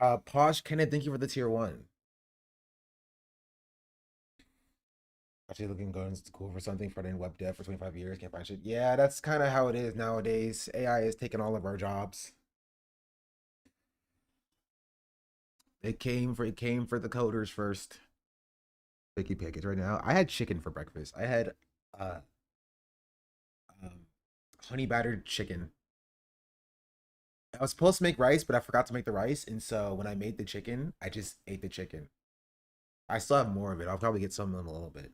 Posh Kenneth, thank you for the tier 1. Actually looking going to school for something for in web dev for 25 years, can't find shit. Yeah, that's kind of how it is nowadays. AI is taking all of our jobs. It came for the coders first. Picky pickets right now. I had chicken for breakfast. I had uh um, honey battered chicken. I was supposed to make rice, but I forgot to make the rice, and so when I made the chicken, I just ate the chicken. I still have more of it. I'll probably get some in a little bit.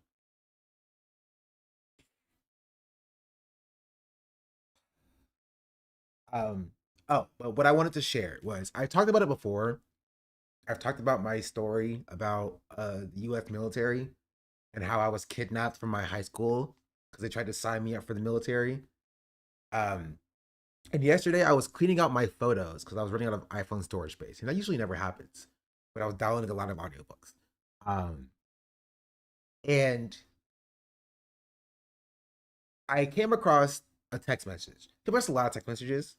Um, oh, but what I wanted to share was I talked about it before. I've talked about my story about the U.S. military and how I was kidnapped from my high school because they tried to sign me up for the military. Um, and yesterday I was cleaning out my photos because I was running out of iPhone storage space, and that usually never happens. But I was downloading a lot of audiobooks. Um, and I came across a text message. Came across a lot of text messages.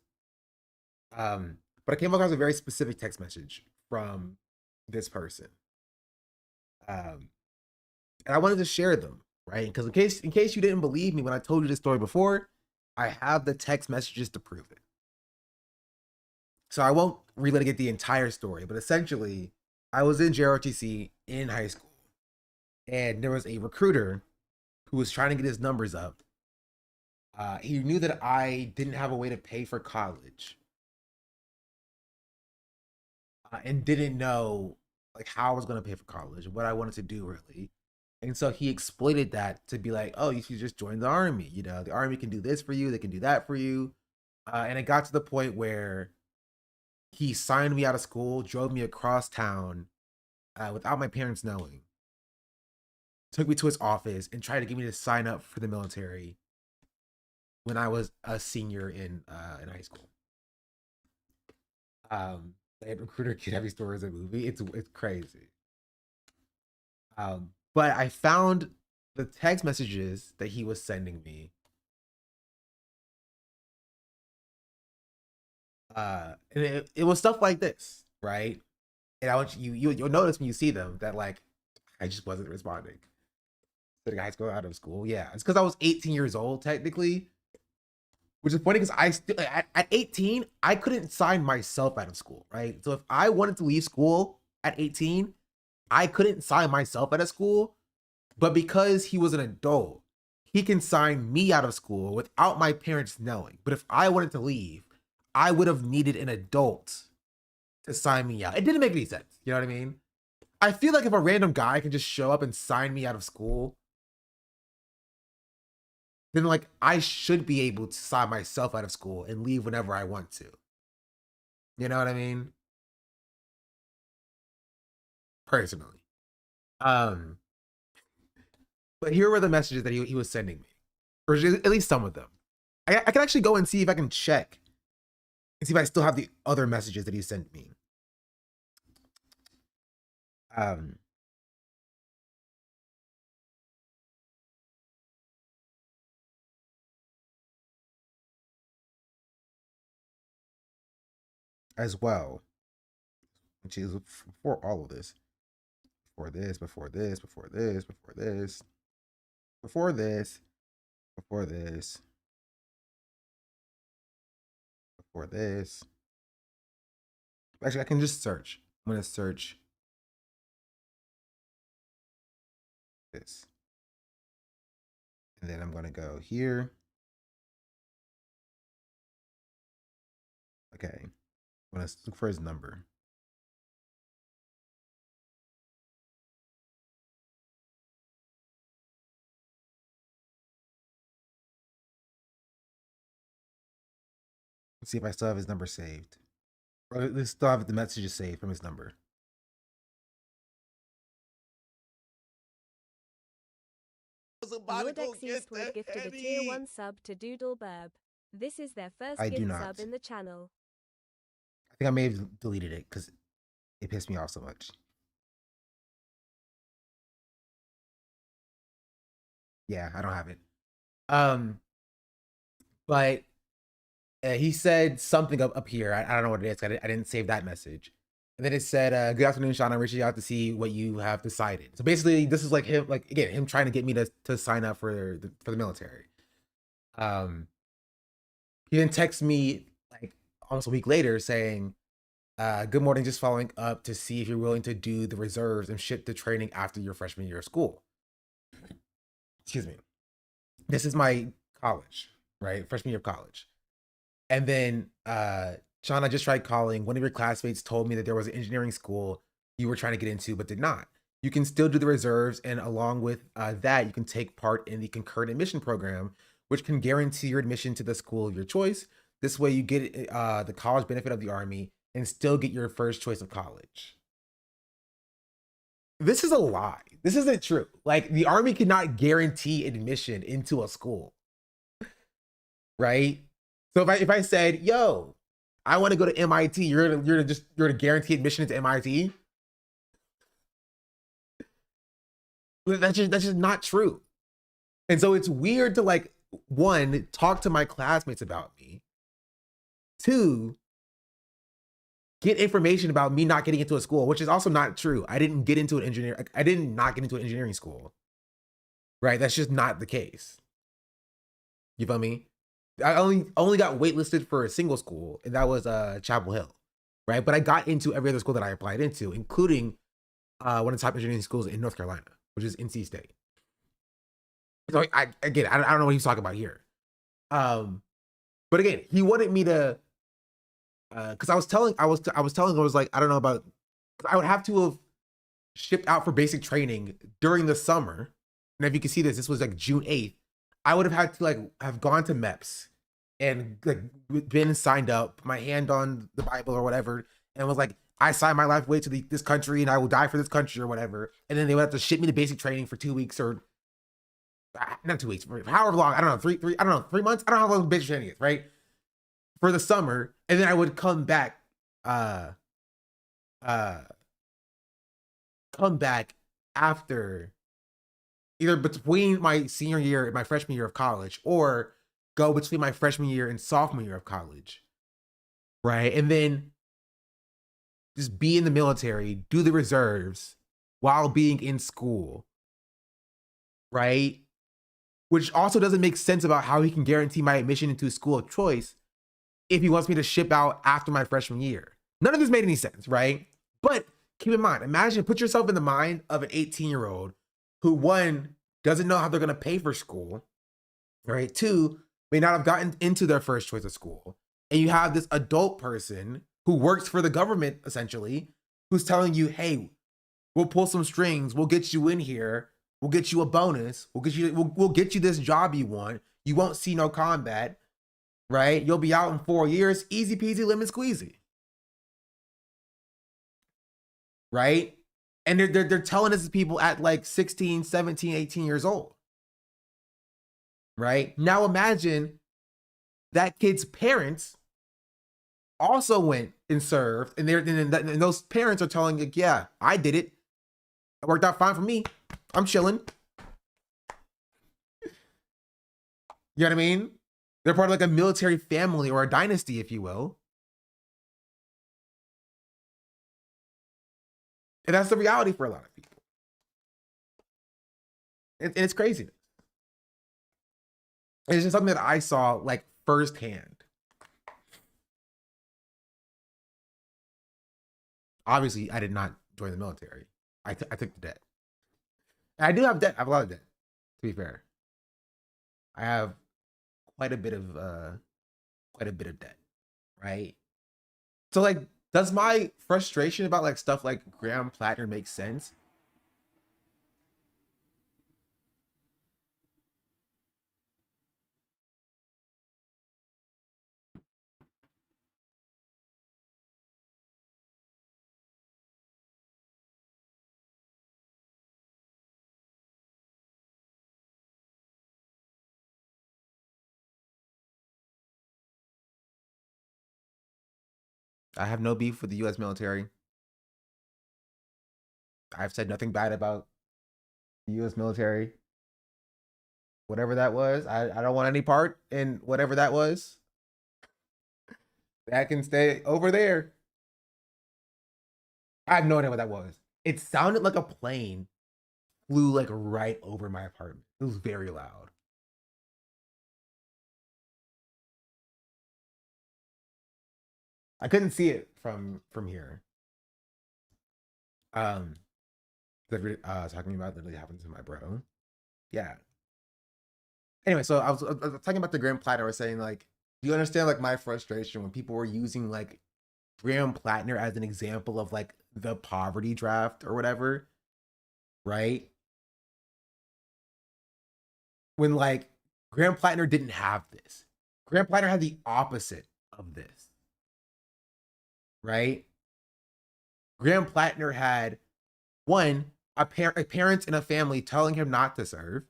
But I came across a very specific text message from this person. Um, and I wanted to share them, right? Because in case you didn't believe me when I told you this story before, I have the text messages to prove it. So I won't relitigate the entire story, but essentially, I was in JROTC in high school, and there was a recruiter who was trying to get his numbers up. He knew that I didn't have a way to pay for college, and didn't know like how I was going to pay for college, what I wanted to do really. And so he exploited that to be like, oh, you should just join the army. You know, the army can do this for you, they can do that for you. And it got to the point where he signed me out of school, drove me across town without my parents knowing, took me to his office, and tried to get me to sign up for the military when I was a senior in high school. That recruiter kid every story is a movie. It's crazy. But I found the text messages that he was sending me. And it was stuff like this, right? And I want you'll notice when you see them that like I just wasn't responding. The guys go out of school. Yeah, it's because I was 18 years old technically, which is funny because I still at 18 I couldn't sign myself out of school, right? So if I wanted to leave school at 18, I couldn't sign myself out of school. But because he was an adult, he can sign me out of school without my parents knowing. But if I wanted to leave, I would have needed an adult to sign me out. It didn't make any sense. You know what I mean? I feel like if a random guy can just show up and sign me out of school, then like I should be able to sign myself out of school and leave whenever I want to. You know what I mean? Personally. Um, but here were the messages that he was sending me, or at least some of them. I can actually go and see if I can check and see if I still have the other messages that he sent me. Um, as well, which is before all of this, before this, before this, before this, before this, before this, before this, before this. Actually, I can just search. I'm gonna search this, and then I'm gonna go here. Okay, I'm gonna look for his number. Let's see if I still have his number saved. Or at least still have the messages saved from his number. Lord X Eastwood gifted a tier 1 sub to Doodle Burb. This is their first I do gift not. sub in the channel. I think I may have deleted it because it pissed me off so much. Yeah, I don't have it. Um, but he said something up here. I don't know what it is. I didn't save that message. And then it said, "Good afternoon, Sean. I'm reaching out to see what you have decided." So basically, this is like him, like again, him trying to get me to sign up for the military. Um, he then texts me like almost a week later saying, "Good morning. Just following up to see if you're willing to do the reserves and ship to training after your freshman year of school." Excuse me. This is my college, right? Freshman year of college. And then Sean, I just tried calling. One of your classmates told me that there was an engineering school you were trying to get into, but did not. You can still do the reserves, and along with that, you can take part in the concurrent admission program, which can guarantee your admission to the school of your choice. This way, you get the college benefit of the Army and still get your first choice of college. This is a lie. This isn't true. Like, the Army cannot guarantee admission into a school, right? So if I said, "Yo, I want to go to MIT," you're gonna guarantee admission into MIT? That's just not true. And so it's weird to like, one, talk to my classmates about me, two, get information about me not getting into a school, which is also not true. I didn't get into an engineer. I didn't not get into an engineering school, right? That's just not the case. You feel me? I only got waitlisted for a single school, and that was Chapel Hill, right? But I got into every other school that I applied into, including one of the top engineering schools in North Carolina, which is NC State. So I don't know what he's talking about here. But again, he wanted me to, because I was telling him, I was like, I don't know about, I would have to have shipped out for basic training during the summer. And if you can see this was like June 8th. I would have had to like have gone to MEPS and like been signed up, put my hand on the Bible or whatever, and was like, I signed my life away to this country and I will die for this country or whatever. And then they would have to ship me to basic training for 2 weeks or not 2 weeks, however long, I don't know, I don't know, 3 months. I don't know how long basic training is, right? For the summer. And then I would come back, after, either between my senior year and my freshman year of college, or go between my freshman year and sophomore year of college, right? And then just be in the military, do the reserves while being in school, right? Which also doesn't make sense about how he can guarantee my admission into a school of choice if he wants me to ship out after my freshman year. None of this made any sense, right? But keep in mind, put yourself in the mind of an 18-year-old who, one, doesn't know how they're gonna pay for school, right? Two, may not have gotten into their first choice of school. And you have this adult person who works for the government, essentially, who's telling you, "Hey, we'll pull some strings, we'll get you in here, we'll get you a bonus, we'll get you this job you want, you won't see no combat, right? You'll be out in 4 years, easy peasy, lemon squeezy." Right? And they're telling this to people at like 16, 17, 18 years old. Right? Now imagine that kid's parents also went and served, and those parents are telling you, "Yeah, I did it. It worked out fine for me. I'm chilling." You know what I mean? They're part of like a military family or a dynasty, if you will. And that's the reality for a lot of people. And it's crazy. It's just something that I saw like firsthand. Obviously, I did not join the military. I took the debt. And I do have debt. I have a lot of debt, to be fair. I have quite a bit of debt, right? So like, does my frustration about like stuff like Graham Plattner make sense? I have no beef with the US military. I've said nothing bad about the US military. Whatever that was, I don't want any part in whatever that was. That can stay over there. I have no idea what that was. It sounded like a plane flew like right over my apartment. It was very loud. I couldn't see it from here. Talking about literally happened to my bro. Yeah. Anyway, so I was talking about the Graham Platter. I was saying like, do you understand like my frustration when people were using like Graham Plattner as an example of like the poverty draft or whatever, right? When like Graham Plattner didn't have this. Graham Plattner had the opposite of this, right? Graham Plattner had one, a parents in a family telling him not to serve.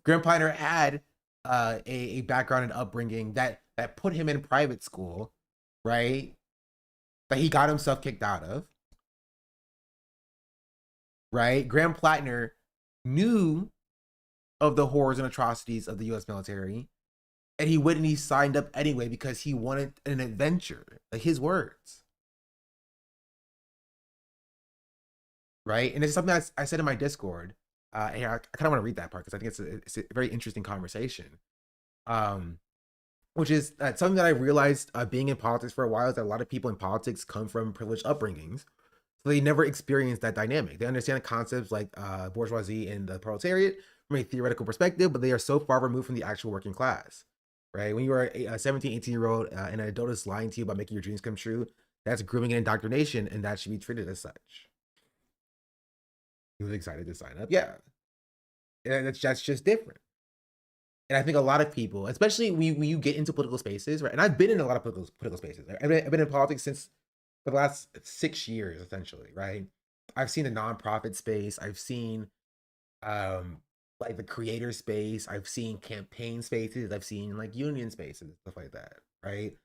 Graham Plattner had a background and upbringing that put him in private school, right? That he got himself kicked out of, right? Graham Plattner knew of the horrors and atrocities of the U.S. military, and he went and he signed up anyway because he wanted an adventure, like his words, right? And it's something I said in my Discord. And I kind of want to read that part because I think it's a very interesting conversation. Which is something that I realized being in politics for a while is that a lot of people in politics come from privileged upbringings. So they never experience that dynamic. They understand concepts like bourgeoisie and the proletariat from a theoretical perspective, but they are so far removed from the actual working class, right? When you are a 17, 18-year-old and an adult is lying to you about making your dreams come true, that's grooming and indoctrination, and that should be treated as such. He was excited to sign up. Yeah. And that's just different. And I think a lot of people, especially when you get into political spaces, right? And I've been in a lot of political spaces. I've been in politics since for the last 6 years, essentially, right? I've seen the nonprofit space. I've seen like the creator space. I've seen campaign spaces. I've seen like union spaces, stuff like that, right?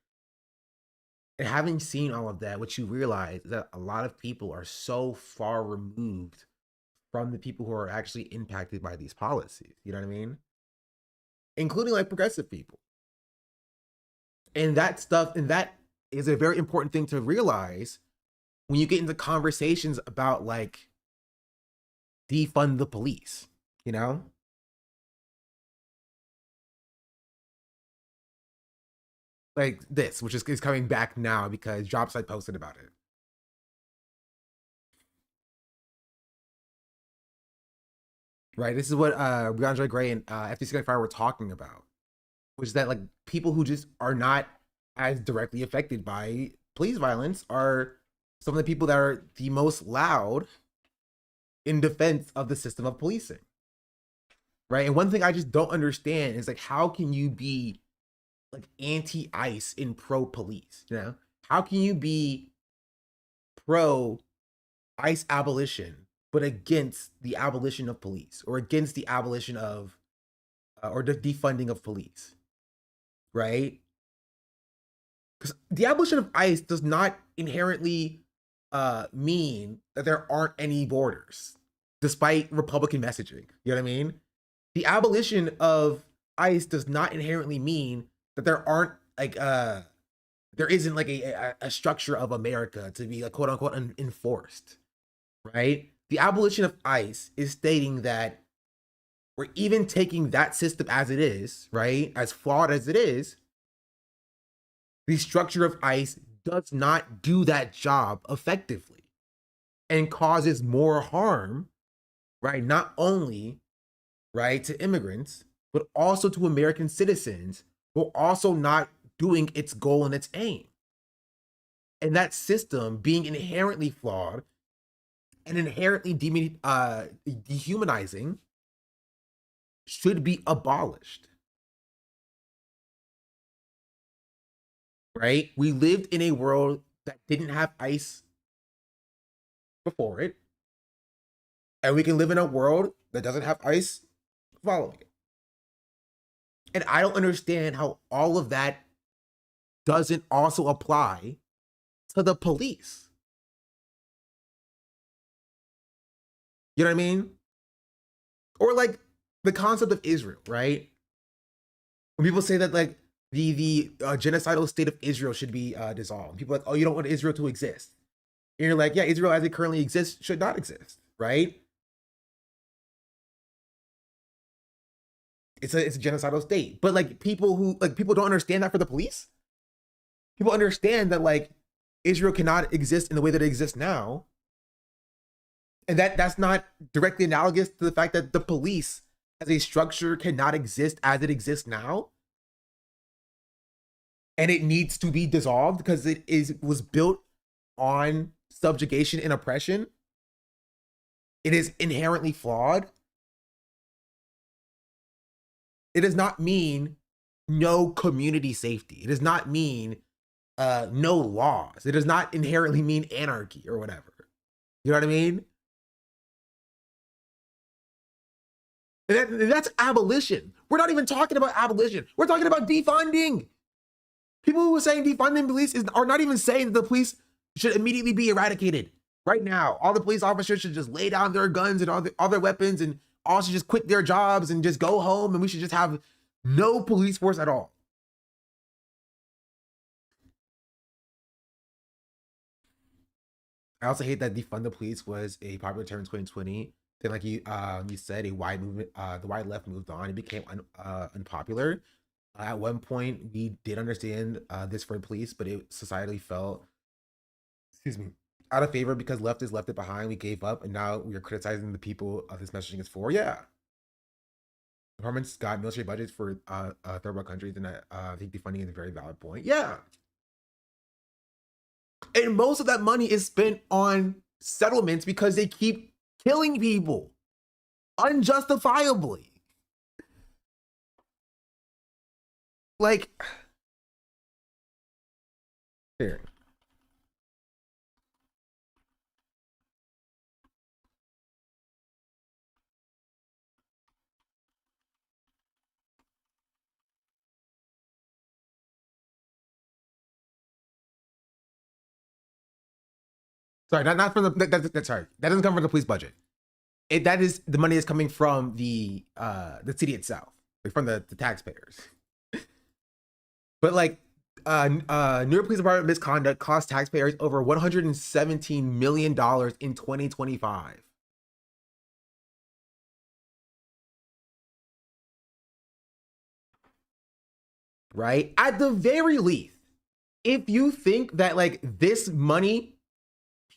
And having seen all of that, what you realize is that a lot of people are so far removed from the people who are actually impacted by these policies. You know what I mean? Including like progressive people. And that is a very important thing to realize when you get into conversations about like defund the police, you know? Like this, which is coming back now because Dropsite posted about it. Right, this is what Andre Gray and FTC Fire were talking about, which is that like people who just are not as directly affected by police violence are some of the people that are the most loud in defense of the system of policing. Right, and one thing I just don't understand is like how can you be like anti-ICE in pro-police? You know, how can you be pro-ICE abolition but against the abolition of police or against the abolition of or the defunding of police, right? Because the abolition of ICE does not inherently mean that there aren't any borders, despite Republican messaging. You know what I mean? The abolition of ICE does not inherently mean that there aren't like there isn't like a structure of America to be like quote unquote enforced, right? The abolition of ICE is stating that we're even taking that system as it is, right? As flawed as it is, the structure of ICE does not do that job effectively and causes more harm, right? Not only, right, to immigrants, but also to American citizens who are also not doing its goal and its aim. And that system being inherently flawed and inherently dehumanizing should be abolished. Right? We lived in a world that didn't have ICE before it. And we can live in a world that doesn't have ICE following it. And I don't understand how all of that doesn't also apply to the police. You know what I mean? Or like the concept of Israel, right? When people say that like the genocidal state of Israel should be dissolved, people are like, oh, you don't want Israel to exist. And you're like, yeah, Israel as it currently exists should not exist, right? It's a genocidal state. But like people don't understand that for the police. People understand that like Israel cannot exist in the way that it exists now. And that's not directly analogous to the fact that the police as a structure cannot exist as it exists now. And it needs to be dissolved because it was built on subjugation and oppression. It is inherently flawed. It does not mean no community safety. It does not mean no laws. It does not inherently mean anarchy or whatever. You know what I mean? And that's abolition. We're not even talking about abolition. We're talking about defunding. People who are saying defunding police are not even saying that the police should immediately be eradicated right now. All the police officers should just lay down their guns and all their weapons and all should just quit their jobs and just go home, and we should just have no police force at all. I also hate that defund the police was a popular term in 2020. Then, like you said, a wide movement, the wide left moved on. It became unpopular. At one point, we did understand this for police, but it societally fell, excuse me, out of favor because leftists left it behind. We gave up, and now we are criticizing the people this messaging is for. Yeah, governments got military budgets for third world countries, and I think defunding is a very valid point. Yeah, and most of that money is spent on settlements because they keep killing people unjustifiably. Like, here. Sorry, not from the that's sorry. That doesn't come from the police budget. That is the money is coming from the city itself, like from the taxpayers. But like New York Police Department misconduct cost taxpayers over $117 million in 2025. Right? At the very least, if you think that like this money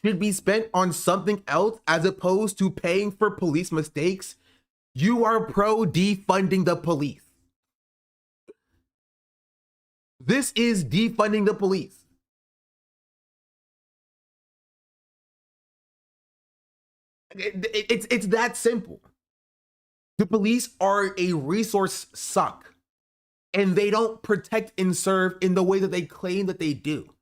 should be spent on something else as opposed to paying for police mistakes, you are pro defunding the police. This is defunding the police. It's that simple. The police are a resource suck, and they don't protect and serve in the way that they claim that they do.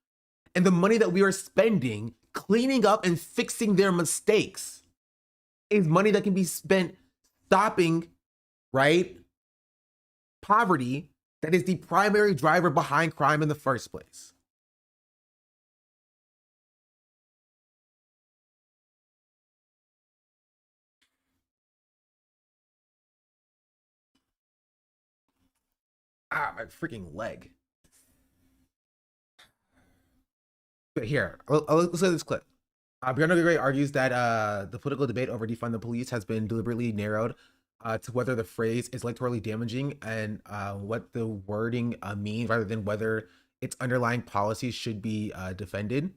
And the money that we are spending cleaning up and fixing their mistakes is money that can be spent stopping, right, poverty that is the primary driver behind crime in the first place. My freaking leg. But here, let's look at this clip. Brianna Gray argues that the political debate over defund the police has been deliberately narrowed to whether the phrase is electorally damaging and what the wording means rather than whether its underlying policies should be defended.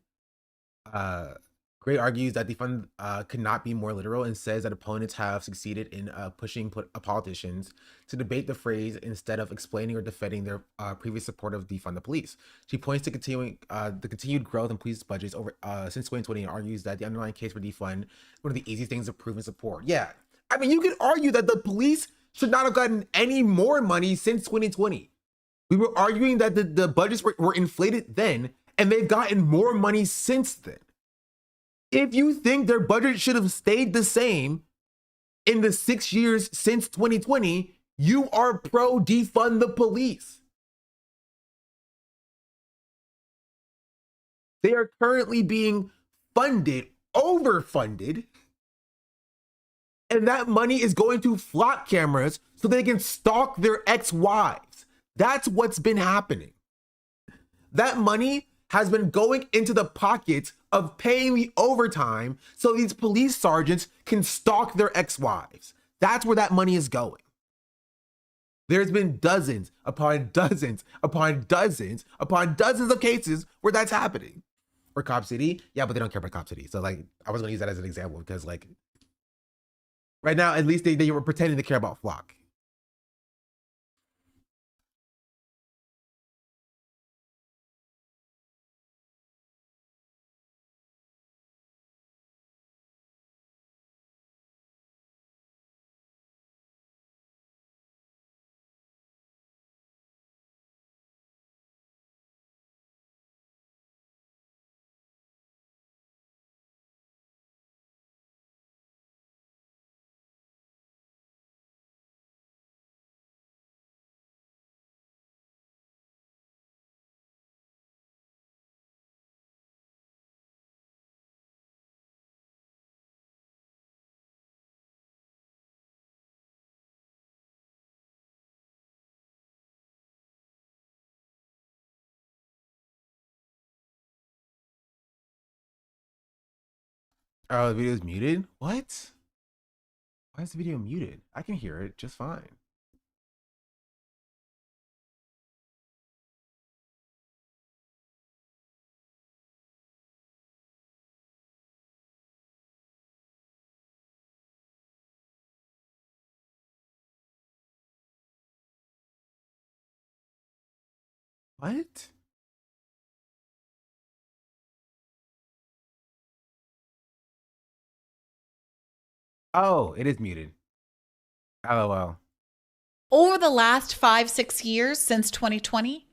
Gray argues that defund could not be more literal and says that opponents have succeeded in pushing politicians to debate the phrase instead of explaining or defending their previous support of defund the police. She points to the continued growth in police budgets over since 2020 and argues that the underlying case for defund is one of the easiest things to prove and support. Yeah, I mean, you could argue that the police should not have gotten any more money since 2020. We were arguing that the budgets were inflated then, and they've gotten more money since then. If you think their budget should have stayed the same in the 6 years since 2020, you are pro defund the police. They are currently being overfunded, and that money is going to flock cameras so they can stalk their ex-wives. That's what's been happening. That money has been going into the pockets of paying me overtime so these police sergeants can stalk their ex-wives. That's where that money is going. There's been dozens upon dozens upon dozens upon dozens of cases where that's happening. Or Cop City, yeah, but they don't care about Cop City. So like, I was gonna use that as an example because like, right now at least they were pretending to care about Flock. Oh, the video is muted? What? Why is the video muted? I can hear it just fine. What? Oh, it is muted. LOL. Over the last 5-6 years since 2020,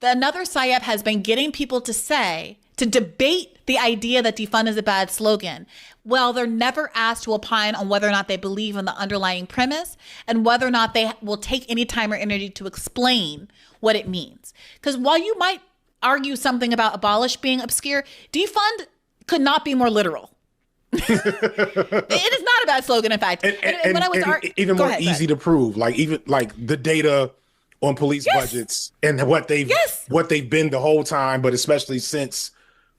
another PSYOP has been getting people to debate the idea that defund is a bad slogan. Well, they're never asked to opine on whether or not they believe in the underlying premise and whether or not they will take any time or energy to explain what it means. Because while you might argue something about abolish being obscure, defund could not be more literal. It is not a bad slogan, in fact. And when I was even more easy to prove, like even like the data on police budgets and what they've been the whole time, but especially since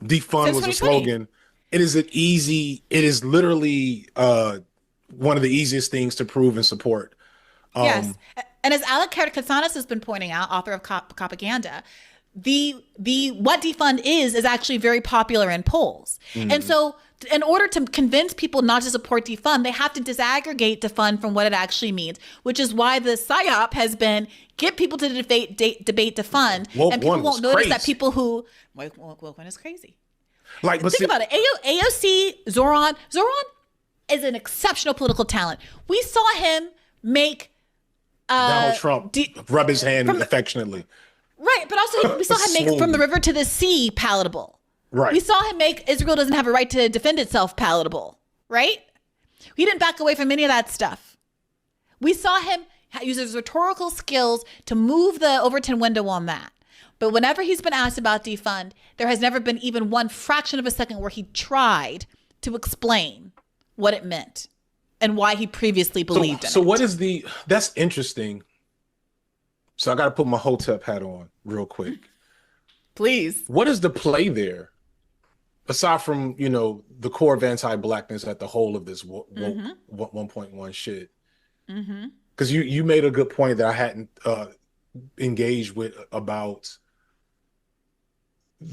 defund was a slogan, it is literally one of the easiest things to prove and support. Yes, and as Alec Katsanis has been pointing out, author of Propaganda, the what defund is actually very popular in polls, and so in order to convince people not to support defund, they have to disaggregate defund from what it actually means, which is why the PSYOP has been get people to debate defund, and people won't notice that people who woke one is crazy. Like, but think about it. AOC Zoran is an exceptional political talent. We saw him make Donald Trump rub his hand affectionately. Right, but also we saw him make From the River to the Sea palatable. Right. We saw him make Israel doesn't have a right to defend itself palatable. Right? He didn't back away from any of that stuff. We saw him use his rhetorical skills to move the Overton window on that. But whenever he's been asked about defund, there has never been even one fraction of a second where he tried to explain what it meant and why he previously believed in it. So what is that's interesting. So I got to put my Hotep hat on real quick. Please. What is the play there? Aside from, the core of anti-blackness at the whole of this 1.1 shit. Because you made a good point that I hadn't engaged with about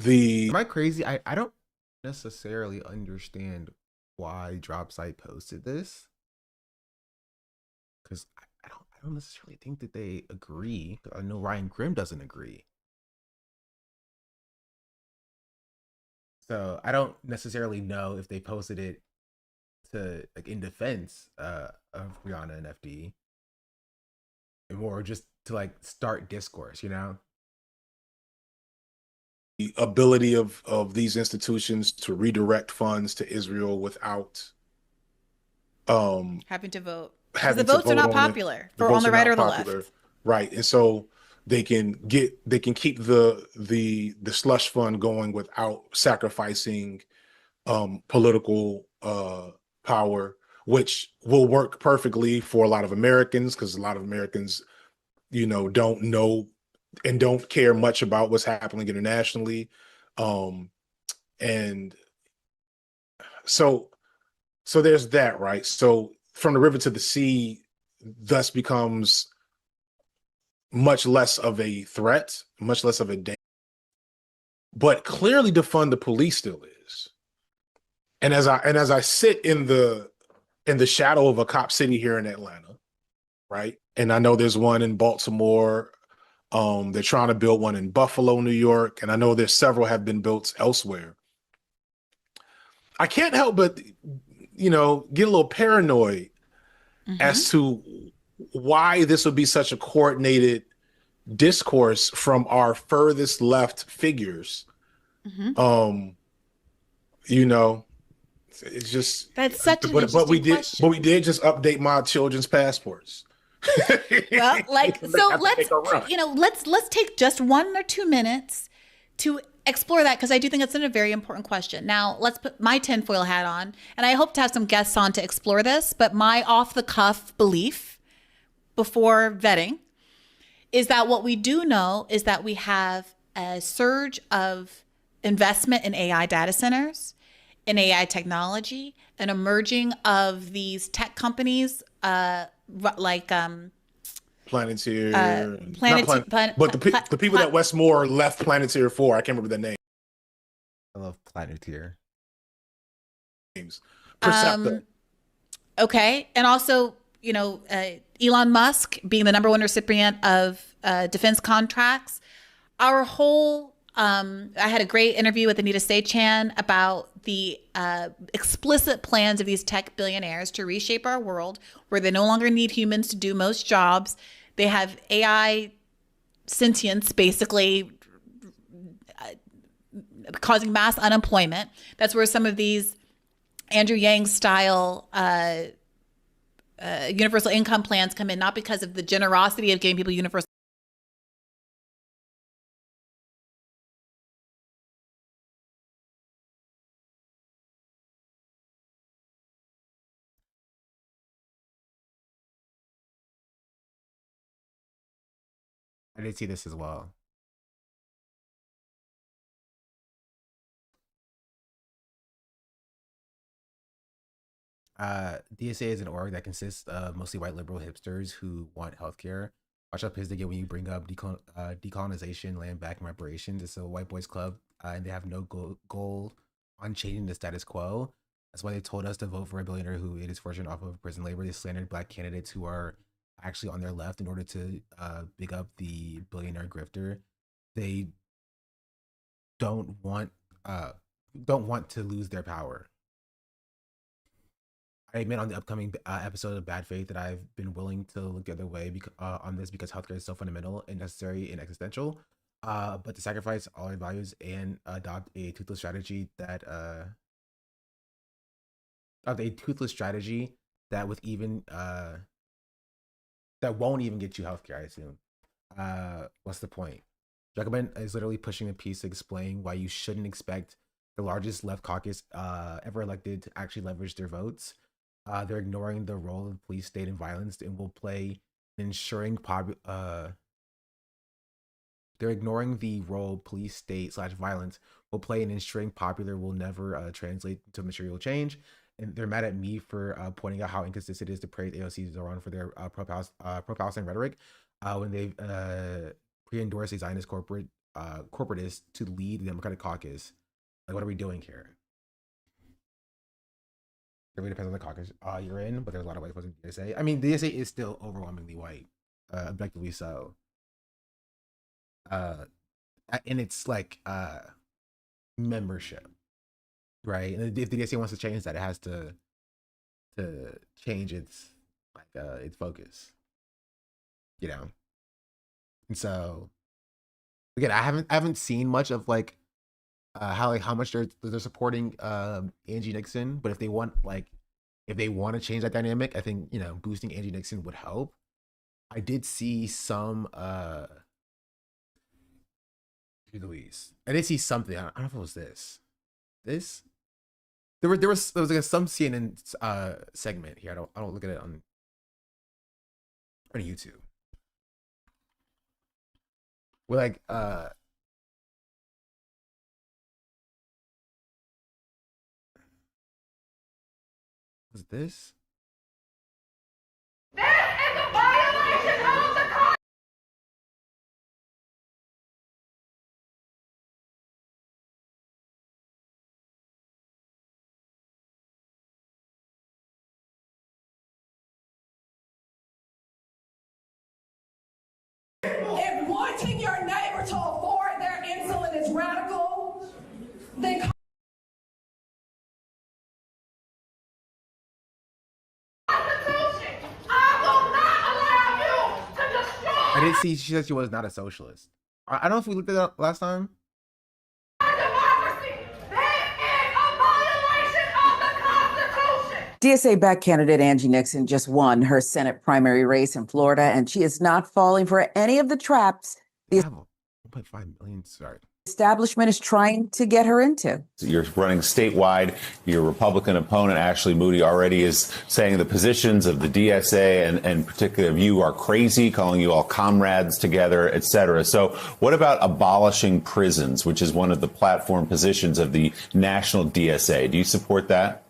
Am I crazy? I don't necessarily understand why Dropsite posted this. Because I don't necessarily think that they agree. I know Ryan Grimm doesn't agree. So I don't necessarily know if they posted it to in defense of Rihanna and FD, or just to start discourse, The ability of these institutions to redirect funds to Israel without having to vote. Because the votes are not popular on the right or the left. Right. And so they can keep the slush fund going without sacrificing political power, which will work perfectly for a lot of Americans, because a lot of Americans, don't know and don't care much about what's happening internationally. And so there's that, right? So from the river to the sea thus becomes much less of a threat, much less of a danger. But clearly defund the police still is. And as I sit in the shadow of a cop city here in Atlanta, right? And I know there's one in Baltimore. They're trying to build one in Buffalo, New York, and I know there's several have been built elsewhere. I can't help but, get a little paranoid as to why this would be such a coordinated discourse from our furthest left figures. It's just that's such an interesting question. But we did just update my children's passports. Well, let's take just 1 or 2 minutes to explore that, because I do think it's a very important question. Now, let's put my tinfoil hat on, and I hope to have some guests on to explore this, but my off-the-cuff belief before vetting is that what we do know is that we have a surge of investment in AI data centers, in AI technology, an emerging of these tech companies like Planeteer, but the people that Westmore left Planeteer for, I can't remember the name. I love Planeteer. Percepto. Okay, and also Elon Musk being the #1 recipient of defense contracts. Our whole I had a great interview with Anita Saychan about the explicit plans of these tech billionaires to reshape our world, where they no longer need humans to do most jobs. They have AI sentience, basically causing mass unemployment. That's where some of these Andrew Yang style universal income plans come in, not because of the generosity of giving people universal. I did see this as well. DSA is an org that consists of mostly white liberal hipsters who want healthcare. Watch out, piss to get when you bring up decolonization, land back, and reparations. It's a white boys club, and they have no goal on changing the status quo. That's why they told us to vote for a billionaire who ate his fortune off of prison labor. They slandered black candidates who are actually on their left in order to big up the billionaire grifter. They don't want to lose their power. I admit on the upcoming episode of Bad Faith that I've been willing to look the other way on this because healthcare is so fundamental and necessary and existential. But to sacrifice all our values and adopt a toothless strategy that with even that won't even get you healthcare, I assume. What's the point? Jacobin is literally pushing a piece to explain why you shouldn't expect the largest left caucus ever elected to actually leverage their votes. They're ignoring the role of police state and violence and will play ensuring they're ignoring the role police state / violence will play in ensuring popular will never translate to material change. And they're mad at me for pointing out how inconsistent it is to praise AOC's Zoran for their pro-Palestine rhetoric when they've pre-endorsed a Zionist corporatist to lead the Democratic caucus. Like, what are we doing here? It really depends on the caucus you're in, but there's a lot of white folks in DSA. I mean, DSA is still overwhelmingly white, objectively so. And it's like membership, right? And if the DSA wants to change that, it has to change its focus, And so, again, I haven't seen much of how much they're supporting Angie Nixon, but if they want to change that dynamic, I think boosting Angie Nixon would help. I did see some Louise. I did see something. I don't know if it was this. There was like some CNN segment here. I don't look at it on YouTube. Where Was this? This is a violation of the Constitution. If wanting your neighbor to afford their insulin is radical, then I didn't see. She said she was not a socialist. I don't know if we looked at that last time. DSA-backed candidate Angie Nixon just won her Senate primary race in Florida, and she is not falling for any of the traps the 1.5 million. Sorry. establishment is trying to get her into. You're running statewide. Your Republican opponent, Ashley Moody, already is saying the positions of the DSA and particularly of you are crazy, calling you all comrades together, et cetera. So what about abolishing prisons, which is one of the platform positions of the national DSA? Do you support that?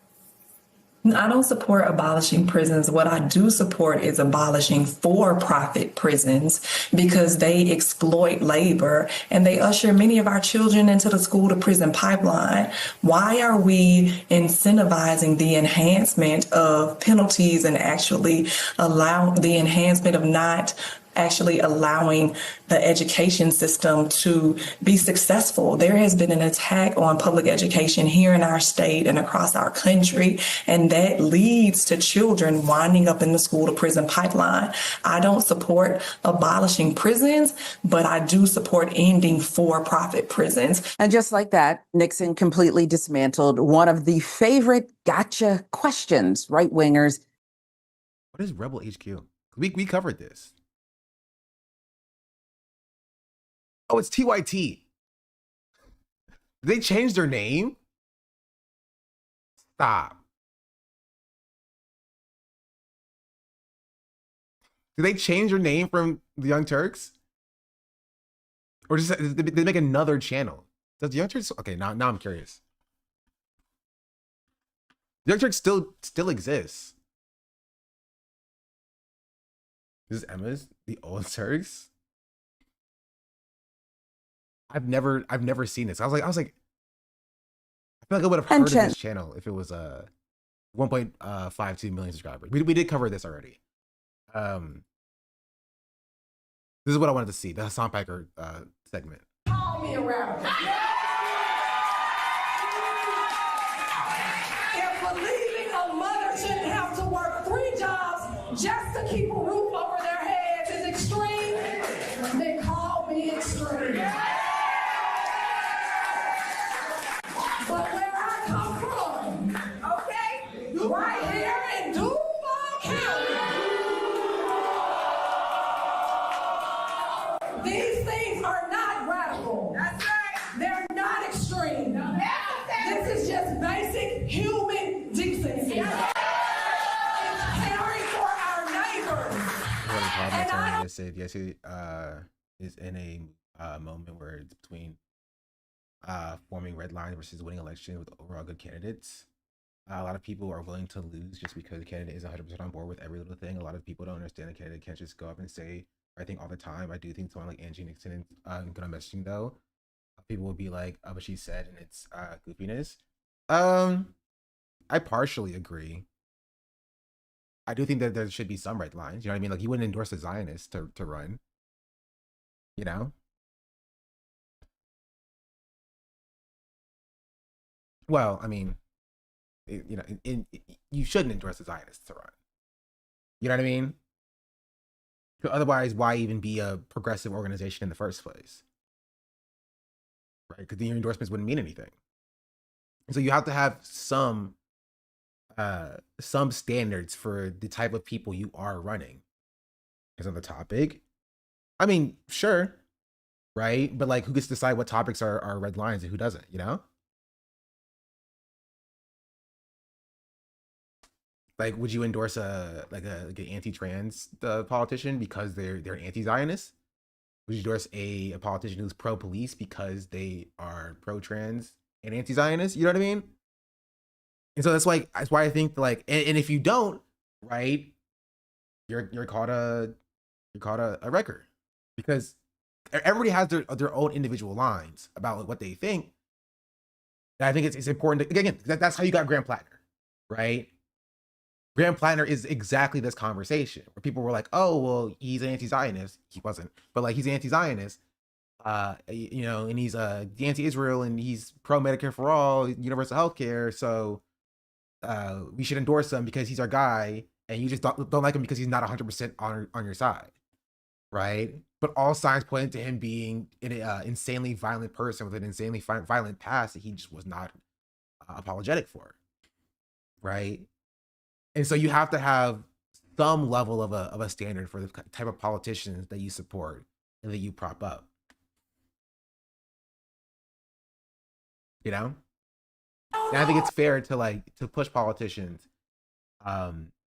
I don't support abolishing prisons. What I do support is abolishing for-profit prisons because they exploit labor and they usher many of our children into the school to prison pipeline. Why are we incentivizing the enhancement of penalties and actually allow the enhancement of not actually allowing the education system to be successful? There has been an attack on public education here in our state and across our country, and that leads to children winding up in the school to prison pipeline. I don't support abolishing prisons, but I do support ending for-profit prisons. And just like that, Nixon completely dismantled one of the favorite gotcha questions right-wingers. What is Rebel HQ? We covered this. Oh, it's TYT. Did they change their name? Stop. Did they change their name from the Young Turks? Or just did they make another channel? Does the Young Turks? Okay, now I'm curious. The Young Turks still exists. This is Emma's, the old Turks. I've never seen this. I was like, I feel like I would have heard of this channel if it was 1.52 million subscribers. We did cover this already. This is what I wanted to see, the Hassan Piker segment. call me around. If believing a mother shouldn't have to work 3 jobs just to keep a roof over their heads is extreme, then call me extreme. But where I come from, okay, right here in Duval County, these things are not radical. That's right. They're not extreme. This is just basic human decency. It's caring for our neighbors. And I said yes, he is in a moment where it's between forming red lines versus winning elections with overall good candidates. A lot of people are willing to lose just because the candidate is 100% on board with every little thing. A lot of people don't understand the candidate can't just go up and say, I think all the time. I do think someone like Angie Nixon and good on messaging though, people will be like, oh, but she said, and it's goofiness. I partially agree. I do think that there should be some red lines. You know what I mean? Like, you wouldn't endorse a Zionist to run. You know? Well, I mean, you know, you shouldn't endorse a Zionist to run. You know what I mean? Otherwise, why even be a progressive organization in the first place? Right? Because then your endorsements wouldn't mean anything. So you have to have some standards for the type of people you are running. Is on the topic. I mean, sure, right? But like, who gets to decide what topics are red lines and who doesn't? You know? Like, would you endorse an anti-trans politician because they're anti-Zionist? Would you endorse a politician who's pro-police because they are pro-trans and anti-Zionist? You know what I mean? And so that's why I think like, and if you don't, right, you're called a wrecker, because everybody has their own individual lines about what they think. And I think it's important to, again, that's how you got Graham Plattner, right? Graham Plattner is exactly this conversation where people were like, oh, well, he's an anti-Zionist. He wasn't, but like, he's an anti-Zionist, you know, and he's anti-Israel, and he's pro-Medicare for all, universal health care. So we should endorse him because he's our guy, and you just don't like him because he's not 100% on your side, right? But all signs pointed to him being an insanely violent person with an insanely violent past that he just was not apologetic for, right? And so you have to have some level of a standard for the type of politicians that you support and that you prop up. You know? And I think it's fair to push politicians,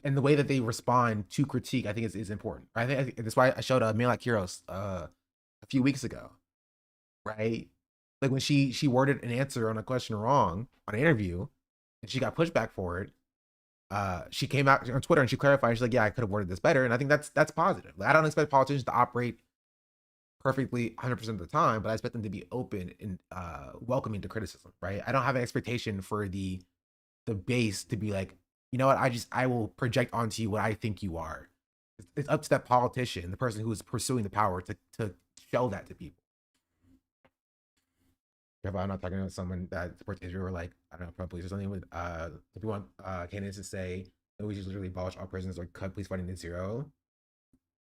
and the way that they respond to critique, I think is important. I think that's why I showed a Man Like Heroes a few weeks ago, right? Like when she worded an answer on a question wrong on an interview, and she got pushback for it. She came out on Twitter and she clarified. She's like, "Yeah, I could have worded this better," and I think that's positive. Like, I don't expect politicians to operate perfectly 100% of the time, but I expect them to be open and welcoming to criticism, right? I don't have an expectation for the base to be like, you know what, I will project onto you what I think you are. It's up to that politician, the person who is pursuing the power, to show that to people. Yeah, but I'm not talking about someone that supports Israel or like, I don't know, pro-police or something. With if you want candidates to say that we should literally abolish all prisons or cut police funding to zero,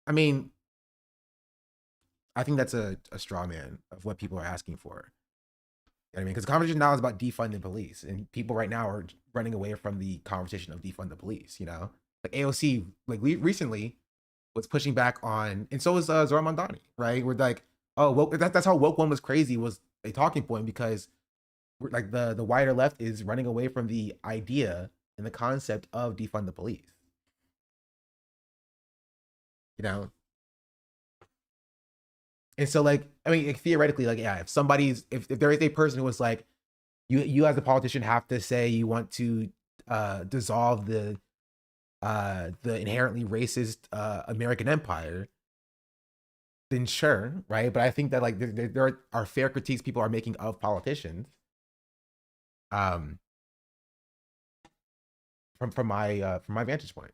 I mean, I think that's a straw man of what people are asking for. You know what I mean? Because the conversation now is about defund the police, and people right now are running away from the conversation of defund the police. You know, like AOC, like recently was pushing back on, and so was Zora Mandani, right? We're like, oh, well, that's how woke one was crazy, was a talking point, because we're like the wider left is running away from the idea and the concept of defund the police. You know. And so, like, I mean, like, theoretically, like, yeah, if there is a person who was like, you as a politician have to say you want to dissolve the inherently racist American empire, then sure, right? But I think that like there are fair critiques people are making of politicians, from my vantage point.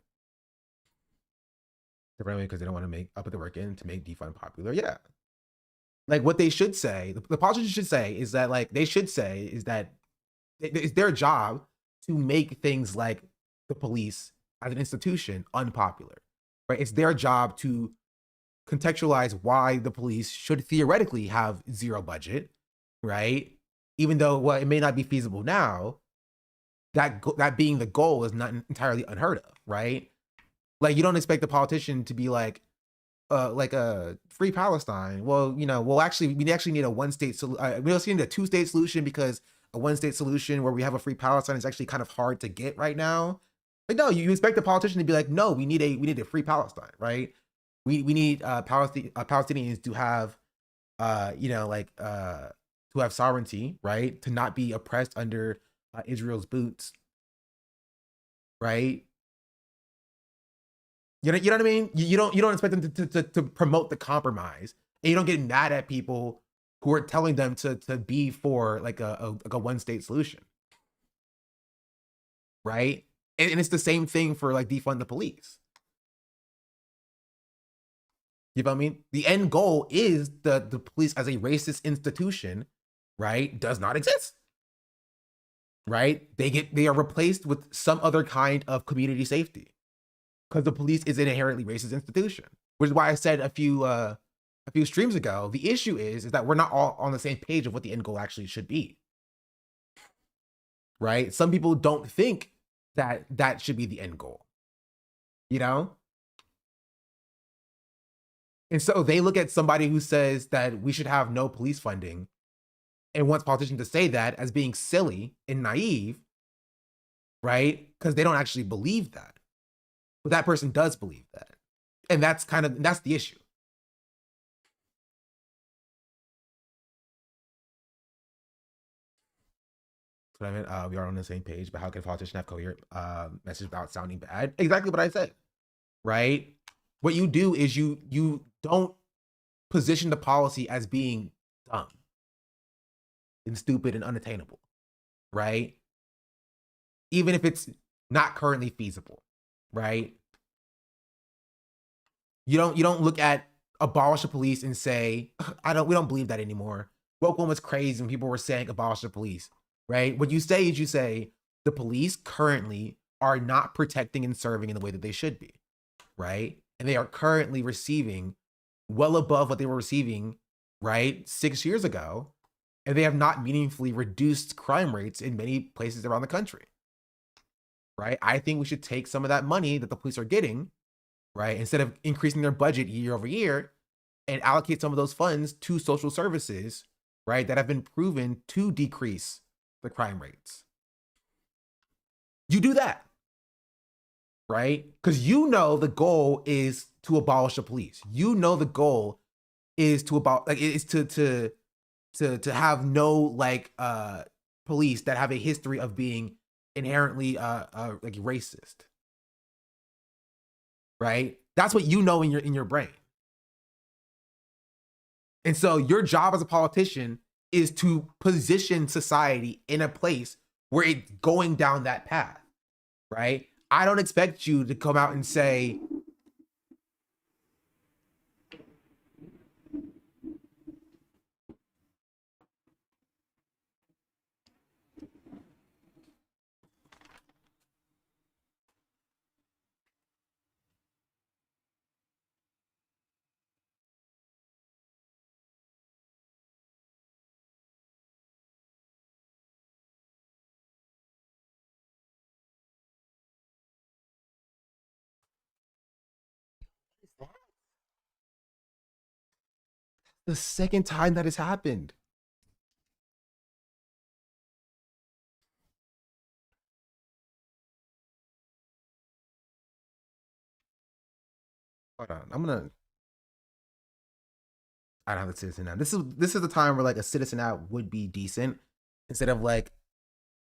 Differently, because they don't want to put the work in to make defund popular. Yeah. Like what they should say, the politicians should say is that it's their job to make things like the police as an institution unpopular, right? It's their job to contextualize why the police should theoretically have zero budget, right? Even though it may not be feasible now, that being the goal is not entirely unheard of, right? Like you don't expect the politician to be like a free Palestine. Well, you know, we actually need a one-state solution. We also need a two-state solution, because a one-state solution where we have a free Palestine is actually kind of hard to get right now. Like, no, you expect the politician to be like, no, we need a free Palestine, right? We need Palestinians to have, to have sovereignty, right? To not be oppressed under Israel's boots, right? You know what I mean? You don't expect them to promote the compromise, and you don't get mad at people who are telling them to be for like a one-state solution, right? And it's the same thing for like defund the police. You know what I mean? The end goal is the police as a racist institution, right? Does not exist, right? They are replaced with some other kind of community safety, because the police is an inherently racist institution, which is why I said a few streams ago, the issue is that we're not all on the same page of what the end goal actually should be, right? Some people don't think that should be the end goal, you know? And so they look at somebody who says that we should have no police funding and wants politicians to say that as being silly and naive, right? Because they don't actually believe that. But that person does believe that. And that's the issue. Clement, we are on the same page, but how can a politician have coherent message without sounding bad? Exactly what I said, right? What you do is you don't position the policy as being dumb and stupid and unattainable, right? Even if it's not currently feasible, right? You don't look at abolish the police and say, we don't believe that anymore. Woke one was crazy when people were saying abolish the police, right? What you say is you say the police currently are not protecting and serving in the way that they should be, right? And they are currently receiving well above what they were receiving, right, 6 years ago. And they have not meaningfully reduced crime rates in many places around the country, right? I think we should take some of that money that the police are getting, right, instead of increasing their budget year over year, and allocate some of those funds to social services, right, that have been proven to decrease the crime rates. You do that, right? Because you know the goal is to abolish the police. You know the goal is to have no police that have a history of being inherently like racist, right? That's what you know in your brain. And so your job as a politician is to position society in a place where it's going down that path, right? I don't expect you to come out and say, the second time that has happened. Hold on, I don't have the citizen now. This is the time where like a citizen app would be decent, instead of like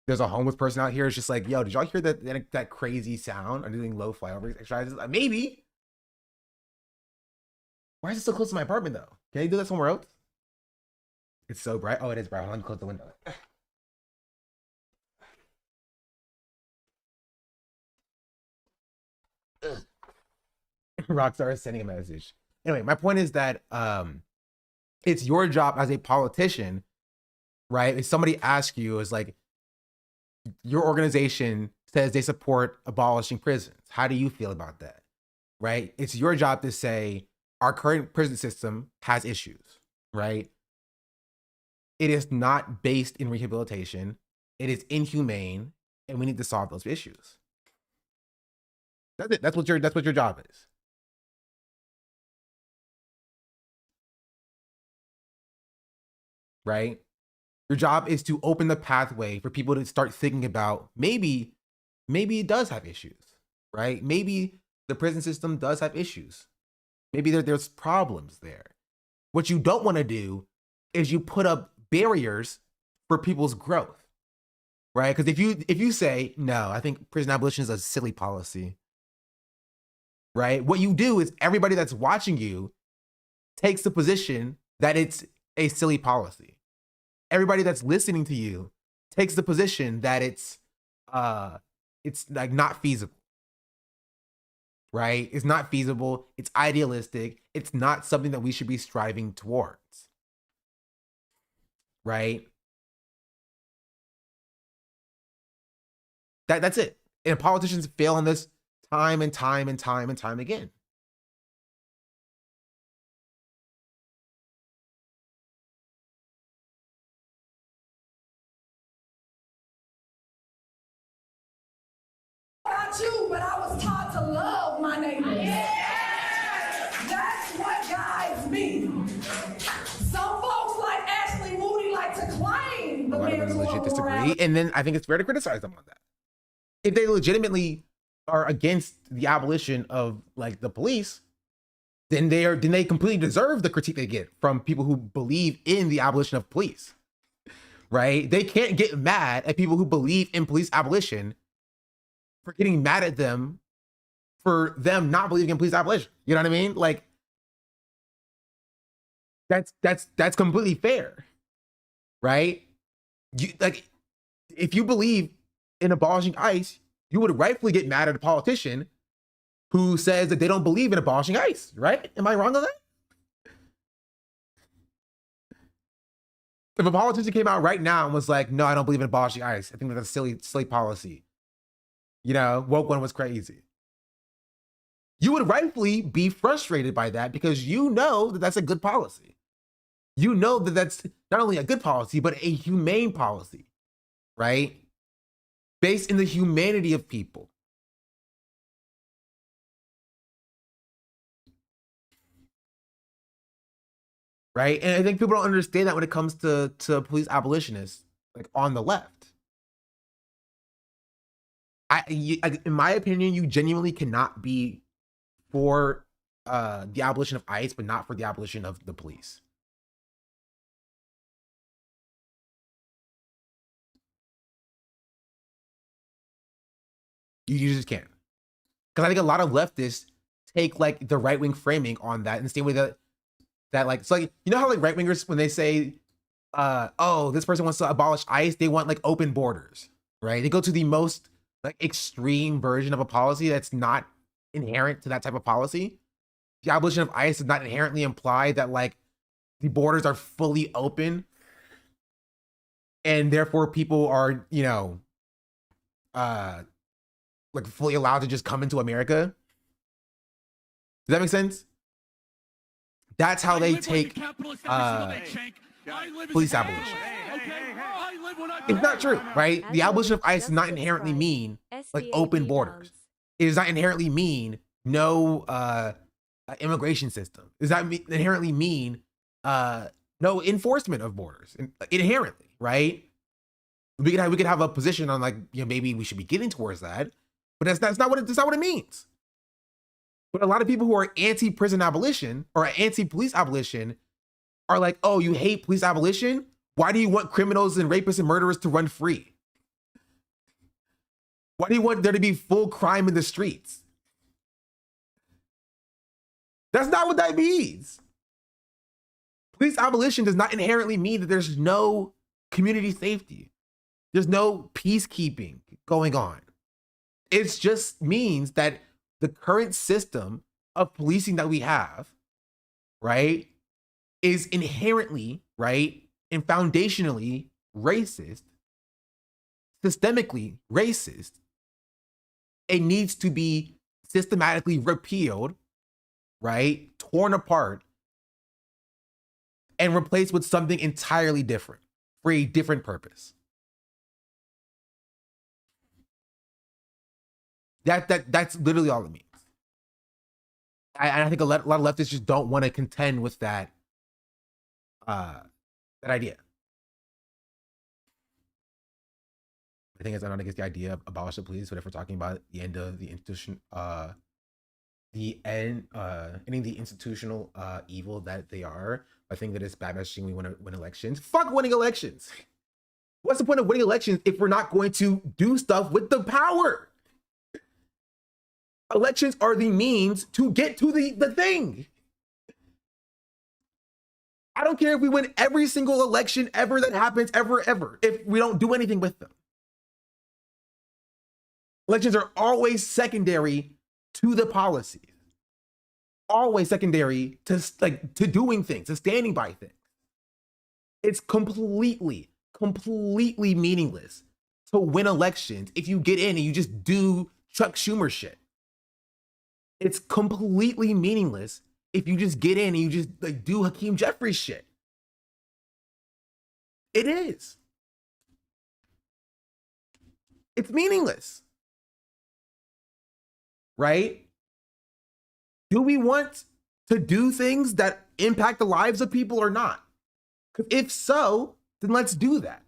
there's a homeless person out here. It's just like, yo, did y'all hear that crazy sound? I'm doing low flyover exercises. Maybe. Why is it so close to my apartment though? Can you do that somewhere else? It's so bright. Oh, it is bright. Let me close the window. Rockstar is sending a message. Anyway, my point is that it's your job as a politician, right? If somebody asks you, is like, your organization says they support abolishing prisons. How do you feel about that? Right? It's your job to say our current prison system has issues, right? It is not based in rehabilitation. It is inhumane, and we need to solve those issues. That's it. That's what your job is. Right? Your job is to open the pathway for people to start thinking about maybe it does have issues, right? Maybe the prison system does have issues. Maybe there's problems there. What you don't want to do is you put up barriers for people's growth, right? Because if you say, no, I think prison abolition is a silly policy, right? What you do is everybody that's watching you takes the position that it's a silly policy. Everybody that's listening to you takes the position that it's like not feasible, right? It's not feasible. It's idealistic. It's not something that we should be striving towards, right? That's it. And politicians fail on this time and time and time and time again. Not you, but I was taught to love my neighbors. That's what guides me. Some folks like Ashley Moody like to claim the mental legit disagree, and then I think it's fair to criticize them on that. If they legitimately are against the abolition of like the police, then they completely deserve the critique they get from people who believe in the abolition of police, right? They can't get mad at people who believe in police abolition for getting mad at them for them not believing in police abolition. You know what I mean? Like, that's completely fair, right? Like, if you believe in abolishing ICE, you would rightfully get mad at a politician who says that they don't believe in abolishing ICE, right? Am I wrong on that? If a politician came out right now and was like, no, I don't believe in abolishing ICE, I think that's a silly policy. You know, woke one was crazy. You would rightfully be frustrated by that because you know that that's a good policy. You know that that's not only a good policy, but a humane policy, right? Based in the humanity of people. Right? And I think people don't understand that when it comes to police abolitionists, like on the left. In my opinion, you genuinely cannot be for the abolition of ICE, but not for the abolition of the police. You just can't. Because I think a lot of leftists take like the right-wing framing on that in the same way that like, it's like, you know how like right-wingers, when they say, oh, this person wants to abolish ICE, they want like open borders, right? They go to the most like extreme version of a policy that's not inherent to that type of policy. The abolition of ICE does not inherently imply that like the borders are fully open and therefore people are, you know, like fully allowed to just come into America. Does that make sense? That's how they take police abolition. It's not true, right? The abolition of ICE does not inherently mean like open borders. It does not inherently mean no immigration system. It does not inherently mean no enforcement of borders. Inherently, right? We could have a position on like, you know, maybe we should be getting towards that, but that's not what it means. But a lot of people who are anti-prison abolition or anti-police abolition are like, oh, you hate police abolition? Why do you want criminals and rapists and murderers to run free? Why do you want there to be full crime in the streets? That's not what that means. Police abolition does not inherently mean that there's no community safety. There's no peacekeeping going on. It just means that the current system of policing that we have, right, is inherently, right, and foundationally racist, systemically racist. It needs to be systematically repealed, right, torn apart, and replaced with something entirely different for a different purpose. That's literally all it means. I think a lot of leftists just don't want to contend with that idea. I think it's not against the idea of abolish the police, but if we're talking about the end of the institution, ending the institutional evil that they are, I think that it's bad messaging. We want to win elections. Fuck winning elections. What's the point of winning elections if we're not going to do stuff with the power? Elections are the means to get to the thing. I don't care if we win every single election ever that happens, ever, if we don't do anything with them. Elections are always secondary to the policies. Always secondary to doing things, to standing by things. It's completely meaningless to win elections if you get in and you just do Chuck Schumer shit. It's completely meaningless if you just get in and you just like do Hakeem Jeffries shit. It is. It's meaningless. Right? Do we want to do things that impact the lives of people or not? Because if so, then let's do that.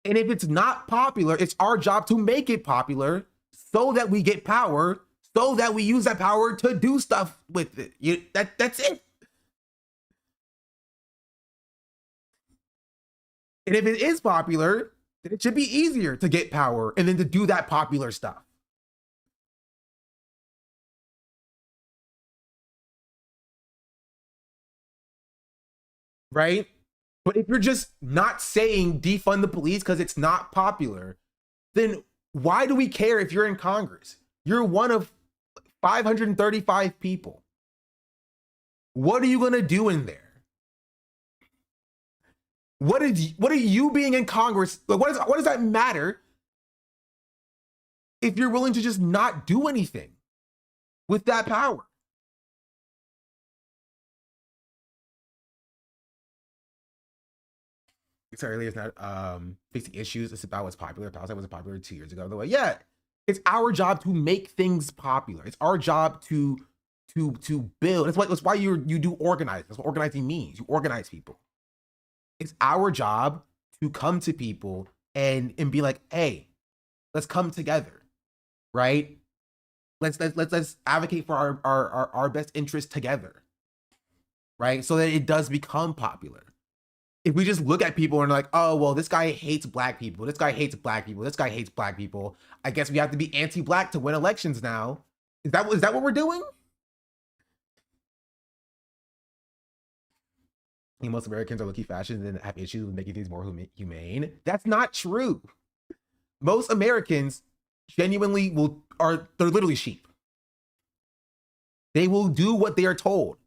And if it's not popular, it's our job to make it popular so that we get power, so that we use that power to do stuff with it. That's it. And if it is popular, then it should be easier to get power and then to do that popular stuff. Right? But if you're just not saying defund the police because it's not popular, then why do we care if you're in Congress? You're one of 535 people. What are you going to do in there? What are you being in Congress? Like, what does that matter if you're willing to just not do anything with that power? Earlier, it's not fixing issues. It's about what's popular. Palestine wasn't popular 2 years ago. By the way, yeah, it's our job to make things popular. It's our job to build. That's why you do organize. That's what organizing means. You organize people. It's our job to come to people and be like, hey, let's come together, right? Let's advocate for our best interests together, right? So that it does become popular. If we just look at people and like, oh, well, this guy hates black people. This guy hates black people. This guy hates black people. I guess we have to be anti-black to win elections now. Is that what we're doing? Most Americans are looking fashion and have issues with making things more humane. That's not true. Most Americans genuinely they're literally sheep. They will do what they are told.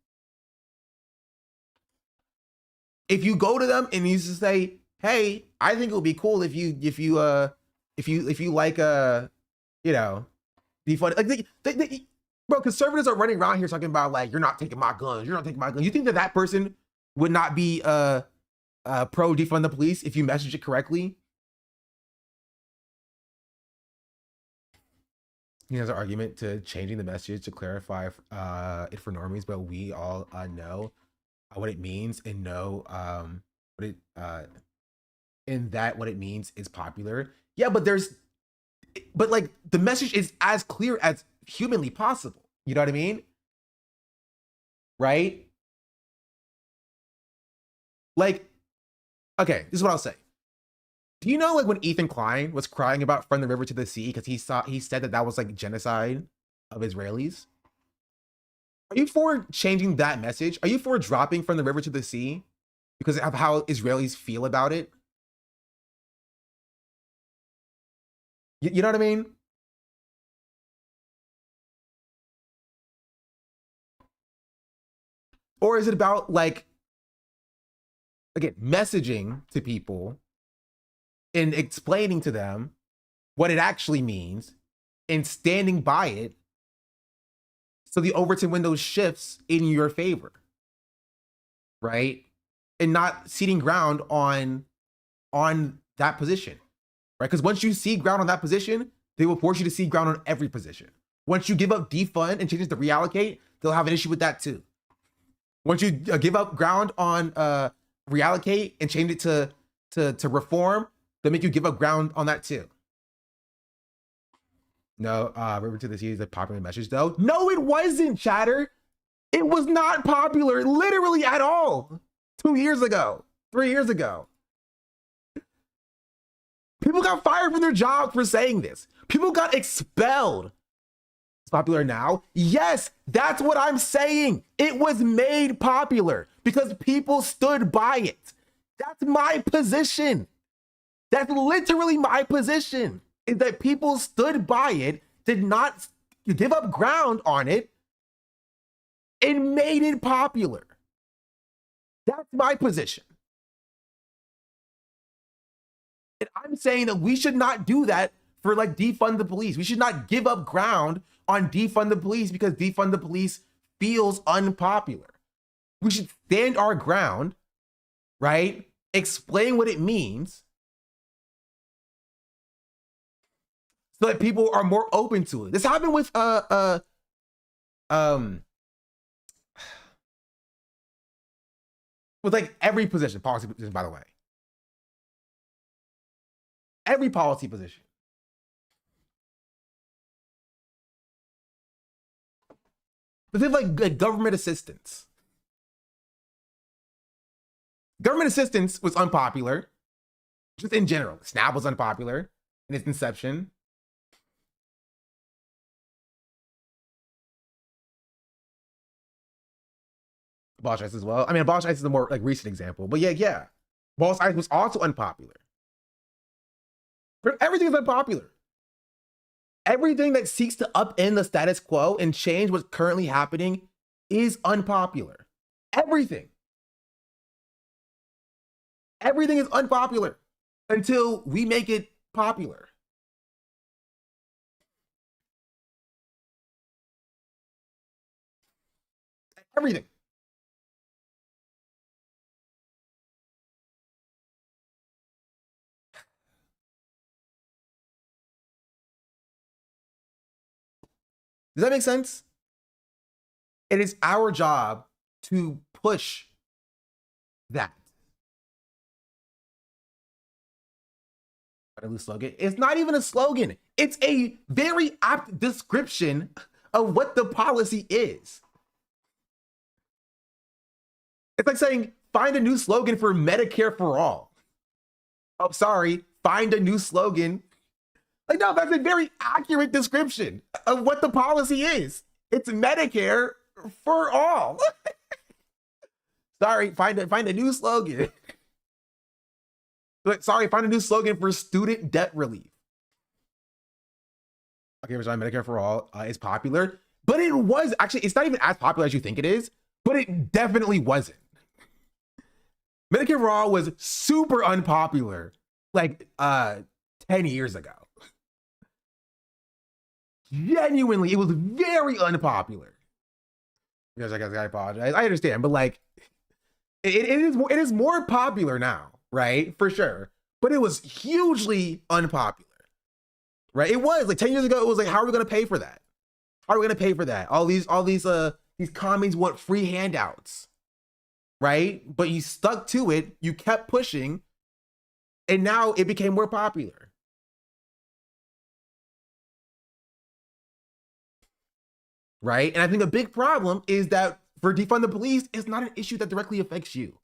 If you go to them and you just say, hey, I think it would be cool if you like you know, be funny. Like bro, conservatives are running around here talking about like, you're not taking my guns, you're not taking my guns. You think that person would not be pro defund the police if you message it correctly? He has an argument to changing the message to clarify it for normies, but we all know what it means and know what it means is popular. Yeah, but like the message is as clear as humanly possible. You know what I mean? Right? Like, okay, this is what I'll say. Do you know, like, when Ethan Klein was crying about From the River to the Sea because he said that was like genocide of Israelis? Are you for changing that message? Are you for dropping From the River to the Sea because of how Israelis feel about it? You know what I mean? Or is it about, like, again, messaging to people and explaining to them what it actually means and standing by it so the Overton window shifts in your favor, right? And not ceding ground on that position, right? Because once you cede ground on that position, they will force you to cede ground on every position. Once you give up defund and change it to reallocate, they'll have an issue with that too. Once you give up ground on reallocate and change it to reform, they'll make you give up ground on that too. No, River to the Sea is a popular message though. No, it wasn't, chatter. It was not popular, literally at all. 2 years ago, 3 years ago. People got fired from their jobs for saying this. People got expelled. It's popular now. Yes, that's what I'm saying. It was made popular because people stood by it. That's my position. That's literally my position, is that people stood by it, did not give up ground on it, and made it popular. That's my position. And I'm saying that we should not do that for like defund the police. We should not give up ground on defund the police because defund the police feels unpopular. We should stand our ground, right? Explain what it means so that people are more open to it. This happened with like every position, policy position, by the way. Every policy position. But they have like government assistance. Government assistance was unpopular. Just in general, Snap was unpopular in its inception. Abolish ICE as well. I mean, Abolish ICE is a more like recent example, but yeah. Abolish ICE was also unpopular. Everything is unpopular. Everything that seeks to upend the status quo and change what's currently happening is unpopular. Everything. Everything is unpopular until we make it popular. Everything. Does that make sense? It is our job to push that. A new slogan. It's not even a slogan. It's a very apt description of what the policy is. It's like saying, find a new slogan for Medicare for all. Oh, sorry, find a new slogan. Like, no, that's a very accurate description of what the policy is. It's Medicare for all. Sorry, find a new slogan. Sorry, find a new slogan for student debt relief. Okay, Medicare for all is popular, but it was actually, it's not even as popular as you think it is, but it definitely wasn't. Medicare for all was super unpopular like 10 years ago. Genuinely, it was very unpopular. Because I guess I apologize. I understand, but like, it is more popular now, right? For sure. But it was hugely unpopular, right? It was like 10 years ago. It was like, how are we going to pay for that? How are we going to pay for that? All these commies want free handouts, right? But you stuck to it. You kept pushing, and now it became more popular. Right? And I think a big problem is that for defund the police, it's not an issue that directly affects you.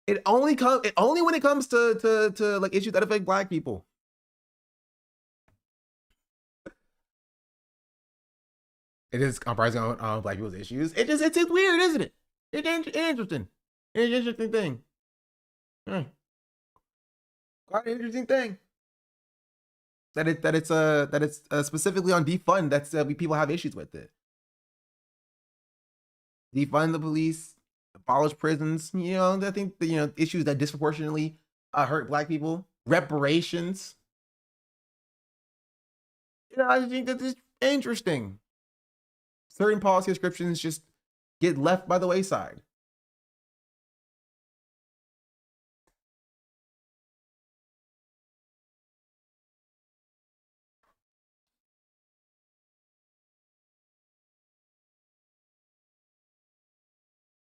It only when it comes to like issues that affect Black people. It is comprising on Black people's issues. It's weird, isn't it? It's interesting. It's an interesting thing. Quite an interesting thing. That it's specifically on defund that's people have issues with it. Defund the police, abolish prisons. You know, I think issues that disproportionately hurt Black people. Reparations. I think that is interesting. Certain policy descriptions just get left by the wayside.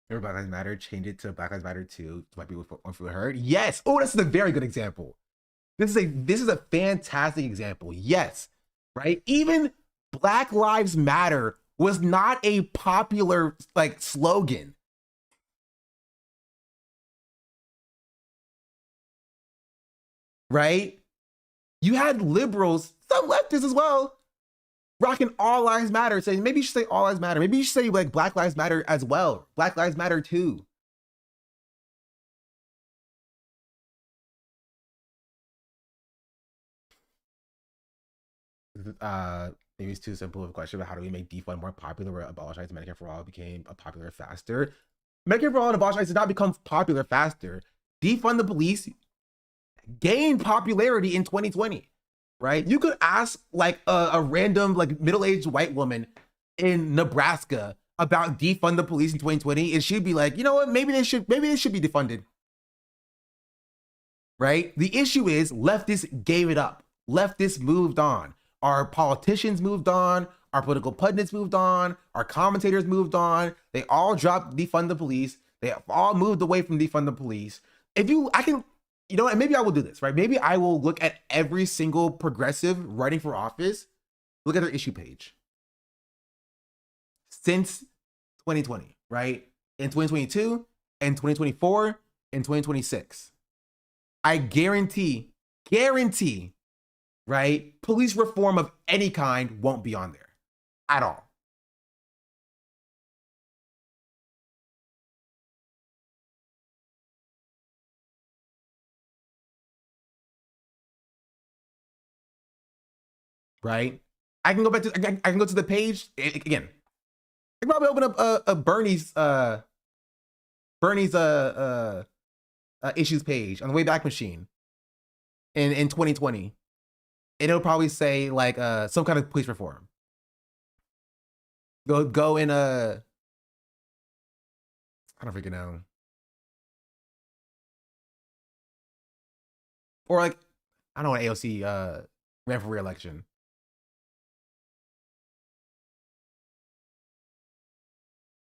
Remember Black Lives Matter? Change it to Black Lives Matter 2. White people won't feel heard. Yes. Oh, this is a very good example. This is a fantastic example. Yes. Right? Even Black Lives Matter was not a popular like slogan. Right? You had liberals, some leftists as well, rocking all lives matter, saying maybe you should say all lives matter. Maybe you should say like Black Lives Matter as well. Black Lives Matter too. Maybe it's too simple of a question, but how do we make defund more popular where abolish ICE and Medicare for all became popular faster? Medicare for all and abolish ICE did not become popular faster. Defund the police gained popularity in 2020. Right? You could ask like a random like middle-aged white woman in Nebraska about defund the police in 2020, and she'd be like, you know what? Maybe they should be defunded. Right? The issue is leftists gave it up. Leftists moved on. Our politicians moved on. Our political pundits moved on. Our commentators moved on. They all dropped defund the police. They all moved away from defund the police. You know what? Maybe I will do this, right? Maybe I will look at every single progressive running for office, look at their issue page since 2020, right? In 2022, and 2024, and 2026. I guarantee, right? Police reform of any kind won't be on there at all. Right? I can go back to, I can go to the page again. I can probably open up a Bernie's issues page on the Wayback Machine in 2020. And it'll probably say like some kind of police reform. Go in I don't freaking know. Or like, I don't know, AOC ran for re-election.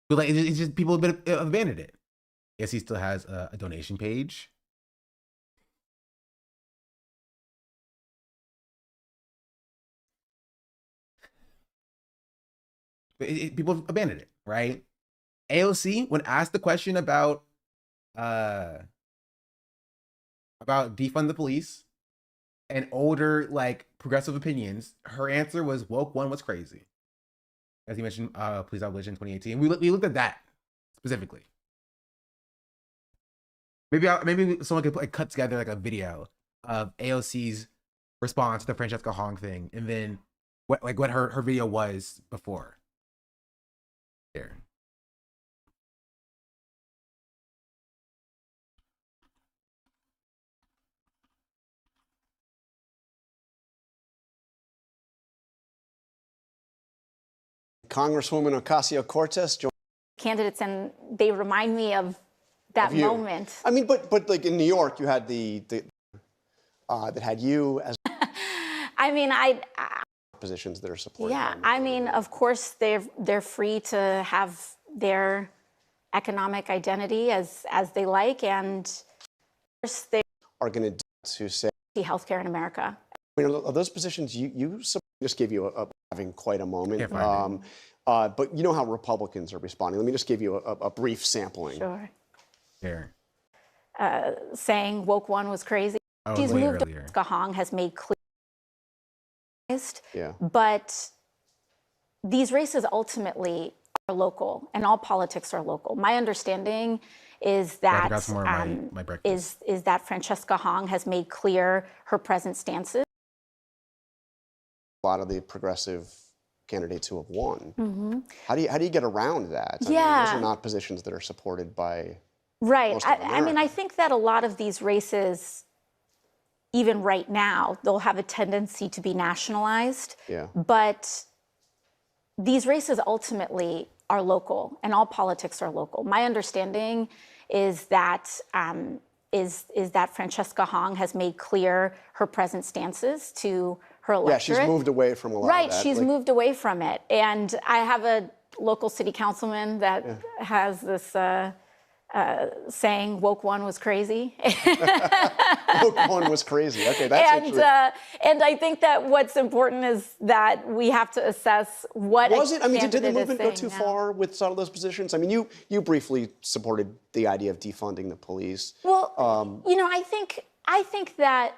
But like, it's just people have been abandoned it. Yes, he still has a donation page. But people have abandoned it, right? AOC, when asked the question about defund the police and older like progressive opinions, her answer was woke one was crazy. As you mentioned, police abolition in 2018. We looked at that specifically. Maybe someone could like cut together like a video of AOC's response to the Francesca Hong thing, and then what her video was before. Here. Congresswoman Ocasio-Cortez joined candidates, and they remind me of that moment. I mean, but like in New York, you had the that had you as. I mean, positions that are supported. Yeah, I mean, of course, they're free to have their economic identity as they like, and of course they are going to say healthcare in America. I mean, are those positions you just gave you having quite a moment. But you know how Republicans are responding. Let me just give you a brief sampling. Sure. Here. Saying woke one was crazy. Oh, She's moved. Earlier. Hong has made clear. Yeah. But these races ultimately are local, and all politics are local. My understanding is that is that Francesca Hong has made clear her present stances. A lot of the progressive candidates who have won. Mm-hmm. How do you get around that? I mean, those are not positions that are supported by most of America. I mean, I think that a lot of these races, even right now, they'll have a tendency to be nationalized. Yeah. But these races ultimately are local, and all politics are local. My understanding is that that Francesca Hong has made clear her present stances to her electorate. Yeah, she's moved away from a lot of that. Right, she's moved away from it. And I have a local city councilman that has this saying, woke one was crazy. Woke one was crazy. Okay, that's and I think that what's important is that we have to assess what was it. I mean, did the movement go too far with some of those positions? I mean, you briefly supported the idea of defunding the police. Well, you know, I think that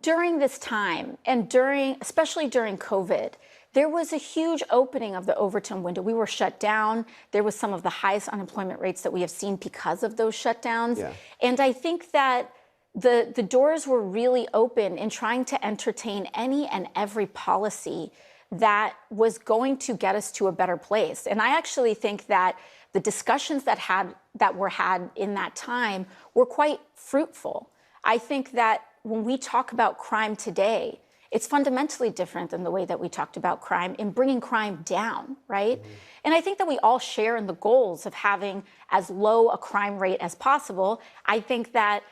during this time and especially during COVID, there was a huge opening of the Overton window. We were shut down. There was some of the highest unemployment rates that we have seen because of those shutdowns. Yeah. And I think that the doors were really open in trying to entertain any and every policy that was going to get us to a better place. And I actually think that the discussions that were had in that time were quite fruitful. I think that when we talk about crime today, it's fundamentally different than the way that we talked about crime in bringing crime down, right? Mm-hmm. And I think that we all share in the goals of having as low a crime rate as possible. I think that,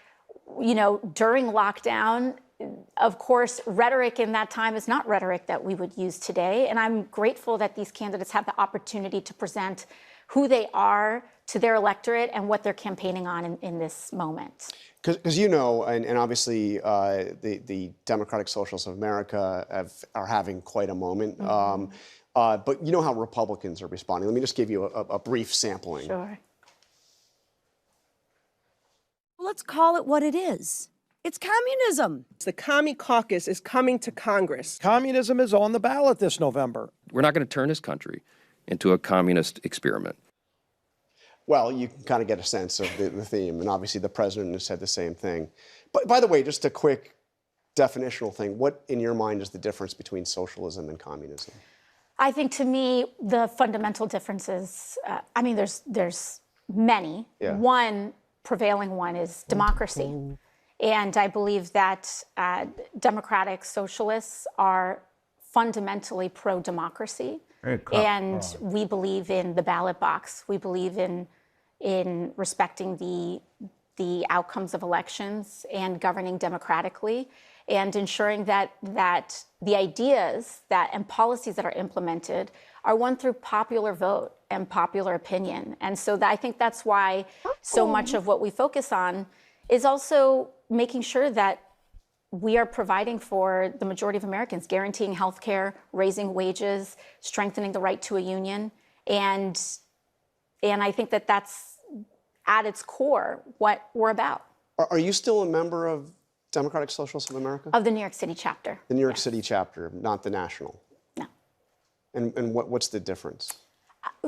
you know, during lockdown, of course, rhetoric in that time is not rhetoric that we would use today. And I'm grateful that these candidates have the opportunity to present who they are to their electorate and what they're campaigning on in this moment. Because you know, and obviously the Democratic Socialists of America are having quite a moment. Mm-hmm. But you know how Republicans are responding. Let me just give you a brief sampling. Sure. Let's call it what it is. It's communism. The Commie Caucus is coming to Congress. Communism is on the ballot this November. We're not going to turn this country into a communist experiment. Well, you can kind of get a sense of the theme, and obviously the president has said the same thing. But by the way, just a quick definitional thing. What, in your mind, is the difference between socialism and communism? I think, to me, the fundamental differences, I mean, there's many. Yeah. One prevailing one is democracy. And I believe that democratic socialists are fundamentally pro-democracy. And we believe in the ballot box. We believe in respecting the outcomes of elections and governing democratically and ensuring that the ideas and policies that are implemented are won through popular vote and popular opinion. And so I think that's why so much of what we focus on is also making sure that we are providing for the majority of Americans, guaranteeing health care, raising wages, strengthening the right to a union. And I think that that's at its core what we're about. Are you still a member of Democratic Socialists of America? Of the New York City chapter. The New York City chapter, not the national? No. And what's the difference?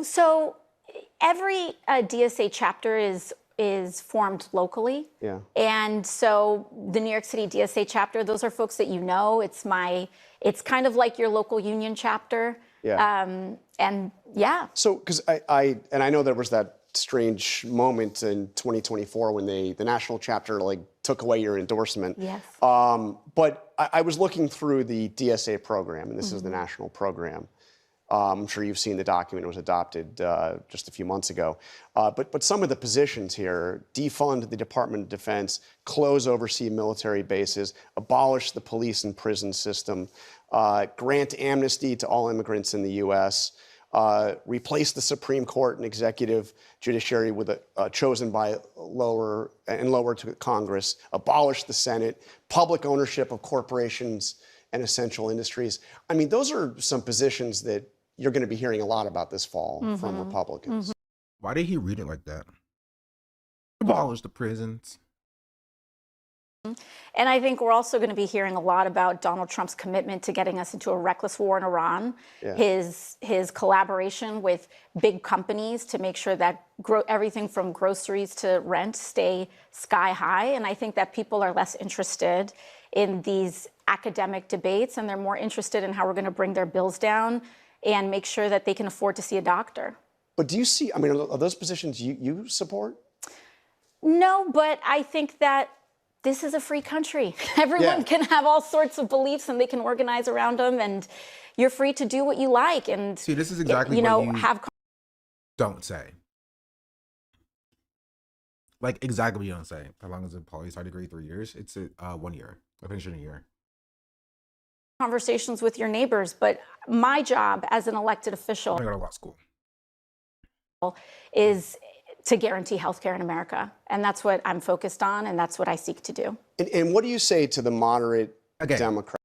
So every DSA chapter is formed locally. Yeah. And so the New York City DSA chapter, those are folks that you know. It's kind of like your local union chapter. Yeah. And yeah. So, because I know there was that strange moment in 2024 when the national chapter took away your endorsement. Yes. But I was looking through the DSA program, and this is the national program. I'm sure you've seen the document. It was adopted just a few months ago. But some of the positions here: defund the Department of Defense, close overseas military bases, abolish the police and prison system, grant amnesty to all immigrants in the U.S., replace the Supreme Court and executive judiciary with chosen by lower to Congress, abolish the Senate, public ownership of corporations and essential industries. I mean, those are some positions that you're going to be hearing a lot about this fall from Republicans. Why did he read it like that? Abolish the prisons. And I think we're also going to be hearing a lot about Donald Trump's commitment to getting us into a reckless war in Iran, his collaboration with big companies to make sure that everything from groceries to rent stay sky high. And I think that people are less interested in these academic debates, and they're more interested in how we're going to bring their bills down and make sure that they can afford to see a doctor. But do you see, I mean, are those positions you support? No, but I think that this is a free country. Everyone can have all sorts of beliefs and they can organize around them, and you're free to do what you like. And see, this is exactly what you have don't say. Like exactly what you don't say. How long is a poli-sci degree? 3 years? It's 1 year. I finish in a year. Conversations with your neighbors, but my job as an elected official I go to law school is to guarantee healthcare in America. And that's what I'm focused on, and that's what I seek to do. And what do you say to the moderate Democrat?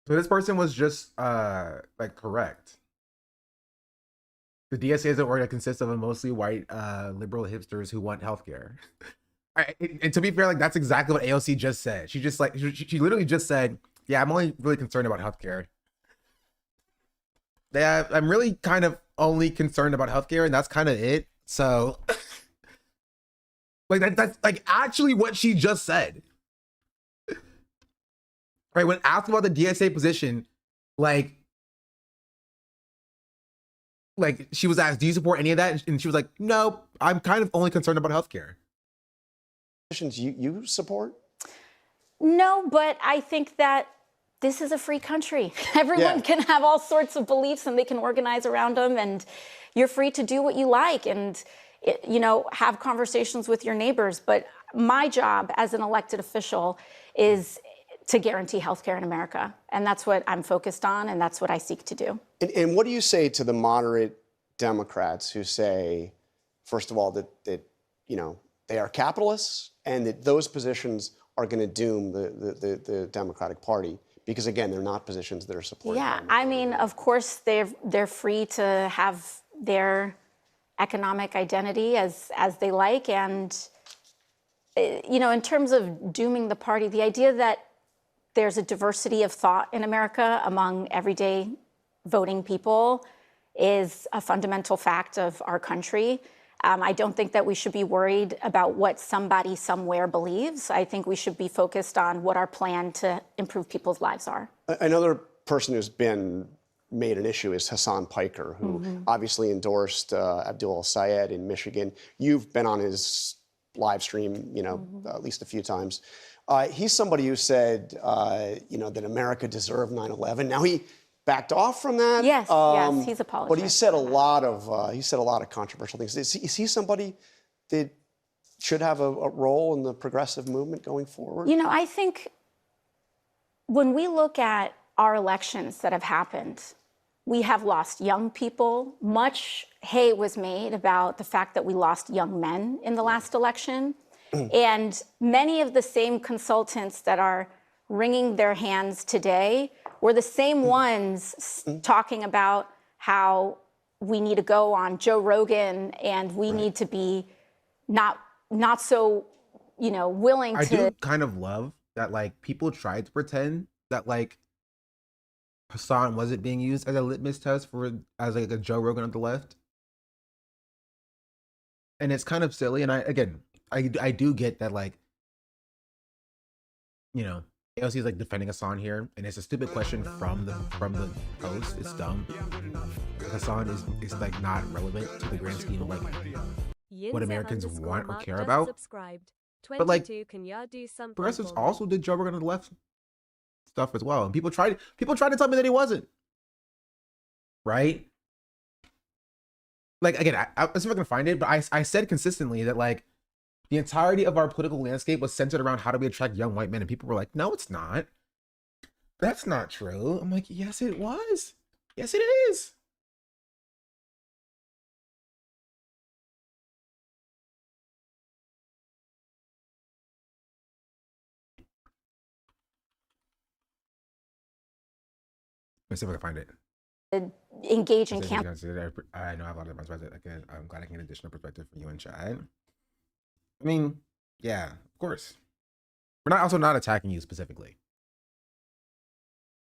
So this person was just correct. The DSA is an org that consists of a mostly white liberal hipsters who want healthcare. And to be fair, that's exactly what AOC just said. She just she literally just said, yeah, I'm only really concerned about healthcare. Yeah, I'm really kind of only concerned about healthcare, and that's kind of it. So, that's actually what she just said. Right? When asked about the DSA position, she was asked, do you support any of that? And she was like, no, I'm kind of only concerned about healthcare. Positions you support? No, but I think that this is a free country. Everyone can have all sorts of beliefs and they can organize around them, and you're free to do what you like and, have conversations with your neighbors. But my job as an elected official is to guarantee healthcare in America. And that's what I'm focused on, and that's what I seek to do. And what do you say to the moderate Democrats who say, first of all, that they are capitalists and that those positions are going to doom the Democratic Party? Because again, they're not positions that are supported. Yeah, I mean, of course, they're free to have their economic identity as they like, and you know, in terms of dooming the party, the idea that there's a diversity of thought in America among everyday voting people is a fundamental fact of our country. I don't think that we should be worried about what somebody somewhere believes. I think we should be focused on what our plan to improve people's lives are. Another person who's been made an issue is Hassan Piker, who obviously endorsed Abdul al-Sayed in Michigan. You've been on his live stream, you know, at least a few times. He's somebody who said, you know, that America deserved 9/11. Now he backed off from that. Yes, yes, he's apologized. But he said a lot of controversial things. Is he somebody that should have a role in the progressive movement going forward? You know, I think when we look at our elections that have happened, we have lost young people. Much hay was made about the fact that we lost young men in the last election. And many of the same consultants that are wringing their hands today were the same ones talking about how we need to go on Joe Rogan and we need to be not so, you know, willing to. I do kind of love that, like, people tried to pretend that, like, Hassan wasn't being used as a litmus test as like a Joe Rogan on the left. And it's kind of silly. And I do get that, like, you know, AOC is like defending Hassan here, and it's a stupid question from the post. It's dumb. Hassan is like not relevant to the grand scheme of like what Americans want or care about. But like, progressives also did Joe Rogan on the left stuff as well, and people tried to tell me that he wasn't. Right? Like, again, let's see if I can find it, but I said consistently that, like, the entirety of our political landscape was centered around how do we attract young white men, and people were like, no, it's not. That's not true. I'm like, yes, it was. Yes, it is. Let's see if I can find it. Engage in camp. I know I have a lot of perspective. I'm glad I can get additional perspective from you and Chad. I mean, yeah, of course. We're also not attacking you specifically.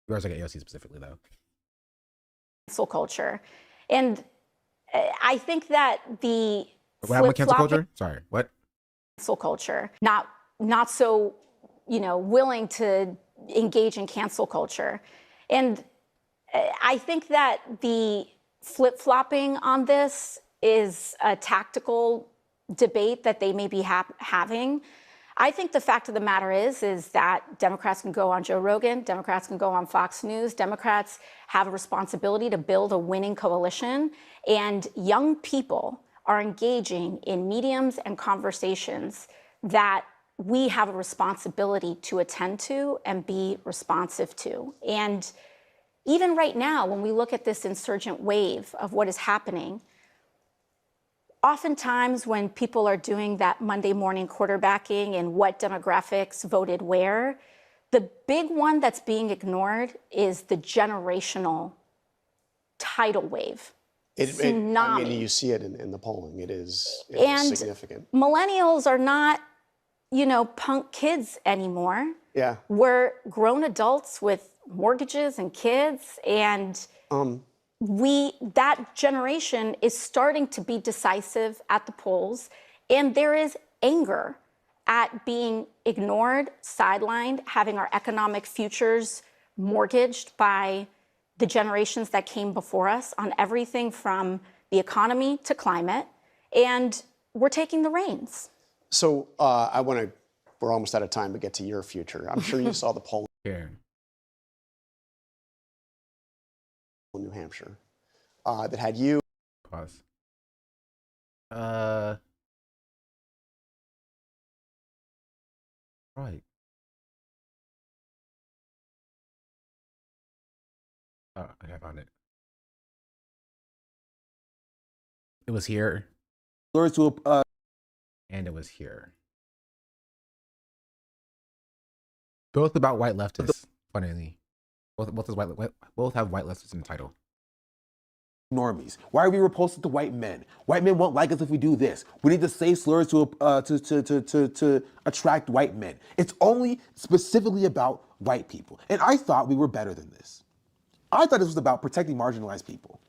We're also like AOC specifically, though. Cancel culture, and I think that the what happened with cancel culture? Sorry, what? Cancel culture, not so, you know, willing to engage in cancel culture, and I think that the flip-flopping on this is a tactical debate that they may be having. I think the fact of the matter is that Democrats can go on Joe Rogan, Democrats can go on Fox News, Democrats have a responsibility to build a winning coalition, and young people are engaging in mediums and conversations that we have a responsibility to attend to and be responsive to. And even right now, when we look at this insurgent wave of what is happening, oftentimes when people are doing that Monday morning quarterbacking and what demographics voted where, the big one that's being ignored is the generational tidal wave. Tsunami. I mean, you see it in the polling. It is significant. Millennials are not, you know, punk kids anymore. Yeah. We're grown adults with mortgages and kids, and that generation is starting to be decisive at the polls, and there is anger at being ignored, sidelined, having our economic futures mortgaged by the generations that came before us on everything from the economy to climate, and we're taking the reins. So we're almost out of time to get to your future. I'm sure you saw the poll here in New Hampshire that had you. Pause. Right. Oh, I found it. It was here. And it was here. Both about white leftists, funnily. Both have white leftists in the title. normies? Why are we repulsive to white men? White men won't like us if we do this. We need to say slurs to attract white men. It's only specifically about white people. And I thought we were better than this. I thought this was about protecting marginalized people.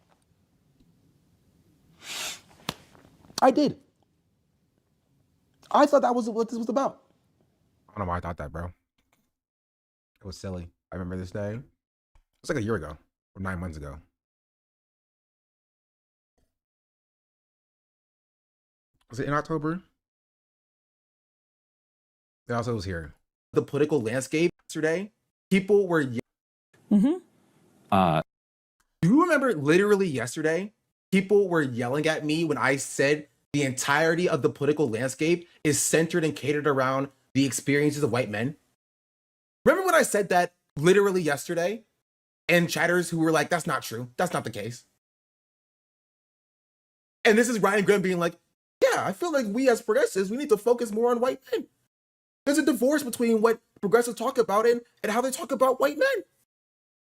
I did. I thought that was what this was about. I don't know why I thought that, bro. It was silly. I remember this day. It was like a year ago or 9 months ago. Was it in October? It also was here. The political landscape yesterday, people were... Do you remember literally yesterday, people were yelling at me when I said the entirety of the political landscape is centered and catered around the experiences of white men? Remember when I said that literally yesterday? And chatters who were like, that's not true. That's not the case. And this is Ryan Graham being like, yeah, I feel like we as progressives, we need to focus more on white men. There's a divorce between what progressives talk about and how they talk about white men.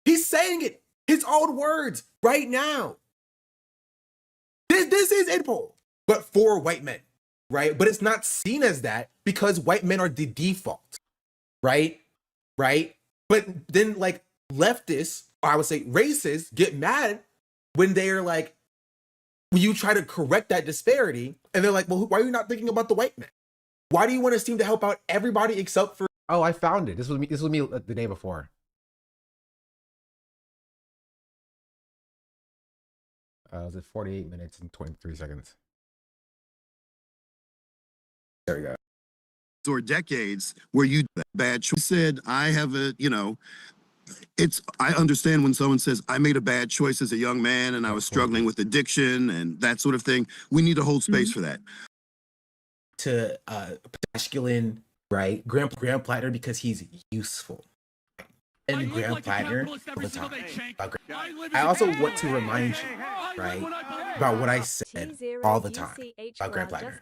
He's saying it, his own words, right now. This is Interpol, but for white men, right? But it's not seen as that because white men are the default, right? Right? But then like leftists, or I would say racists, get mad when they're like, when you try to correct that disparity, and they're like, well, why are you not thinking about the white man? Why do you want to seem to help out everybody except for... Oh, I found it. This was me the day before. Was it 48 minutes and 23 seconds? There we go. Or decades where you bad choice. Said, I have a, I understand when someone says, I made a bad choice as a young man and I was struggling with addiction and that sort of thing. We need to hold space for that. To masculine, right? Graham Plattner because he's useful. And Graham Plattner all the time. I also want to remind you, right, about what I said all the time about Graham Plattner.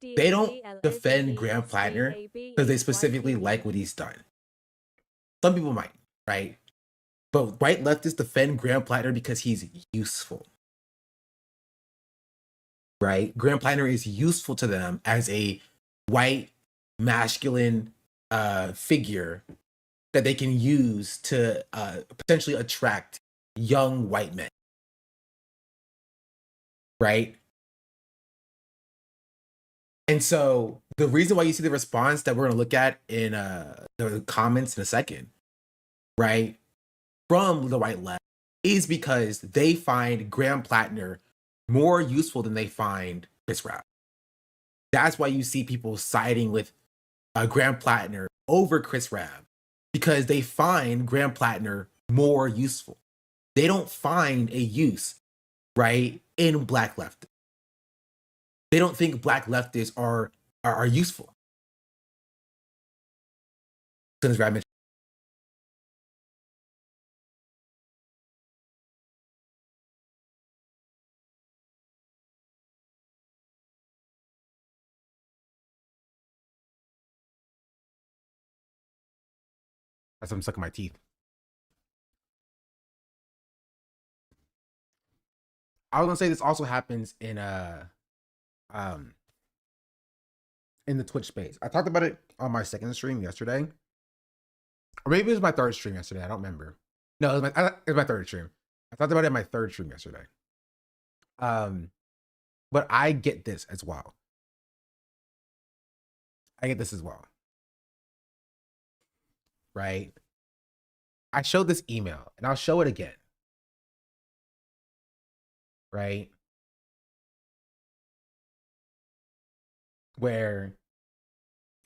They don't defend Graham Plattner because they specifically like what he's done. Some people might, right? But white leftists defend Graham Plattner because he's useful. Right? Graham Plattner is useful to them as a white, masculine figure that they can use to potentially attract young white men. Right? And so the reason why you see the response that we're going to look at in the comments in a second, right, from the white left is because they find Graham Plattner more useful than they find Chris Rapp. That's why you see people siding with Graham Plattner over Chris Rapp, because they find Graham Plattner more useful. They don't find a use, right, in black leftists. They don't think black leftists are useful. Since Rapp mentioned. As I'm sucking my teeth. I was gonna say this also happens in the Twitch space. I talked about it on my second stream yesterday. Or maybe it was my third stream yesterday. I don't remember. No, it was my third stream. I talked about it in my third stream yesterday. But I get this as well. Right? I showed this email and I'll show it again. Right? Where,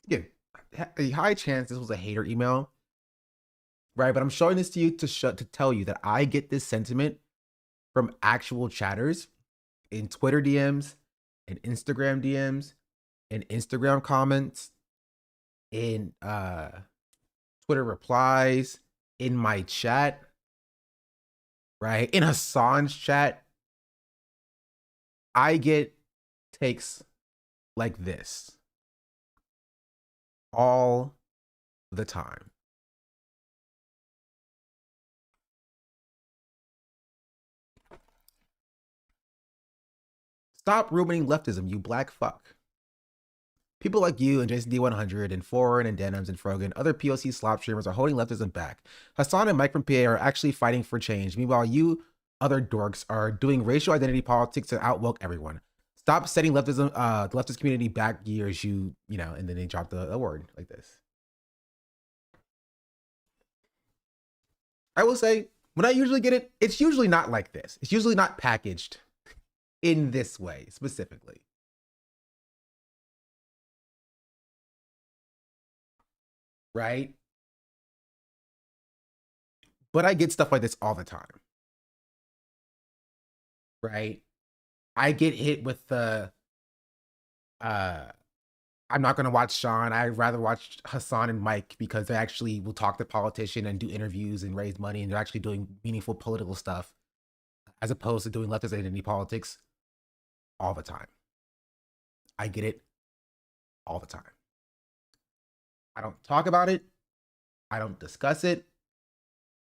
again, a high chance this was a hater email. Right? But I'm showing this to you to tell you that I get this sentiment from actual chatters in Twitter DMs, in Instagram DMs, in Instagram comments, in Twitter replies, in my chat, right? In Hassan's chat. I get takes like this all the time. Stop ruining leftism, you black fuck. People like you and Jason D100 and Foreign and Denims and Frogan, other POC slop streamers are holding leftism back. Hassan and Mike from PA are actually fighting for change. Meanwhile, you other dorks are doing racial identity politics to outwoke everyone. Stop setting leftism, the leftist community back years, you know, and then they drop the word like this. I will say, when I usually get it, it's usually not like this. It's usually not packaged in this way, specifically. Right? But I get stuff like this all the time. Right? I get hit with the, I'm not going to watch Sean. I'd rather watch Hassan and Mike because they actually will talk to politicians and do interviews and raise money, and they're actually doing meaningful political stuff as opposed to doing leftist identity politics all the time. I get it all the time. I don't talk about it. I don't discuss it,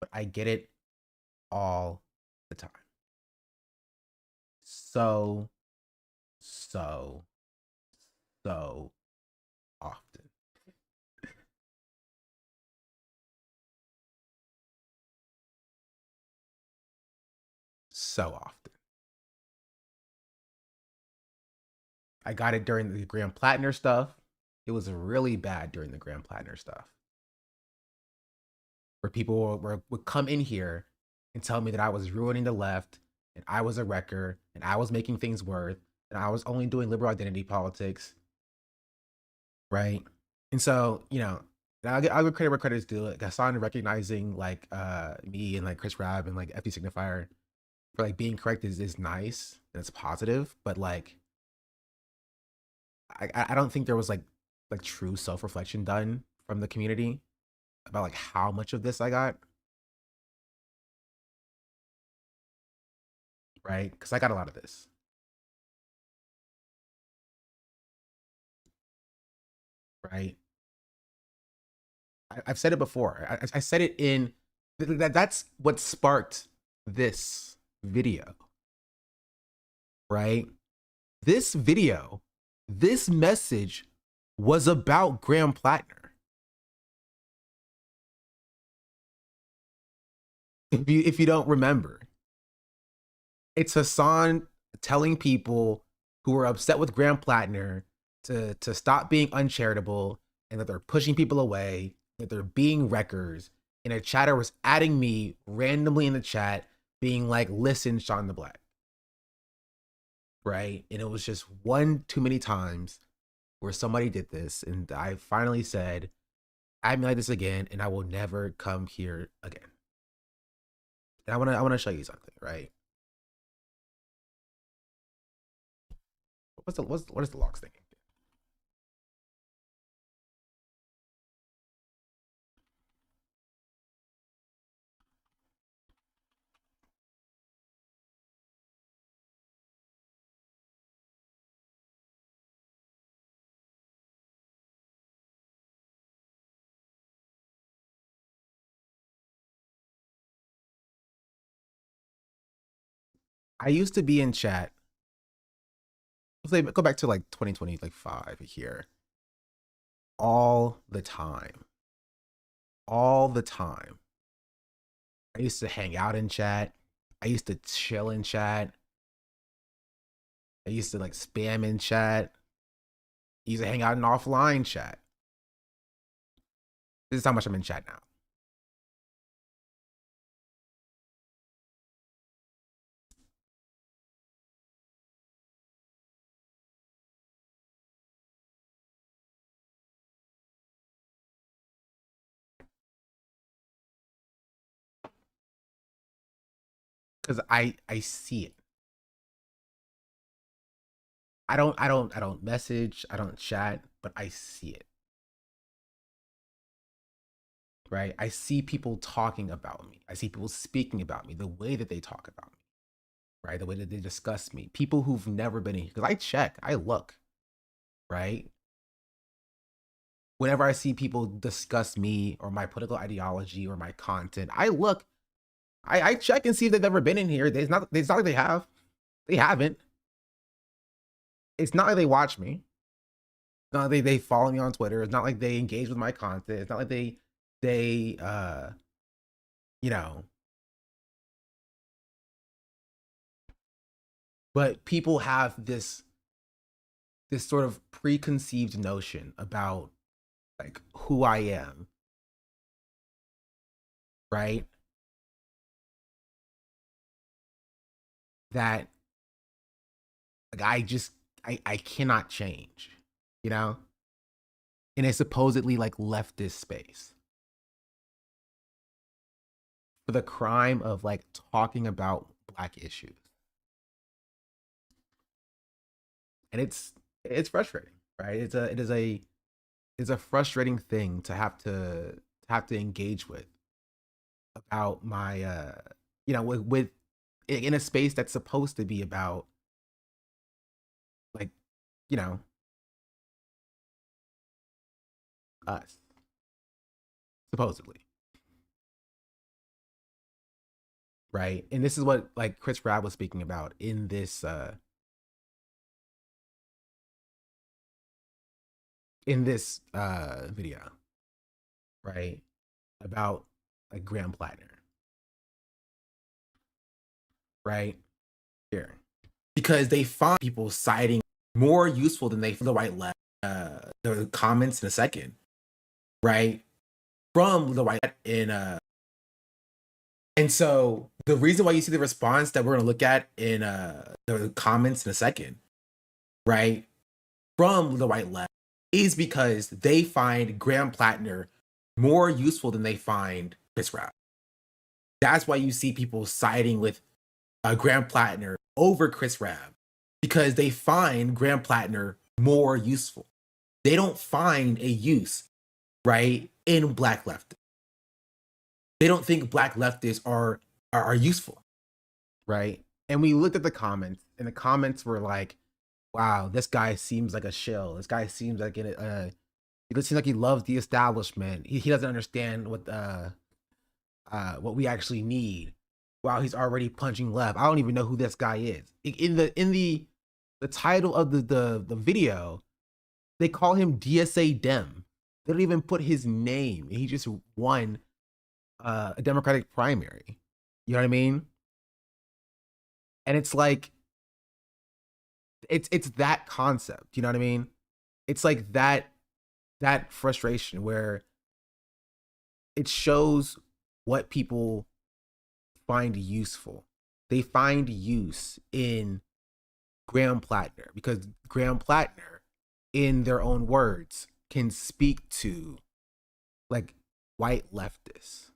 but I get it all the time. So often. So often. I got it during the Graham Plattner stuff. It was really bad during the Graham Plattner stuff. Where people would come in here and tell me that I was ruining the left, and I was a wrecker, and I was making things worse, and I was only doing liberal identity politics. Right? And so, you know, I'll give credit where credit's due. Like Hassan recognizing like me and like Chris Rab and like FD Signifier for like being correct is nice and it's positive, but like I don't think there was like true self-reflection done from the community about like how much of this I got. Right? Because I got a lot of this. Right? I've said it before. I said it in that's what sparked this video. Right? This video, this message was about Graham Plattner. If you don't remember, it's Hassan telling people who are upset with Graham Plattner to stop being uncharitable and that they're pushing people away, that they're being wreckers. And a chatter was adding me randomly in the chat being like, listen, Sean the Black. Right? And it was just one too many times where somebody did this. And I finally said, I'm like this again, and I will never come here again. And I want to show you something, right? What is the logs thinking? I used to be in chat. Let's go back to like 2020, like 5 here. All the time. All the time. I used to hang out in chat. I used to chill in chat. I used to like spam in chat. I used to hang out in offline chat. This is how much I'm in chat now. Because I see it. I don't message, I don't chat, but I see it. Right? I see people talking about me. I see people speaking about me, the way that they talk about me. Right? The way that they discuss me. People who've never been in here. Because I check, I look. Right? Whenever I see people discuss me or my political ideology or my content, I look. I check and see if they've ever been in here. It's not like they have. They haven't. it's not like they watch me. It's not like they follow me on Twitter. It's not like they engage with my content. It's not like they you know, but people have this sort of preconceived notion about like who I am, right? That like I cannot change, you know? In a supposedly like leftist space. For the crime of like talking about Black issues. And it's frustrating, right? It's a frustrating thing to have to engage with about my you know, with in a space that's supposed to be about like, you know, us, supposedly, right? And this is what like Chris Rabb was speaking about in this video, right? About like Graham Plattner, right? Here. Because they find people citing more useful than they the white left. The comments in a second, right? From the white in and so the reason why you see the response that we're gonna look at in the comments in a second, right? From the white left is because they find Graham Plattner more useful than they find Chris Rabb. That's why you see people siding with Graham Plattner over Chris Rabb, because they find Graham Plattner more useful. They don't find a use, right, in Black leftists. They don't think Black leftists are useful, right? And we looked at the comments, and the comments were like, "Wow, this guy seems like a shill. This guy seems like he seems like he loves the establishment. He doesn't understand what we actually need. Wow, he's already punching left. I don't even know who this guy is." In the title of the video, they call him DSA Dem. They don't even put his name. He just won a Democratic primary. You know what I mean? And it's like, it's that concept. You know what I mean? It's like that frustration where it shows what people find useful. They find use in Graham Plattner because Graham Plattner, in their own words, can speak to like white leftists,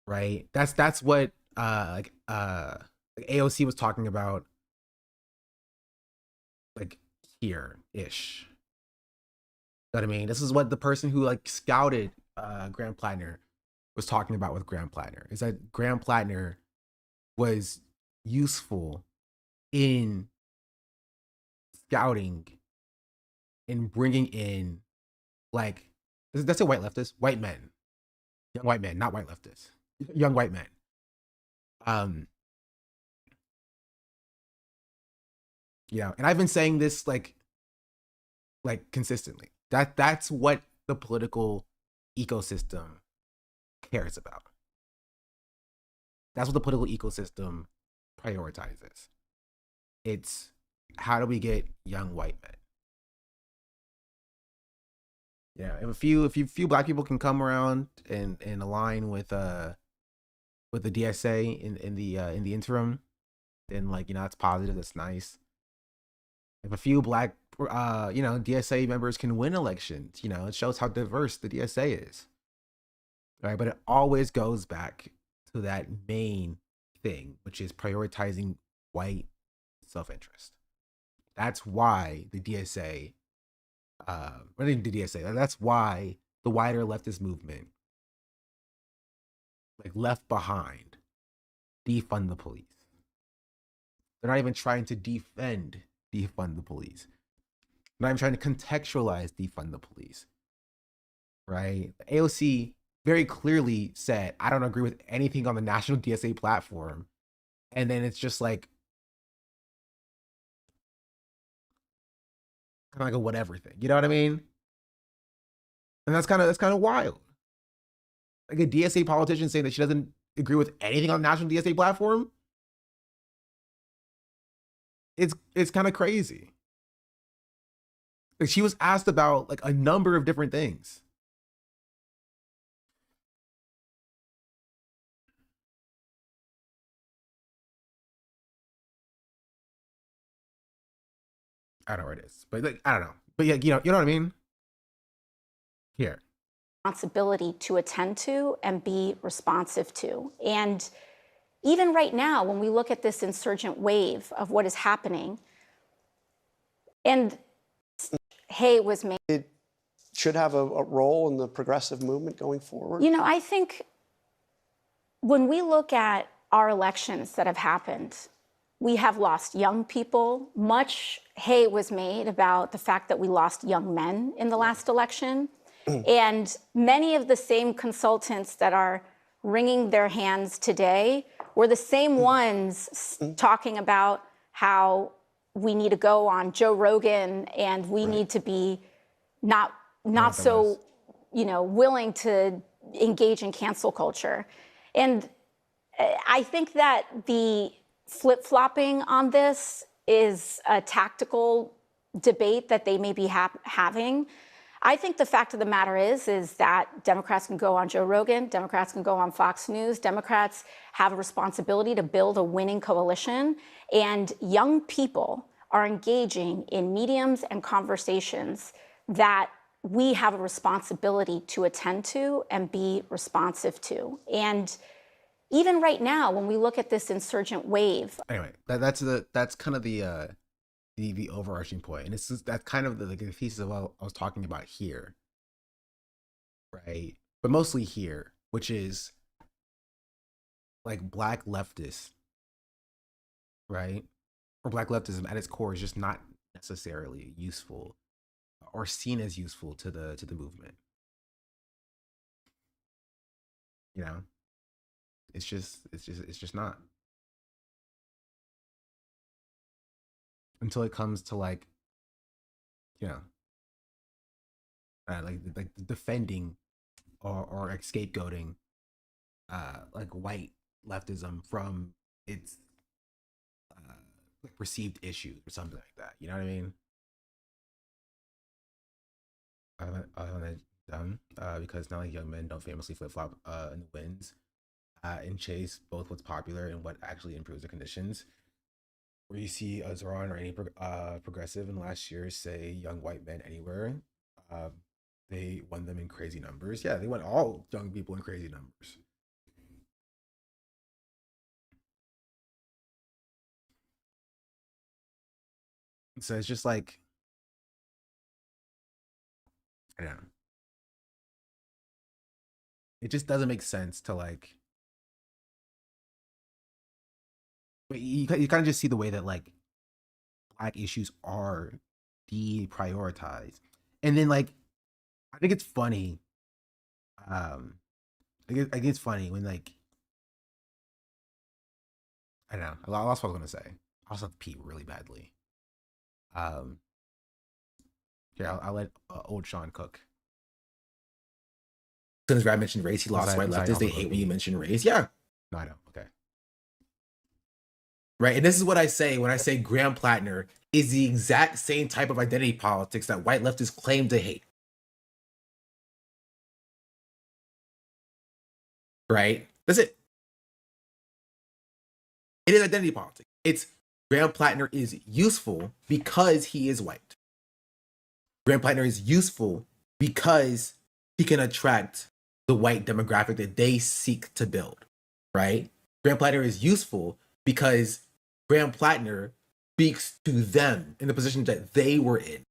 right? That's what like AOC was talking about, like here ish. You know what I mean? This is what the person who like scouted Graham Plattner was talking about with Graham Plattner, is that Graham Plattner was useful in scouting and bringing in like, that's a white leftist, white men, young white men, not white leftists, young white men. Yeah, and I've been saying this like consistently. That's what the political ecosystem cares about. That's what the political ecosystem prioritizes. It's how do we get young white men? Yeah, if a few Black people can come around and align with the DSA in the interim, then like, you know, that's positive. That's nice. If a few Black you know, DSA members can win elections, you know, it shows how diverse the DSA is. Right, but it always goes back to that main thing, which is prioritizing white self-interest. That's why the DSA, that's why the wider leftist movement, like Left Behind, defund the police. They're not even trying to defund the police. They're not even trying to contextualize defund the police. Right? AOC very clearly said, I don't agree with anything on the national DSA platform. And then it's just like, kind of like a whatever thing. You know what I mean? And that's kind of wild. Like a DSA politician saying that she doesn't agree with anything on the national DSA platform. It's kind of crazy. Like she was asked about like a number of different things. I don't know where it is, but like, I don't know. But yeah, you know what I mean? Here. Responsibility to attend to and be responsive to. And even right now, when we look at this insurgent wave of what is happening, and hay was made. It should have a role in the progressive movement going forward. You know, I think when we look at our elections that have happened, we have lost young people. Much hay was made about the fact that we lost young men in the last election. And many of the same consultants that are wringing their hands today were the same ones talking about how we need to go on Joe Rogan and we need to be not so, you know, willing to engage in cancel culture. And I think that the flip-flopping on this is a tactical debate that they may be having. I think the fact of the matter is that Democrats can go on Joe Rogan, Democrats can go on Fox News, Democrats have a responsibility to build a winning coalition, and young people are engaging in mediums and conversations that we have a responsibility to attend to and be responsive to. And even right now, when we look at this insurgent wave. Anyway, that's kind of the overarching point, and that's kind of the thesis of what I was talking about here, right? But mostly here, which is like Black leftists, right? Or Black leftism at its core is just not necessarily useful or seen as useful to the movement. You know, it's just not. Until it comes to like, you know, like defending or like scapegoating like white leftism from its perceived issues or something like that. You know what I mean? I find that dumb because now like young men don't famously flip flop in the winds and chase both what's popular and what actually improves their conditions. Where you see a Zoran or any progressive in the last year say young white men anywhere, they won them in crazy numbers. Yeah, they won all young people in crazy numbers. So it's just like, I don't know. It just doesn't make sense to like, but you kind of just see the way that like Black issues are deprioritized. And then like, I think it's funny. I think it's funny when like, I don't know. I lost what I was gonna say. I also have to pee really badly. Yeah, I'll let old Sean cook. As soon as Brad mentioned race, he lost white leftists. They hate when you mention race. Yeah. No, I know. Okay. Right. And this is what I say when I say Graham Plattner is the exact same type of identity politics that white leftists claim to hate. Right? That's it. It is identity politics. It's Graham Plattner is useful because he is white. Graham Plattner is useful because he can attract the white demographic that they seek to build, right? Graham Plattner is useful because Graham Plattner speaks to them in the position that they were in.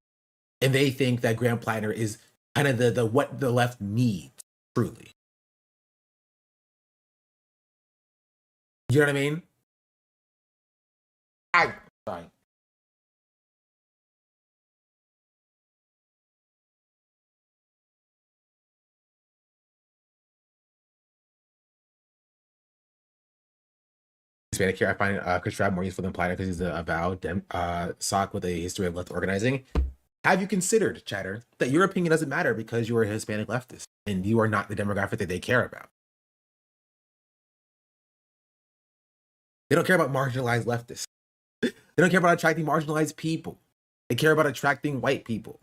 And they think that Graham Plattner is kind of the what the left needs, truly. You know what I mean? Sorry. Hispanic here, I find Chris Trapp more useful than Plattner because he's a avowed sock with a history of left organizing. Have you considered, Chatter, that your opinion doesn't matter because you are a Hispanic leftist and you are not the demographic that they care about? They don't care about marginalized leftists. They don't care about attracting marginalized people. They care about attracting white people.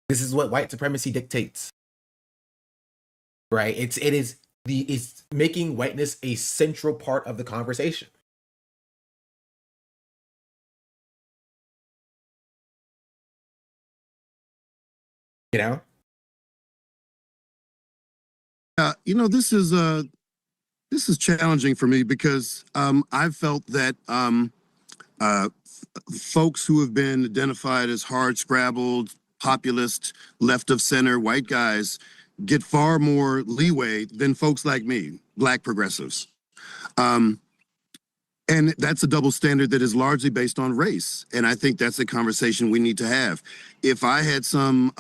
This is what white supremacy dictates. Right? It's making whiteness a central part of the conversation. You know? This is challenging for me because I've felt that folks who have been identified as hard-scrabbled, populist, left of center white guys get far more leeway than folks like me, Black progressives. And that's a double standard that is largely based on race. And I think that's a conversation we need to have. If I had some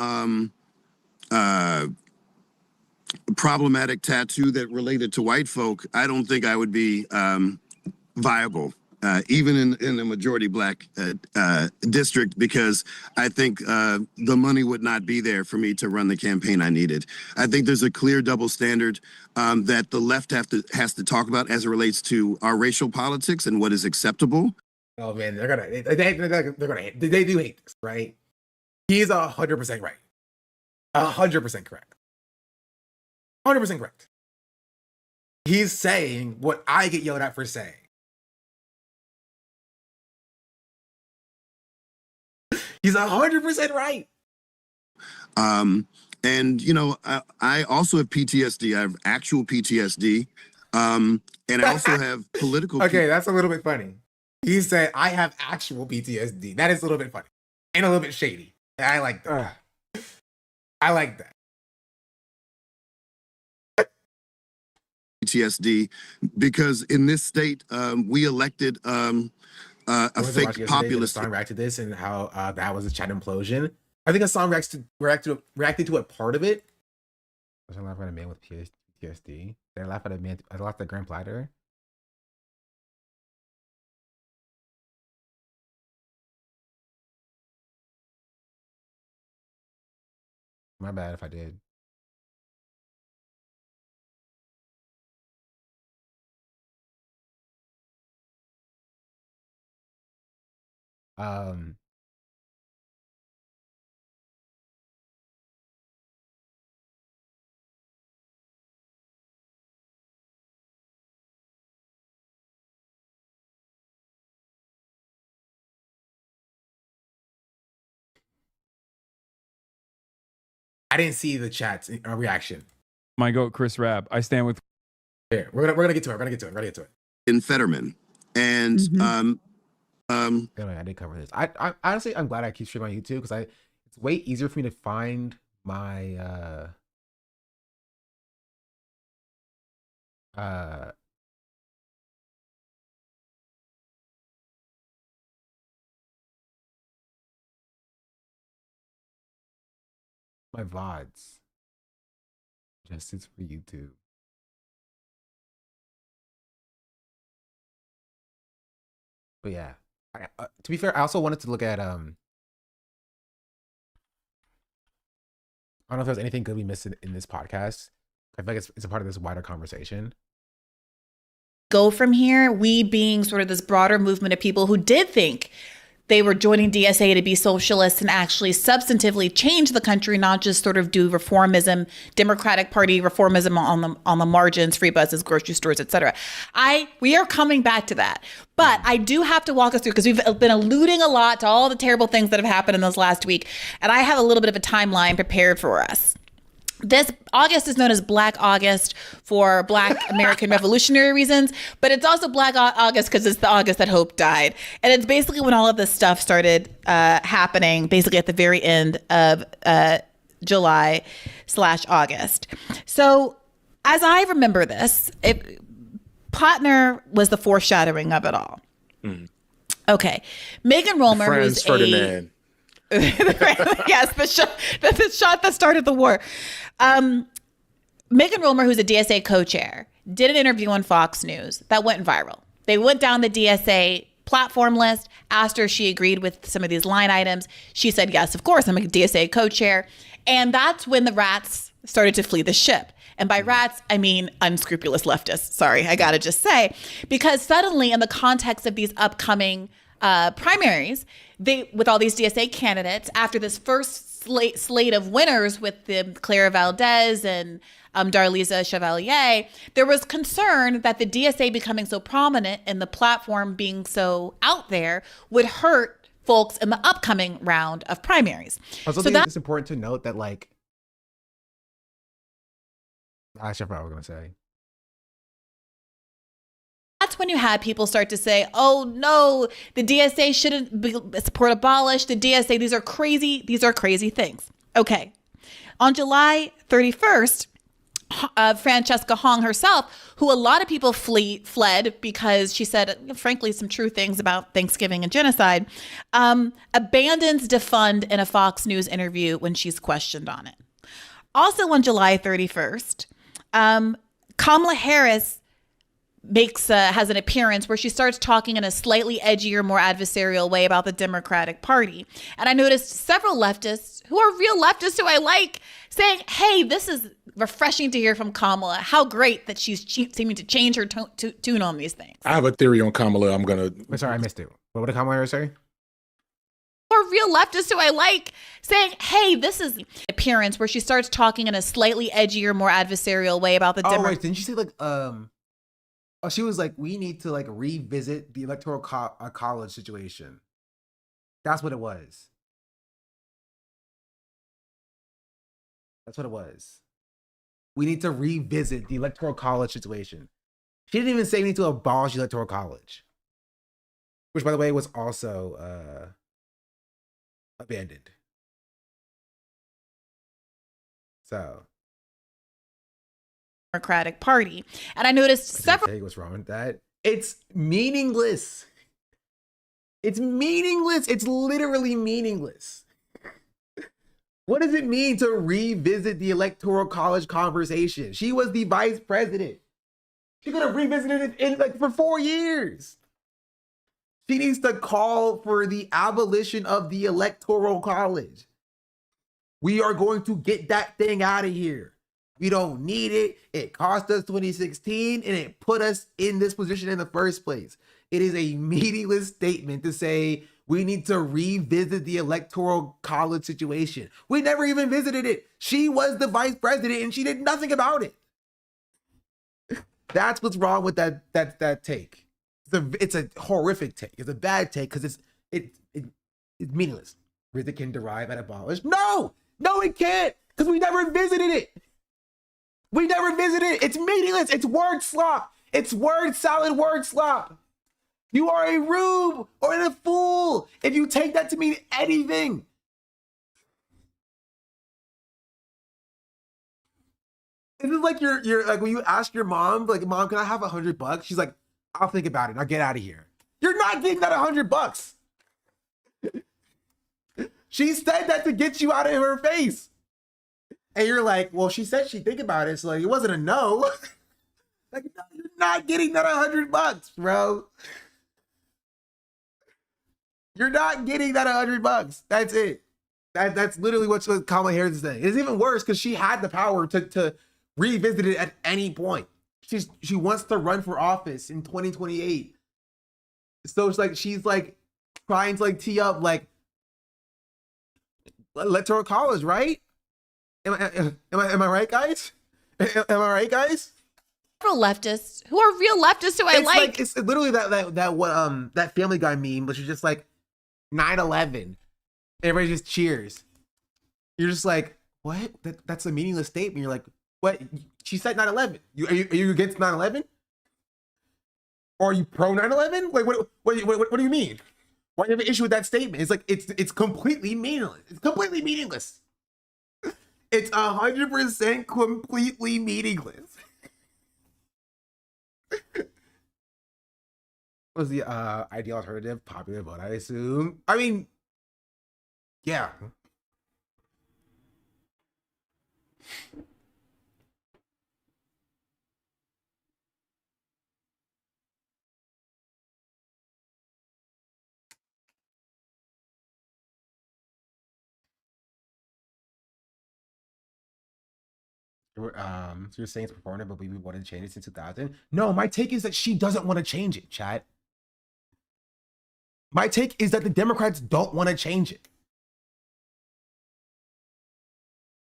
problematic tattoo that related to white folk, I don't think I would be viable, even in a majority Black district, because I think the money would not be there for me to run the campaign I needed. I think there's a clear double standard that the left has to talk about as it relates to our racial politics and what is acceptable. Oh man, they do hate this, right? He's 100% right. 100% correct. 100% correct. He's saying what I get yelled at for saying. He's 100% right. And you know, I also have PTSD. I have actual PTSD, and I also have political. Okay, that's a little bit funny. He said, "I have actual PTSD." That is a little bit funny and a little bit shady. I like that. I like that. PTSD, because in this state, we elected a fake populist. Song reacted to this and how that was a chat implosion. I think a song reacted to a part of it. Was I laughing at a man with PTSD? Did I laugh at a man? I laughed at Grand Platter. My bad if I did. I didn't see the chat's reaction. My goat, Chris Rabb. I stand with. Here, we're gonna get to it. We're gonna get to it. In Fetterman, and Anyway, I did cover this. I honestly, I'm glad I keep streaming on YouTube because it's way easier for me to find my my VODs. Just it's for YouTube. But yeah, to be fair, I also wanted to look at I don't know if there's anything good we missed in this podcast. I feel like it's a part of this wider conversation. Go from here, we being sort of this broader movement of people who did think they were joining DSA to be socialists and actually substantively change the country, not just sort of do reformism, Democratic Party reformism on the margins, free buses, grocery stores, etc. We are coming back to that. But I do have to walk us through, because we've been alluding a lot to all the terrible things that have happened in this last week. And I have a little bit of a timeline prepared for us. This August is known as Black August for Black American revolutionary reasons, but it's also Black August because it's the August that Hope died. And it's basically when all of this stuff started happening, basically at the very end of July/August. So as I remember this, Potner was the foreshadowing of it all. Mm. Okay. Megan Romer, Franz Ferdinand. Yes, the shot that started the war. Megan Romer, who's a DSA co-chair, did an interview on Fox News that went viral. They went down the DSA platform list, asked her if she agreed with some of these line items. She said, yes, of course, I'm a DSA co-chair. And that's when the rats started to flee the ship. And by rats, I mean unscrupulous leftists. Sorry, I got to just say, because suddenly in the context of these upcoming primaries, with all these DSA candidates, after this first slate of winners with the Clara Valdez and Darlisa Chevalier, there was concern that the DSA becoming so prominent and the platform being so out there would hurt folks in the upcoming round of primaries. I also think it's important to note that, like, I should probably going to say. That's when you had people start to say, oh no, the DSA shouldn't be support abolished. The DSA, these are crazy things. Okay. On July 31st, Francesca Hong herself, who a lot of people fled because she said, frankly, some true things about Thanksgiving and genocide, abandons Defund in a Fox News interview when she's questioned on it. Also on July 31st, Kamala Harris has an appearance where she starts talking in a slightly edgier, more adversarial way about the Democratic Party. And I noticed several leftists who are real leftists who I like saying, hey, this is refreshing to hear from Kamala. How great that she's seeming to change her tune on these things. I have a theory on Kamala. I'm sorry, I missed it. What did Kamala say? Or real leftists who I like saying, hey, this is appearance where she starts talking in a slightly edgier, more adversarial way about the Wait, didn't you say like, she was like, we need to like revisit the electoral college situation. That's what it was. That's what it was. We need to revisit the electoral college situation. She didn't even say we need to abolish the electoral college, which, by the way, was also abandoned. So, Democratic Party. And I noticed several. What's wrong with that? It's meaningless. It's meaningless. It's literally meaningless. What does it mean to revisit the electoral college conversation? She was the vice president. She could have revisited it in like for 4 years. She needs to call for the abolition of the electoral college. We are going to get that thing out of here. We don't need it. It cost us 2016 and it put us in this position in the first place. It is a meaningless statement to say we need to revisit the electoral college situation. We never even visited it. She was the vice president and she did nothing about it. That's what's wrong with that take. It's a horrific take. It's a bad take because it's meaningless. It can derive and abolish. No, it can't, because we never visited it. We never visited it. It's meaningless. It's word slop. It's word salad, word slop. You are a rube or a fool if you take that to mean anything. This is like you're like when you ask your mom, like, Mom, can I have $100? She's like, I'll think about it. I'll get out of here. You're not getting that $100. She said that to get you out of her face. And you're like, well, she said she'd think about it, so like it wasn't a no. Like, no, you're not getting that $100, bro. You're not getting that $100. That's it. That's literally what Kamala Harris is saying. It's even worse because she had the power to revisit it at any point. She wants to run for office in 2028. So it's like she's like trying to like tee up like electoral college, right? Am I right, guys? Am I right, guys? Several leftists who are real leftists who I like. It's literally that Family Guy meme, which is just like 9/11. Everybody just cheers. You're just like, what? That's a meaningless statement. You're like, what? She said 9/11. Are you against 9/11? Or are you pro 9/11? Like, what do you mean? Why do you have an issue with that statement? It's like it's completely meaningless. It's completely meaningless. It's 100% completely meaningless. Was the ideal alternative popular vote, I assume? I mean, yeah. So you're saying it's performative, but we wanted to change it since 2000. No, my take is that she doesn't want to change it, chat. My take is that the Democrats don't want to change it.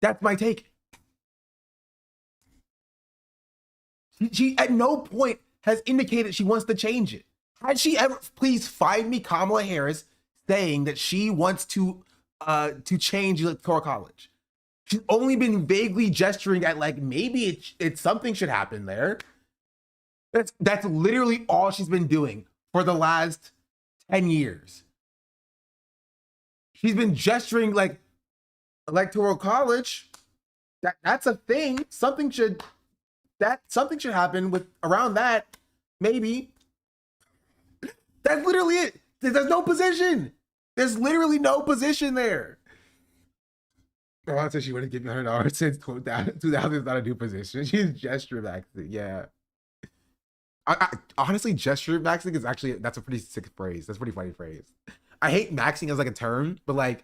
That's my take. She at no point has indicated she wants to change it. Had she ever, please find me Kamala Harris saying that she wants to change electoral college. She's only been vaguely gesturing at like maybe it's something should happen there. That's literally all she's been doing for the last 10 years. She's been gesturing like electoral college. That's a thing. Something should happen with around that. Maybe. That's literally it. There's no position. There's literally no position there. Oh, I said she would have given $100 since 2000 is not a new position. She's gesture maxing. Yeah. I honestly, gesture maxing is actually, that's a pretty sick phrase. That's a pretty funny phrase. I hate maxing as like a term, but like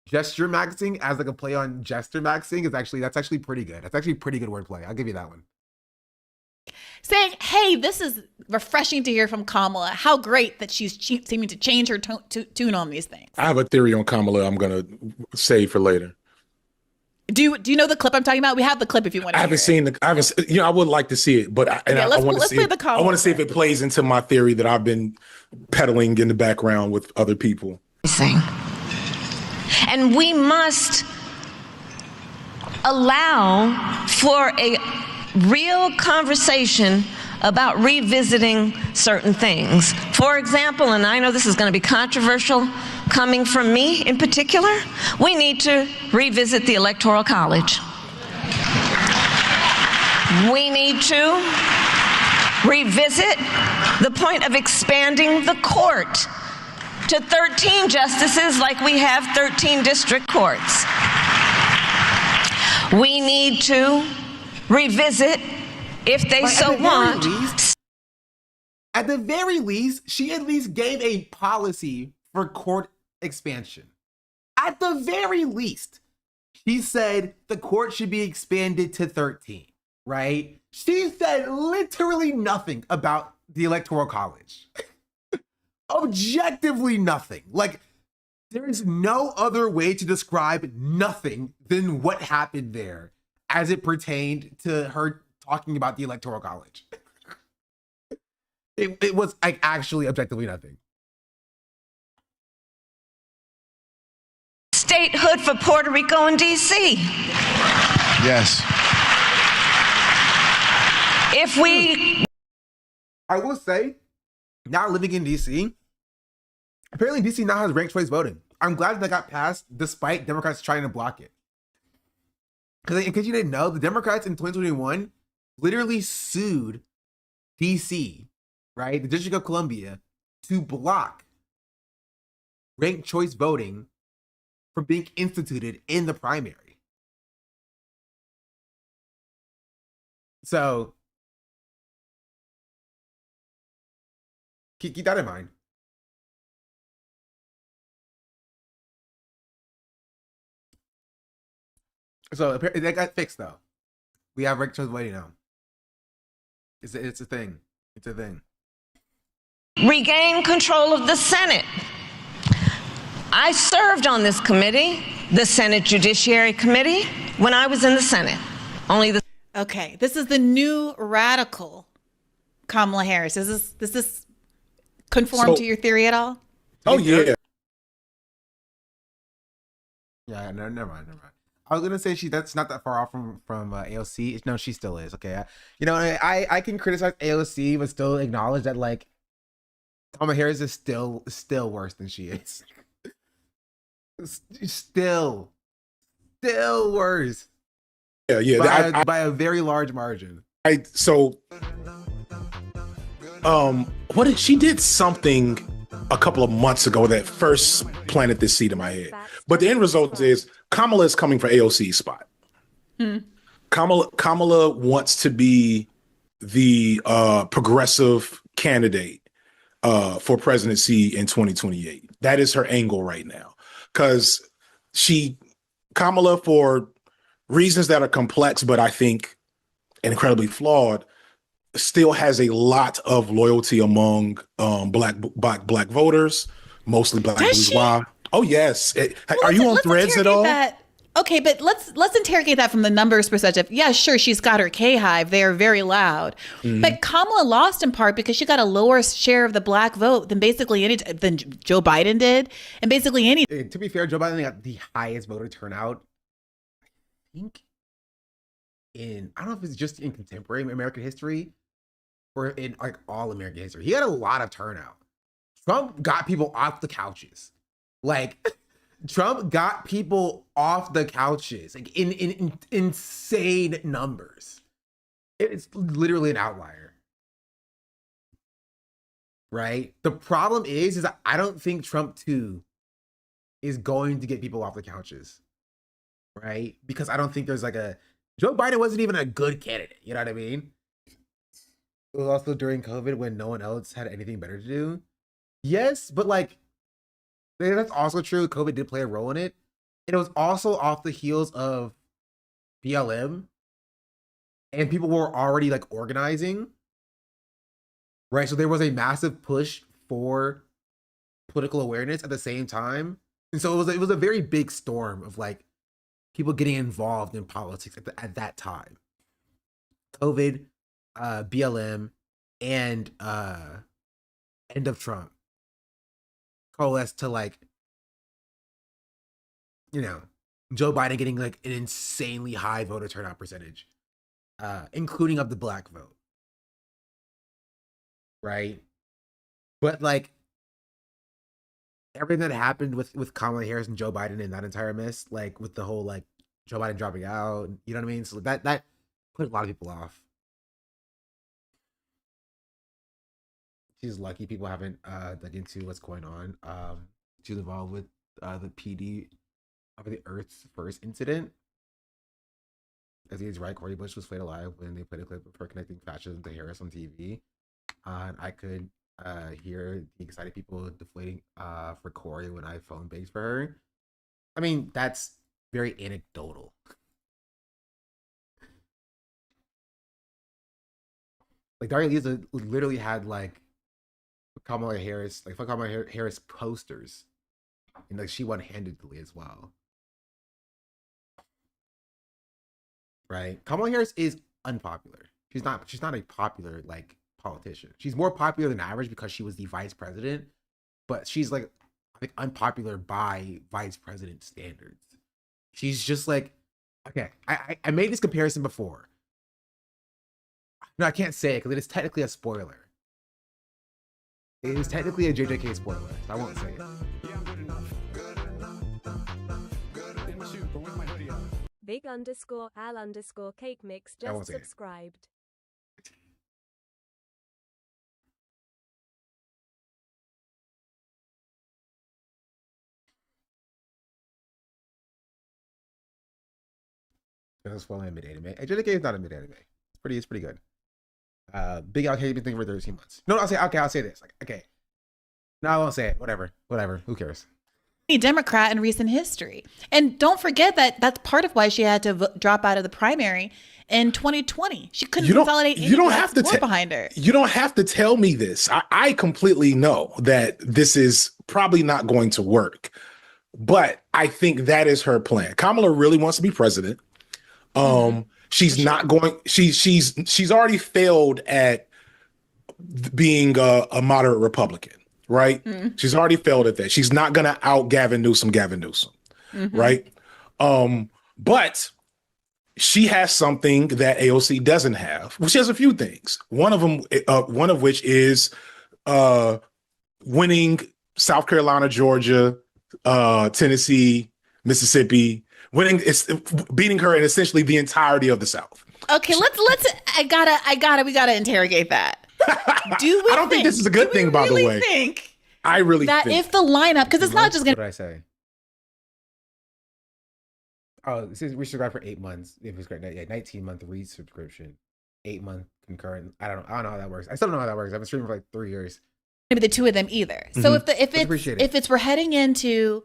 gesture maxing as like a play on gesture maxing is actually, that's actually pretty good. That's actually pretty good wordplay. I'll give you that one. Saying, hey, this is refreshing to hear from Kamala. How great that she's seeming to change her tune on these things. I have a theory on Kamala I'm going to save for later. Do you know the clip I'm talking about? We have the clip if you want to. I would like to see it, but let's play the Kamala. I want to see if it plays into my theory that I've been peddling in the background with other people. And we must allow for a real conversation about revisiting certain things. For example, and I know this is going to be controversial coming from me in particular, we need to revisit the Electoral College. We need to revisit the point of expanding the court to 13 justices like we have 13 district courts. We need to revisit, if they so want. At the very least, she at least gave a policy for court expansion. At the very least, she said the court should be expanded to 13, right? She said literally nothing about the Electoral College. Objectively nothing. Like, there's no other way to describe nothing than what happened there as it pertained to her talking about the Electoral College. It was like actually objectively nothing. Statehood for Puerto Rico and DC. Yes. If we... I will say, now living in DC, apparently DC now has ranked choice voting. I'm glad that got passed despite Democrats trying to block it. Because in case you didn't know, the Democrats in 2021 literally sued DC, right, the District of Columbia, to block ranked choice voting from being instituted in the primary. So keep that in mind. So that got fixed though. We have ranked choice voting now. It's a thing. It's a thing. Regain control of the Senate. I served on this committee, the Senate Judiciary Committee, when I was in the Senate. Okay, this is the new radical Kamala Harris. Does this conform to your theory at all? Oh yeah. Yeah, no, never mind. I was gonna say that's not that far off from AOC. No, she still is. Okay, I can criticize AOC, but still acknowledge that like Kamala Harris is still worse than she is. Still worse. Yeah. By a very large margin. She did something a couple of months ago that first planted this seed in my head. But the end result is Kamala is coming for AOC's spot. Kamala wants to be the progressive candidate for presidency in 2028. That is her angle right now. Because Kamala, for reasons that are complex, but I think incredibly flawed, still has a lot of loyalty among black voters, mostly black bourgeois. Oh yes. Are you on Threads at all? Okay, but let's interrogate that from the numbers perspective. Yeah, sure, she's got her K-Hive. They are very loud. Mm-hmm. But Kamala lost in part because she got a lower share of the black vote than basically than Joe Biden did. And basically any... To be fair, Joe Biden got the highest voter turnout, I think, I don't know if it's just in contemporary American history or in like all American history. He had a lot of turnout. Trump got people off the couches. Like... Trump got people off the couches, like in insane numbers. It's literally an outlier, right? The problem is I don't think Trump 2 is going to get people off the couches, right? Because I don't think there's like Joe Biden wasn't even a good candidate. You know what I mean? It was also during COVID when no one else had anything better to do. Yes, but like, that's also true. COVID did play a role in it. And it was also off the heels of BLM. And people were already like organizing. Right? So there was a massive push for political awareness at the same time. And so it was a very big storm of like people getting involved in politics at that time. COVID, BLM, and end of Trump coalesced to like, you know, Joe Biden getting like an insanely high voter turnout percentage, including of the black vote, right? But like everything that happened with Kamala Harris and Joe Biden in that entire mess, like with the whole like Joe Biden dropping out, you know what I mean? So that put a lot of people off. She's lucky people haven't dug into what's going on. She's involved with the PD of the Earth's first incident. As he's right, Cori Bush was flayed alive when they played a clip of her connecting fascism to Harris on TV. And I could hear the excited people deflating for Cori when I phone based for her. I mean, that's very anecdotal. Like Daria Lisa literally had like Kamala Harris posters, and like she won handedly as well, right? Kamala Harris is unpopular. She's not a popular like politician. She's more popular than average because she was the vice president, but she's like I think unpopular by vice president standards. She's just like, okay, I made this comparison before. No, I can't say it because it is technically a spoiler. It is technically a JJK spoiler. So I won't say it. Big_Al_Cake Mix just subscribed. That's well in mid-anime. JJK is not a mid-anime. It's pretty good. Big Al been thinking for 13 months. No, I'll say this. Like, okay. No, I won't say it. Whatever. Who cares? Democrat in recent history. And don't forget that that's part of why she had to drop out of the primary in 2020. She couldn't consolidate any support behind her. You don't have to tell me this. I completely know that this is probably not going to work. But I think that is her plan. Kamala really wants to be president. She's not going. She's already failed at being a moderate Republican, right? Mm-hmm. She's already failed at that. She's not going to out Gavin Newsom, mm-hmm. right? But she has something that AOC doesn't have. Well, she has a few things. One of which is winning South Carolina, Georgia, Tennessee, Mississippi. Beating her in essentially the entirety of the South. Okay, we gotta interrogate that. I don't think this is a good thing, by the way. I really think if the lineup, because it's not just gonna. What did I say? Oh, this is we subscribed for 8 months. It was great. Yeah, 19-month resubscription, 8-month concurrent. I don't know how that works. I still don't know how that works. I've been streaming for like 3 years. Maybe the two of them either. So if we're heading into,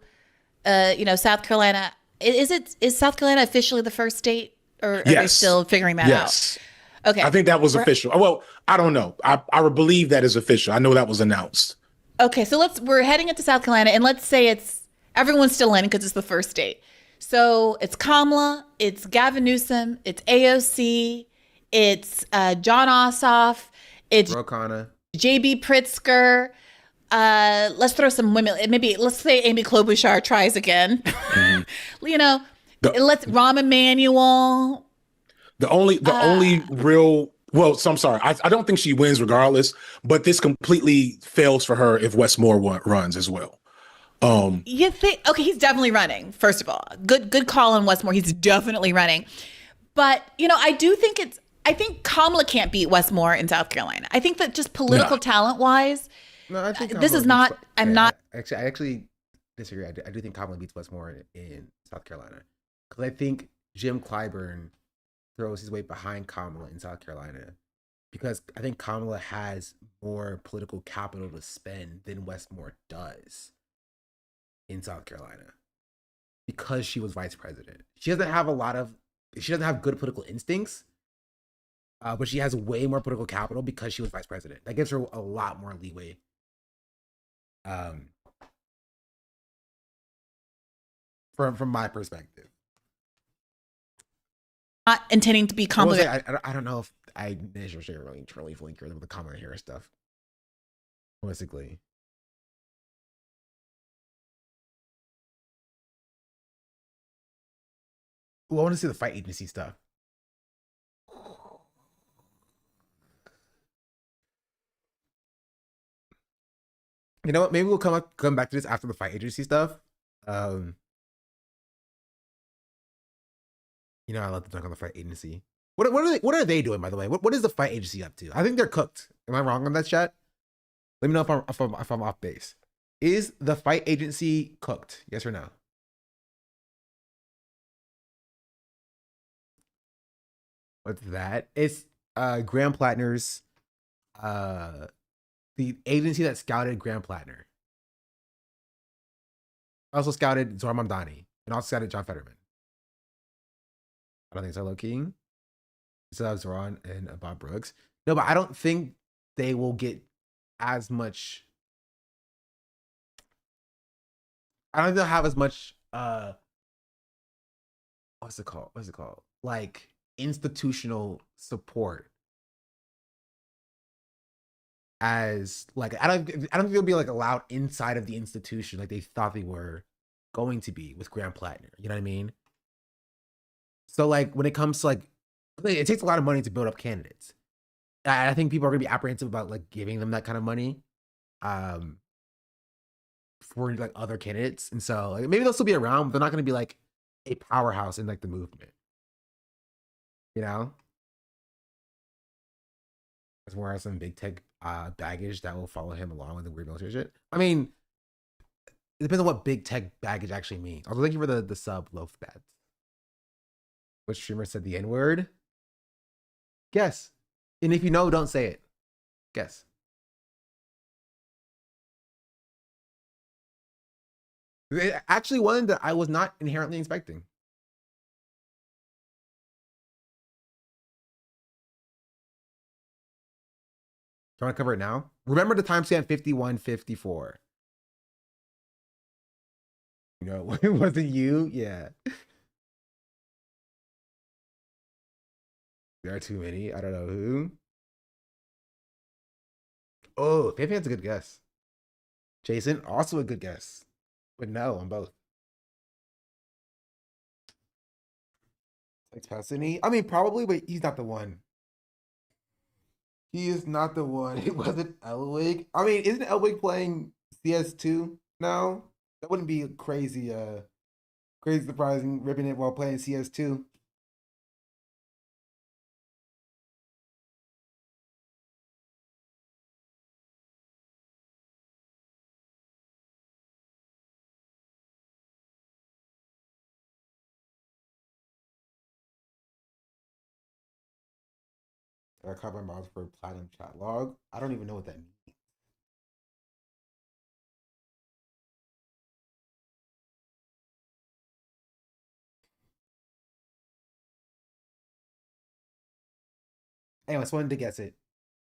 South Carolina Is South Carolina officially the first state, or are they Yes. still figuring that Yes. out? Okay. I think that was official. Well, I don't know. I would believe that is official. I know that was announced. Okay, so we're heading into South Carolina, and let's say everyone's still in because it's the first state. So it's Kamala, it's Gavin Newsom, it's AOC, it's John Ossoff, it's Ro-Khanna. JB Pritzker. Let's throw some women. Maybe let's say Amy Klobuchar tries again. You know, let's Rahm Emanuel. The only real, well, so I'm sorry. I don't think she wins regardless, but this completely fails for her if Westmore runs as well. You think, okay, he's definitely running. First of all, good call on Westmore. He's definitely running. But, I think Kamala can't beat Westmore in South Carolina. I think that just political talent wise, No, I think this is Kamala not, beats, I actually disagree. I do think Kamala beats Westmore in South Carolina. Because I think Jim Clyburn throws his weight behind Kamala in South Carolina. Because I think Kamala has more political capital to spend than Westmore does in South Carolina. Because she was vice president. She doesn't have good political instincts. But she has way more political capital because she was vice president. That gives her a lot more leeway. From my perspective, not intending to be complicated. I don't know if I necessarily really truly fully care about the Kamala Harris stuff. Basically, I want to see the fight agency stuff. You know what? Maybe we'll come back to this after the fight agency stuff. I love to talk on the fight agency. What are they doing, by the way? What is the fight agency up to? I think they're cooked. Am I wrong on that, chat? Let me know if I'm off base. Is the fight agency cooked? Yes or no? What's that? It's Graham Plattner's the agency that scouted Graham Plattner. Also scouted Zohar Mamdani and also scouted John Fetterman. I don't think so, low-key. So Zoran and Bob Brooks. No, but I don't think they will get as much. I don't think they'll have as much what's it called? Like institutional support as like I don't think they'll be like allowed inside of the institution like they thought they were going to be with Graham Plattner. You know what I mean? So like when it comes to like it takes a lot of money to build up candidates. I think people are gonna be apprehensive about like giving them that kind of money for like other candidates. And so like maybe they'll still be around, but they're not gonna be like a powerhouse in like the movement. You know? As more as some big tech baggage that will follow him along with the weird military shit. I mean, it depends on what big tech baggage actually means. Also, thank you for the sub, Loaf Bats. Which streamer said the N-word? Guess. And if you know, don't say it. Guess. Actually, one that I was not inherently expecting. Do you want to cover it now? Remember the timestamp 5154. You know, was it you? Yeah. There are too many. I don't know who. Oh, Fanfan's a good guess. Jason, also a good guess. But no on both. Like Passini? I mean, probably, but he's not the one. He is not the one. It wasn't Elwig. I mean, isn't Elwig playing CS2 now? That wouldn't be crazy, crazy surprising ripping it while playing CS2. I caught my mouse for platinum chat log. I don't even know what that means. Anyway, so I wanted to guess it.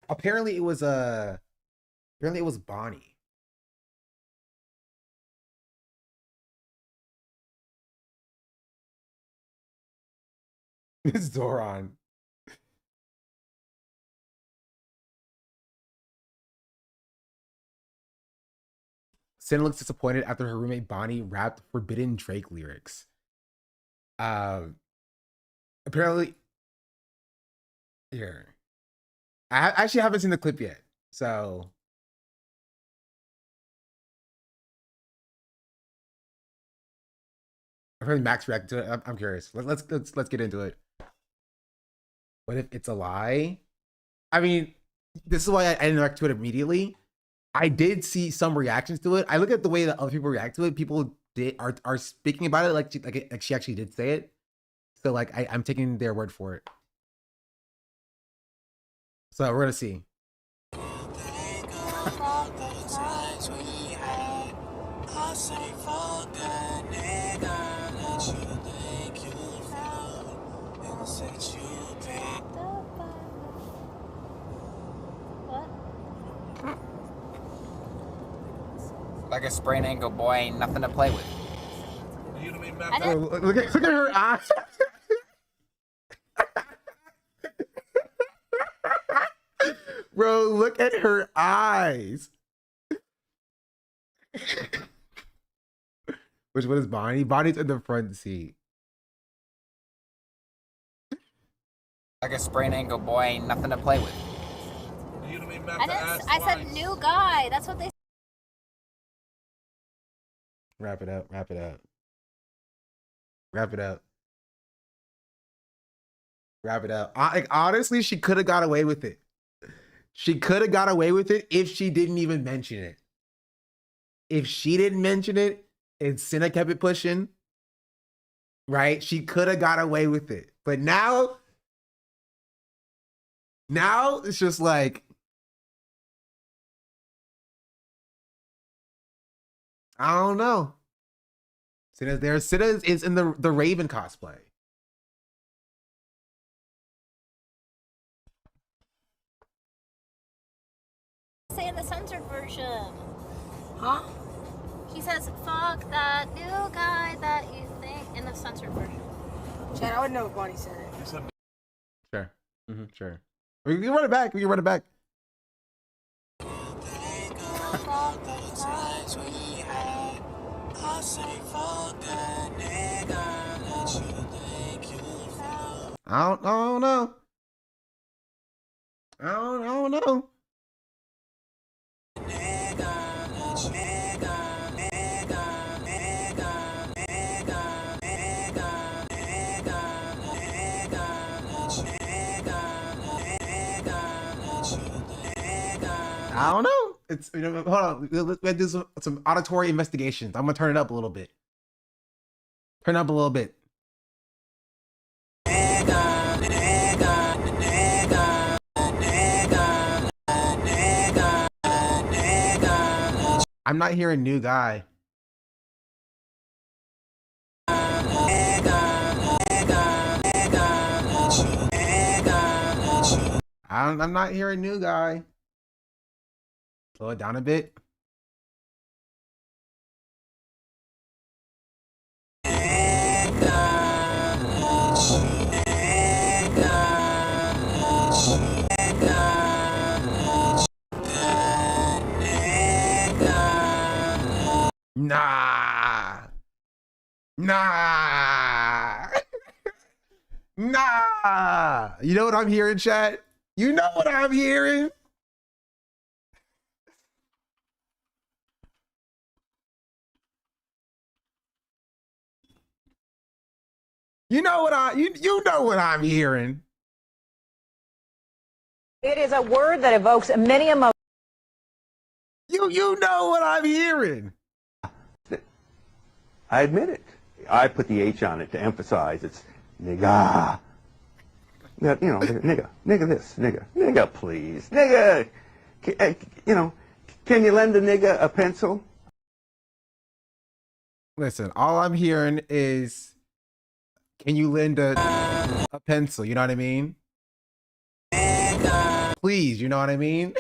Apparently it was Bonnie. It's Zoran. Cinna looks disappointed after her roommate Bonnie rapped forbidden Drake lyrics. Apparently, here. I actually haven't seen the clip yet, so I've heard Max react to it. I'm curious. Let's get into it. What if it's a lie? I mean, this is why I didn't react to it immediately. I did see some reactions to it. I look at the way that other people react to it. People are speaking about it like she actually did say it. So like I'm taking their word for it. So we're gonna see. Like a sprained ankle, boy, ain't nothing to play with. Look at her eyes. Bro, look at her eyes. Which one is Bonnie? Bonnie's in the front seat. Like a sprained ankle, boy, ain't nothing to play with. I said new guy. That's what they. Wrap it up. Wrap it up. Wrap it up. Wrap it up. Like, honestly, she could have got away with it. She could have got away with it if she didn't even mention it. If she didn't mention it and Cinna kept it pushing, right? She could have got away with it. But now it's just like, I don't know. Cinna's there. Cinna is in the Raven cosplay. Say in the censored version. Huh? He says, fuck that new guy that you think in the censored version. Chad, I would know if Bonnie said it. Sure. Sure. We can run it back. We can run it back. I don't know. I don't know. I don't know. It's, you know, hold on. Let's do some auditory investigations. I'm gonna turn it up a little bit. Turn it up a little bit. I'm not hearing new guy. I'm not hearing new guy. Slow it down a bit. Nah. Nah. You know what I'm hearing, chat? You know what I'm hearing? You know what you know what I'm hearing. It is a word that evokes many emotions. You know what I'm hearing. I admit it. I put the H on it to emphasize it's nigga. You know, nigga this, nigga please, nigga. You know, can you lend a nigga a pencil? Listen, all I'm hearing is, can you lend a pencil? You know what I mean? Please, you know what I mean?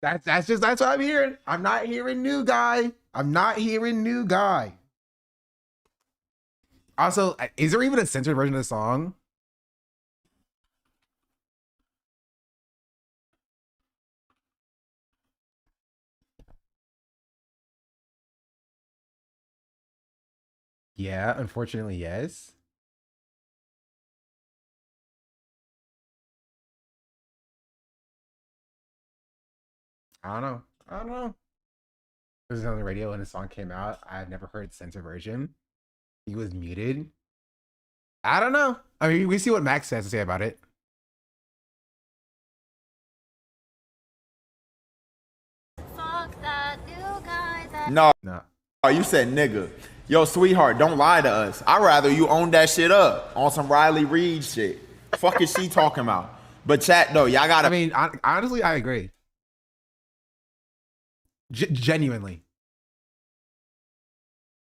That's what I'm hearing. I'm not hearing new guy. I'm not hearing new guy. Also, is there even a censored version of the song? Yeah, unfortunately, yes. I don't know. I don't know. This is on the radio when the song came out. I've never heard the censored version. He was muted. I don't know. I mean, we see what Max has to say about it. Fuck that new guy that. No. No. Oh, you said nigga. Yo, sweetheart, don't lie to us. I'd rather you own that shit up on some Riley Reid shit. Fuck is she talking about? But chat though, y'all gotta. I mean, honestly, I agree. Genuinely.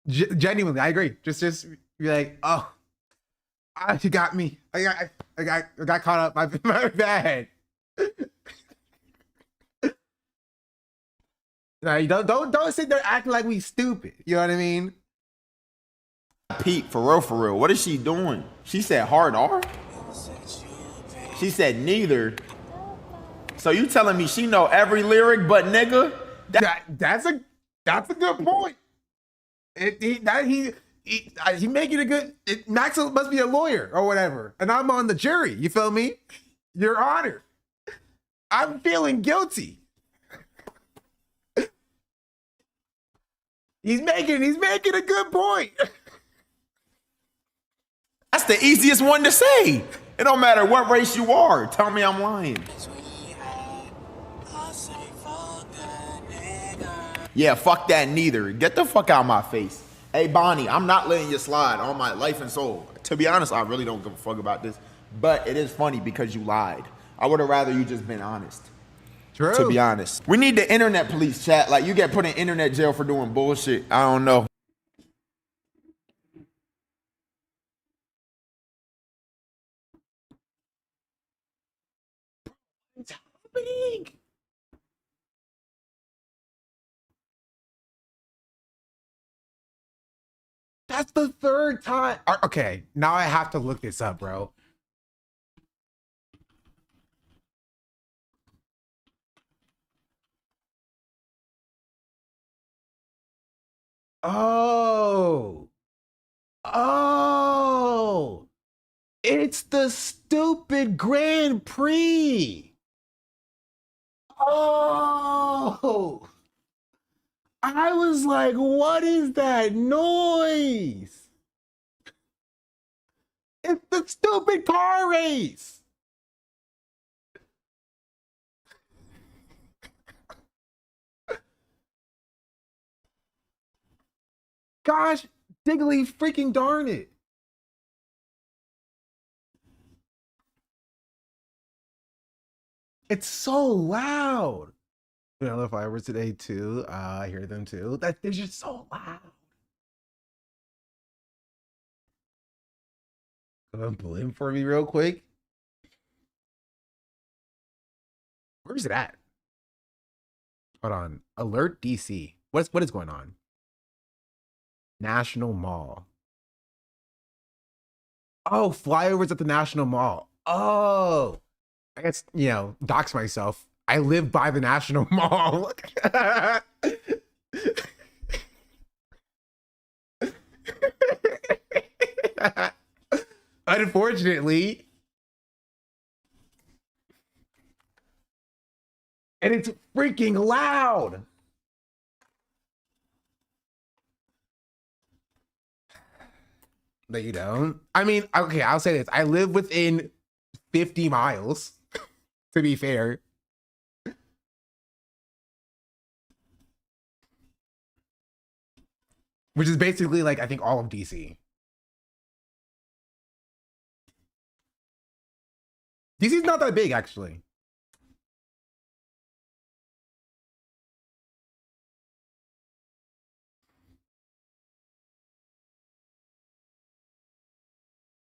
Genuinely, I agree. Just be like, oh, you got me. I got caught up. My bad. No, you don't sit there acting like we stupid. You know what I mean? Pete, for real. What is she doing? She said hard R? She said neither. So you telling me she know every lyric but nigga? That's a good point. He making a good. Max must be a lawyer or whatever, and I'm on the jury. You feel me? Your Honor, I'm feeling guilty. He's making a good point. That's the easiest one to say. It don't matter what race you are. Tell me I'm lying. Yeah, fuck that neither. Get the fuck out of my face. Hey, Bonnie, I'm not letting you slide on my life and soul. To be honest, I really don't give a fuck about this. But it is funny because you lied. I would have rather you just been honest. True. To be honest. We need the internet police, chat. Like, you get put in internet jail for doing bullshit. I don't know. What's happening? That's the third time. Okay, now I have to look this up, bro. Oh. It's the stupid Grand Prix. Oh. I was like, what is that noise? It's the stupid car race. Gosh, diggly freaking darn it. It's so loud. You know, the fireworks today too. I hear them too. They're just so loud. Blame for me real quick. Where's it at? Hold on. Alert DC. What is going on? National Mall. Oh, flyovers at the National Mall. Oh, I guess, you know, dox myself. I live by the National Mall. Unfortunately. And it's freaking loud. No, you don't. I mean, okay, I'll say this. I live within 50 miles, to be fair. Which is basically like, I think, all of DC. DC's not that big, actually.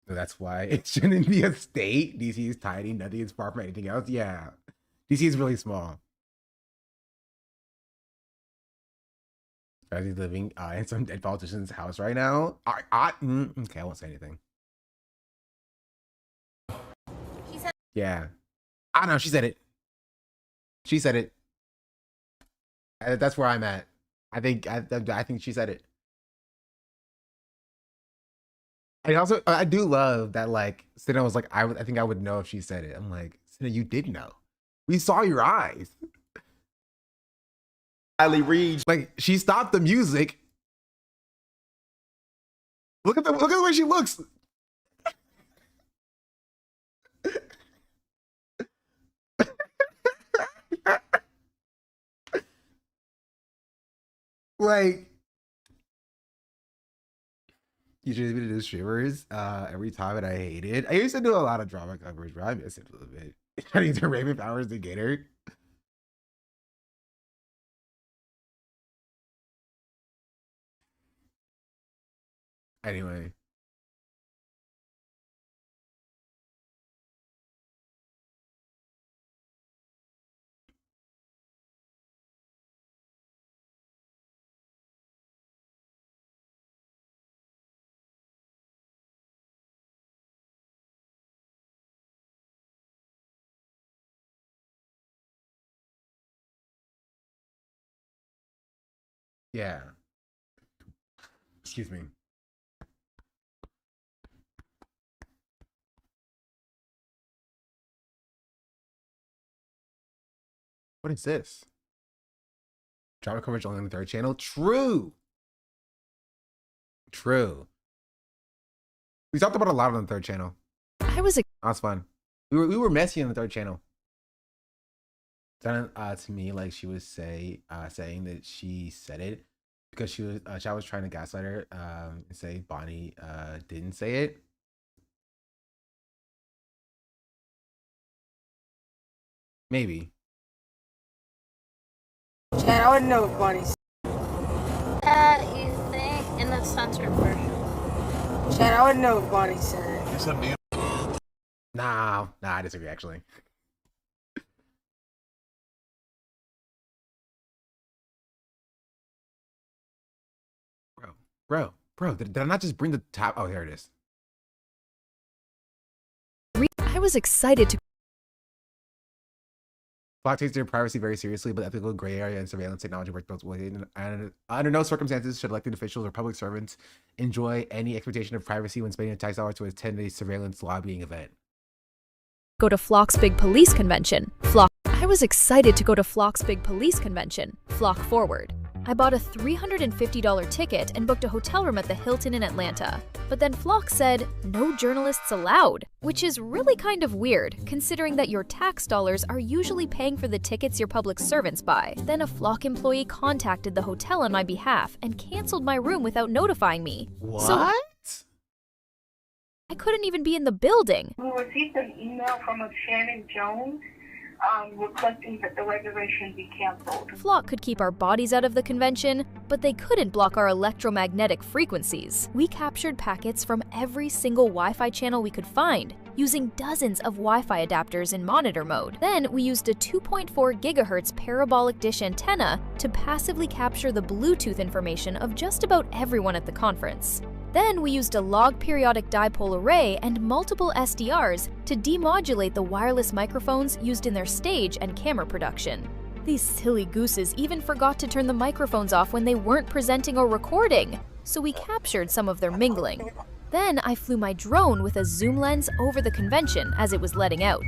So that's why it shouldn't be a state. DC is tiny. Nothing is far from anything else. Yeah. DC is really small. He's living in some dead politician's house right now. Okay, I won't say anything. She said, yeah. I don't know. She said it. She said it. That's where I'm at. I think she said it. I also I do love that like Cinna was like I think I would know if she said it. I'm like, Cinna, you did know. We saw your eyes. Like she stopped the music. Look at the way she looks. Like you should do shivers every time, and I hate it. I used to do a lot of drama coverage, but I miss it a little bit. I need to Raven Powers to get her. Anyway. Yeah. Excuse me. What is this? Drama coverage only on the third channel? True. True. We talked about a lot on the third channel. That's fun. We were messy on the third channel. Then to me, like she was saying that she said it because she was trying to gaslight her and say Bonnie didn't say it. Maybe. Chad, I wouldn't know if Bonnie said you think in the censored version. Chad, I wouldn't know if Bonnie said it. Nah, I disagree actually. Bro, did I not just bring the top? Oh, here it is. I was excited to. Flock takes their privacy very seriously, but ethical gray area and surveillance technology work both ways. And under no circumstances should elected officials or public servants enjoy any expectation of privacy when spending a tax dollar to attend a surveillance lobbying event. Go to Flock's big police convention. I was excited to go to Flock's big police convention. Flock Forward. I bought a $350 ticket and booked a hotel room at the Hilton in Atlanta. But then Flock said, no journalists allowed, which is really kind of weird, considering that your tax dollars are usually paying for the tickets your public servants buy. Then a Flock employee contacted the hotel on my behalf and canceled my room without notifying me. What? So I couldn't even be in the building. We received an email from a Shannon Jones requesting that the reservation be canceled. Flock could keep our bodies out of the convention, but they couldn't block our electromagnetic frequencies. We captured packets from every single Wi-Fi channel we could find, using dozens of Wi-Fi adapters in monitor mode. Then we used a 2.4 gigahertz parabolic dish antenna to passively capture the Bluetooth information of just about everyone at the conference. Then we used a log periodic dipole array and multiple SDRs to demodulate the wireless microphones used in their stage and camera production. These silly gooses even forgot to turn the microphones off when they weren't presenting or recording, so we captured some of their mingling. Then I flew my drone with a zoom lens over the convention as it was letting out.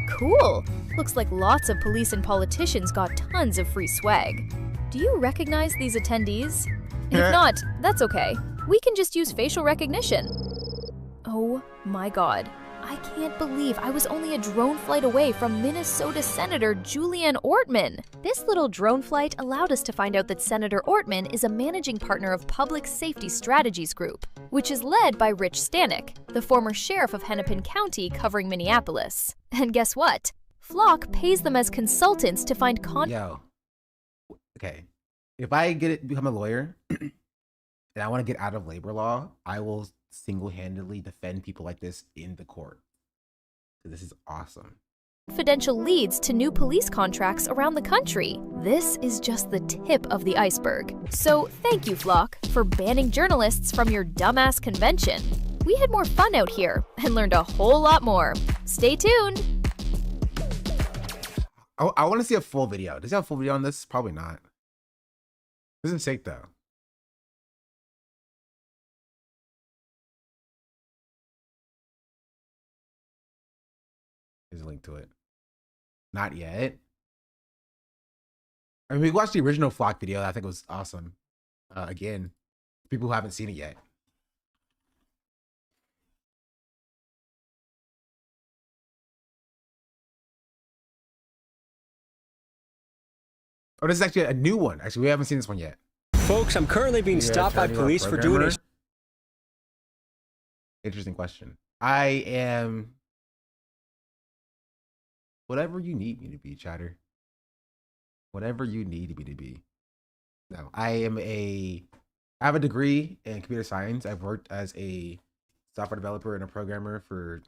Cool! Looks like lots of police and politicians got tons of free swag. Do you recognize these attendees? If not, that's okay. We can just use facial recognition. Oh my god. I can't believe I was only a drone flight away from Minnesota Senator Julianne Ortman. This little drone flight allowed us to find out that Senator Ortman is a managing partner of Public Safety Strategies Group, which is led by Rich Stanek, the former sheriff of Hennepin County covering Minneapolis. And guess what? Flock pays them as consultants to find Okay. If I become a lawyer and I want to get out of labor law, I will single-handedly defend people like this in the court. So this is awesome. Confidential leads to new police contracts around the country. This is just the tip of the iceberg. So thank you, Flock, for banning journalists from your dumbass convention. We had more fun out here and learned a whole lot more. Stay tuned. I want to see a full video. Does he have a full video on this? Probably not. This is sick though. Here's a link to it. Not yet. I mean, we watched the original Flock video. I think it was awesome. Again, people who haven't seen it yet. Oh, this is actually a new one. Actually, we haven't seen this one yet. Folks, I'm currently being stopped by police for doing a... Interesting question. I am whatever you need me to be, chatter. Whatever you need me to be. No, I have a degree in computer science. I've worked as a software developer and a programmer for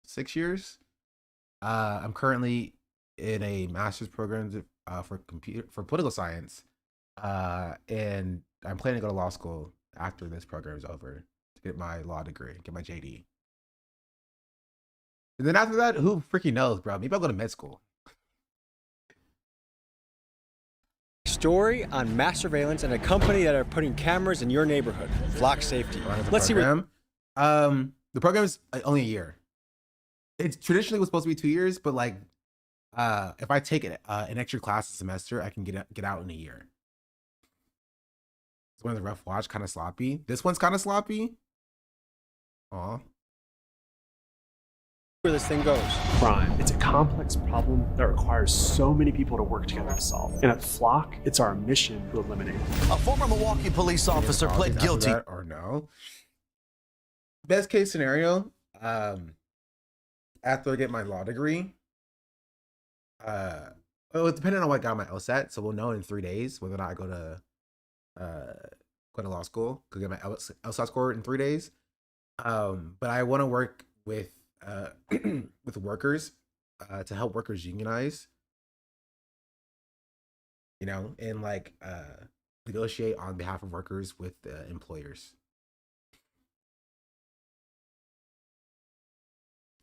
6 years. I'm currently in a master's program for political science, and I'm planning to go to law school after this program is over to get my law degree, get my JD. And then after that, who freaking knows, bro? Maybe I'll go to med school. Story on mass surveillance and a company that are putting cameras in your neighborhood. Flock safety. Let's see what... The program is only a year. It traditionally was supposed to be 2 years, but like, if I take an extra class a semester, I can get out in a year. This one's a rough watch, kind of sloppy. This one's kind of sloppy. Aw. Where this thing goes. Crime. It's a complex problem that requires so many people to work together to solve. And at Flock, it's our mission to eliminate it. A former Milwaukee police officer pled guilty. Or no. Best case scenario, after I get my law degree, well, it's depending on what I got my LSAT, so we'll know in 3 days whether or not I go to law school, because I get my LSAT score in 3 days. But I want to work with with workers to help workers unionize, you know, and like negotiate on behalf of workers with employers.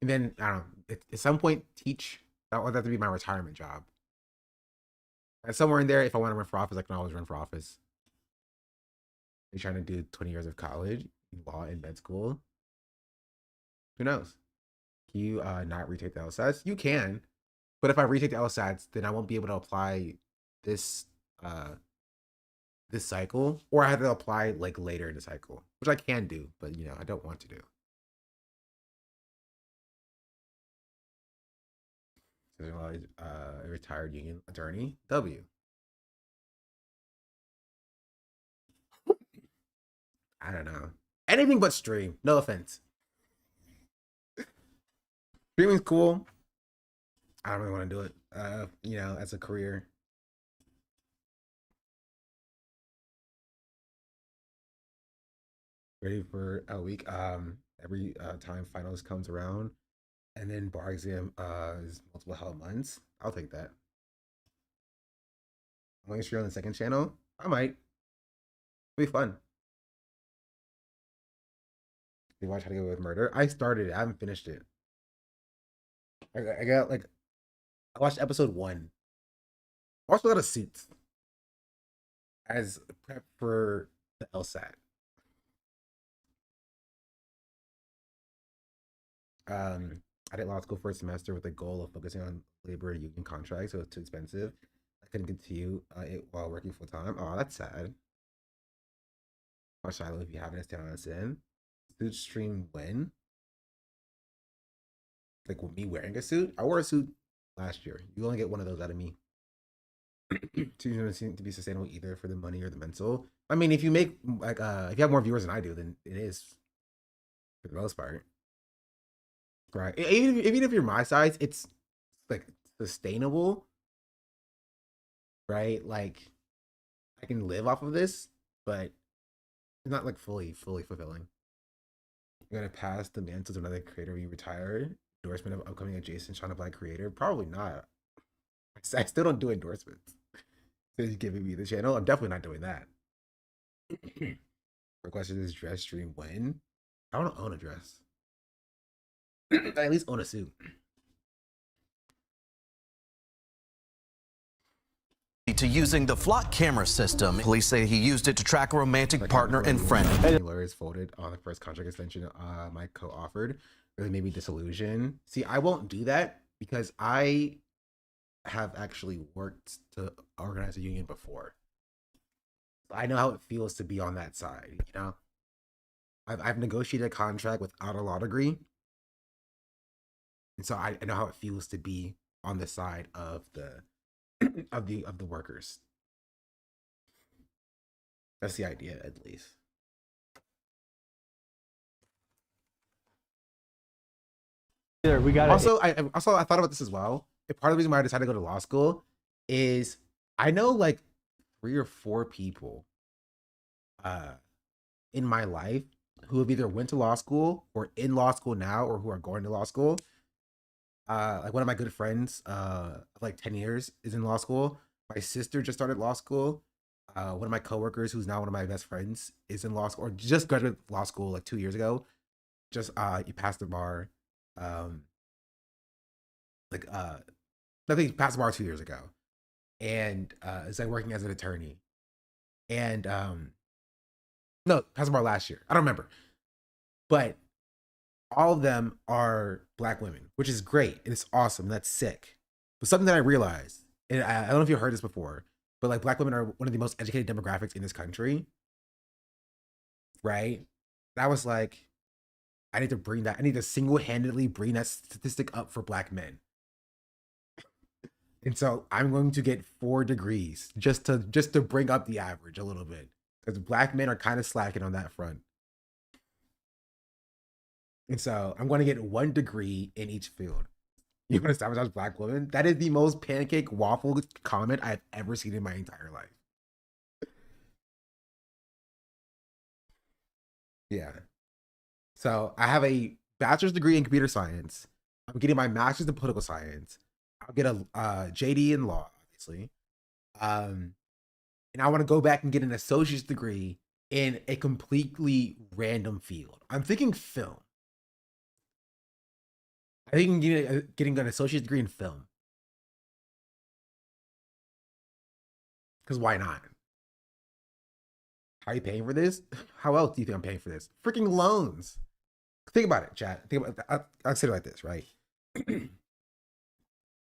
And then I don't know, at some point teach. That would have to be my retirement job. And somewhere in there, if I want to run for office, I can always run for office. You're trying to do 20 years of college, law, and med school. Who knows? Can you not retake the LSATs? You can, but if I retake the LSATs, then I won't be able to apply this this cycle, or I have to apply like later in the cycle, which I can do, but you know, I don't want to do. A retired union attorney. W. I don't know. Anything but stream. No offense. Streaming's cool. I don't really want to do it. You know, as a career. Ready for a week. Every time finals comes around. And then bar exam is multiple hell months. I'll take that. I'm going to stream on the second channel. I might. It'll be fun. You watch How to Get Away with Murder? I started it. I haven't finished it. I got like, I watched episode 1. I watched a lot of Suits as prep for the LSAT. I did law school for a semester with the goal of focusing on labor and union contracts, so it's too expensive. I couldn't continue it while working full time. Oh, that's sad. Watch Shiloh if you haven't. It's 10 out of 10. Suit stream when? Like with me wearing a suit? I wore a suit last year. You only get one of those out of me. Two doesn't seem to be sustainable either for the money or the mental. I mean, if you make like if you have more viewers than I do, then it is for the most part. Right. Even if you're my size, it's like sustainable. Right? Like I can live off of this, but Not like fully fulfilling. You're gonna pass the mantle to another creator when you retire. Endorsement of upcoming adjacent China Black creator? Probably not. I still don't do endorsements. So you're giving me the channel. I'm definitely not doing that. Requested this dress stream when? I want to own a dress. I at least own a suit. To using the flock camera system. Police say he used it to track a romantic partner and friend. Lawyers folded on the first contract extension my co-offered. Really made me disillusioned. See, I won't do that because I have actually worked to organize a union before. I know how it feels to be on that side, you know? I've negotiated a contract without a law degree. And so I know how it feels to be on the side of the of the workers. That's the idea, at least. We got also I thought about this as well. And part of the reason why I decided to go to law school is I know like 3 or 4 people in my life who have either went to law school or in law school now or who are going to law school. Like one of my good friends of like 10 years is in law school. My sister just started law school. One of my coworkers who's now one of my best friends is in law school or just graduated law school like 2 years ago. Just he passed the bar. I think he passed the bar 2 years ago. And is like working as an attorney. And no, passed the bar last year. I don't remember. But all of them are Black women, which is great. And it's awesome. That's sick. But something that I realized, and I don't know if you've heard this before, but like Black women are one of the most educated demographics in this country. Right? And I was like, I need to single-handedly bring that statistic up for Black men. And so I'm going to get 4 degrees just to bring up the average a little bit. Because Black men are kind of slacking on that front. And so I'm going to get 1 degree in each field. You want to sabotage Black women? That is the most pancake waffle comment I've ever seen in my entire life. Yeah. So I have a bachelor's degree in computer science. I'm getting my master's in political science. I'll get a JD in law, obviously. And I want to go back and get an associate's degree in a completely random field. I'm thinking film. I think getting an associate's degree in film. Because why not? How are you paying for this? How else do you think I'm paying for this? Freaking loans. Think about it, chat. Think about I'll say it like this, right?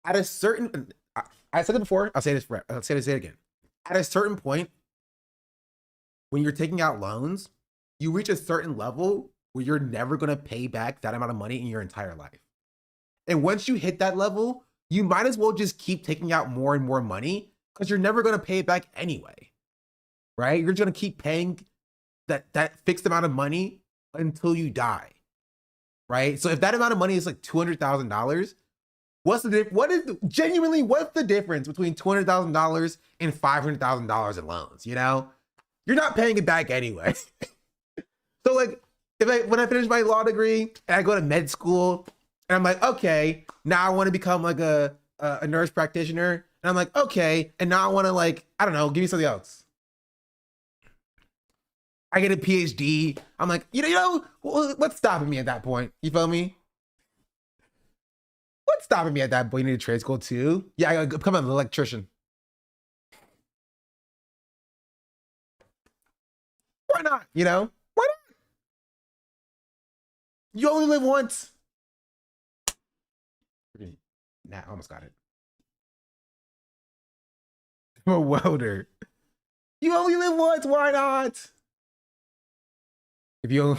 At a certain, I said it before. I'll say it again. At a certain point, when you're taking out loans, you reach a certain level where you're never going to pay back that amount of money in your entire life. And once you hit that level, you might as well just keep taking out more and more money because you're never going to pay it back anyway, right? You're just going to keep paying that fixed amount of money until you die, right? So if that amount of money is like $200,000, what's the difference between $200,000 and $500,000 in loans? You know, you're not paying it back anyway. So like, when I finish my law degree and I go to med school and I'm like, okay, now I want to become like a nurse practitioner, and I'm like, okay, and now I want to like, I don't know, give me something else. I get a PhD. I'm like, you know, what's stopping me at that point? You feel me? What's stopping me at that point? You need a trade school too? Yeah, I gotta become an electrician. Why not? You know? Why not? You only live once. Nah, I almost got it. I'm a welder. You only live once. Why not? If you owe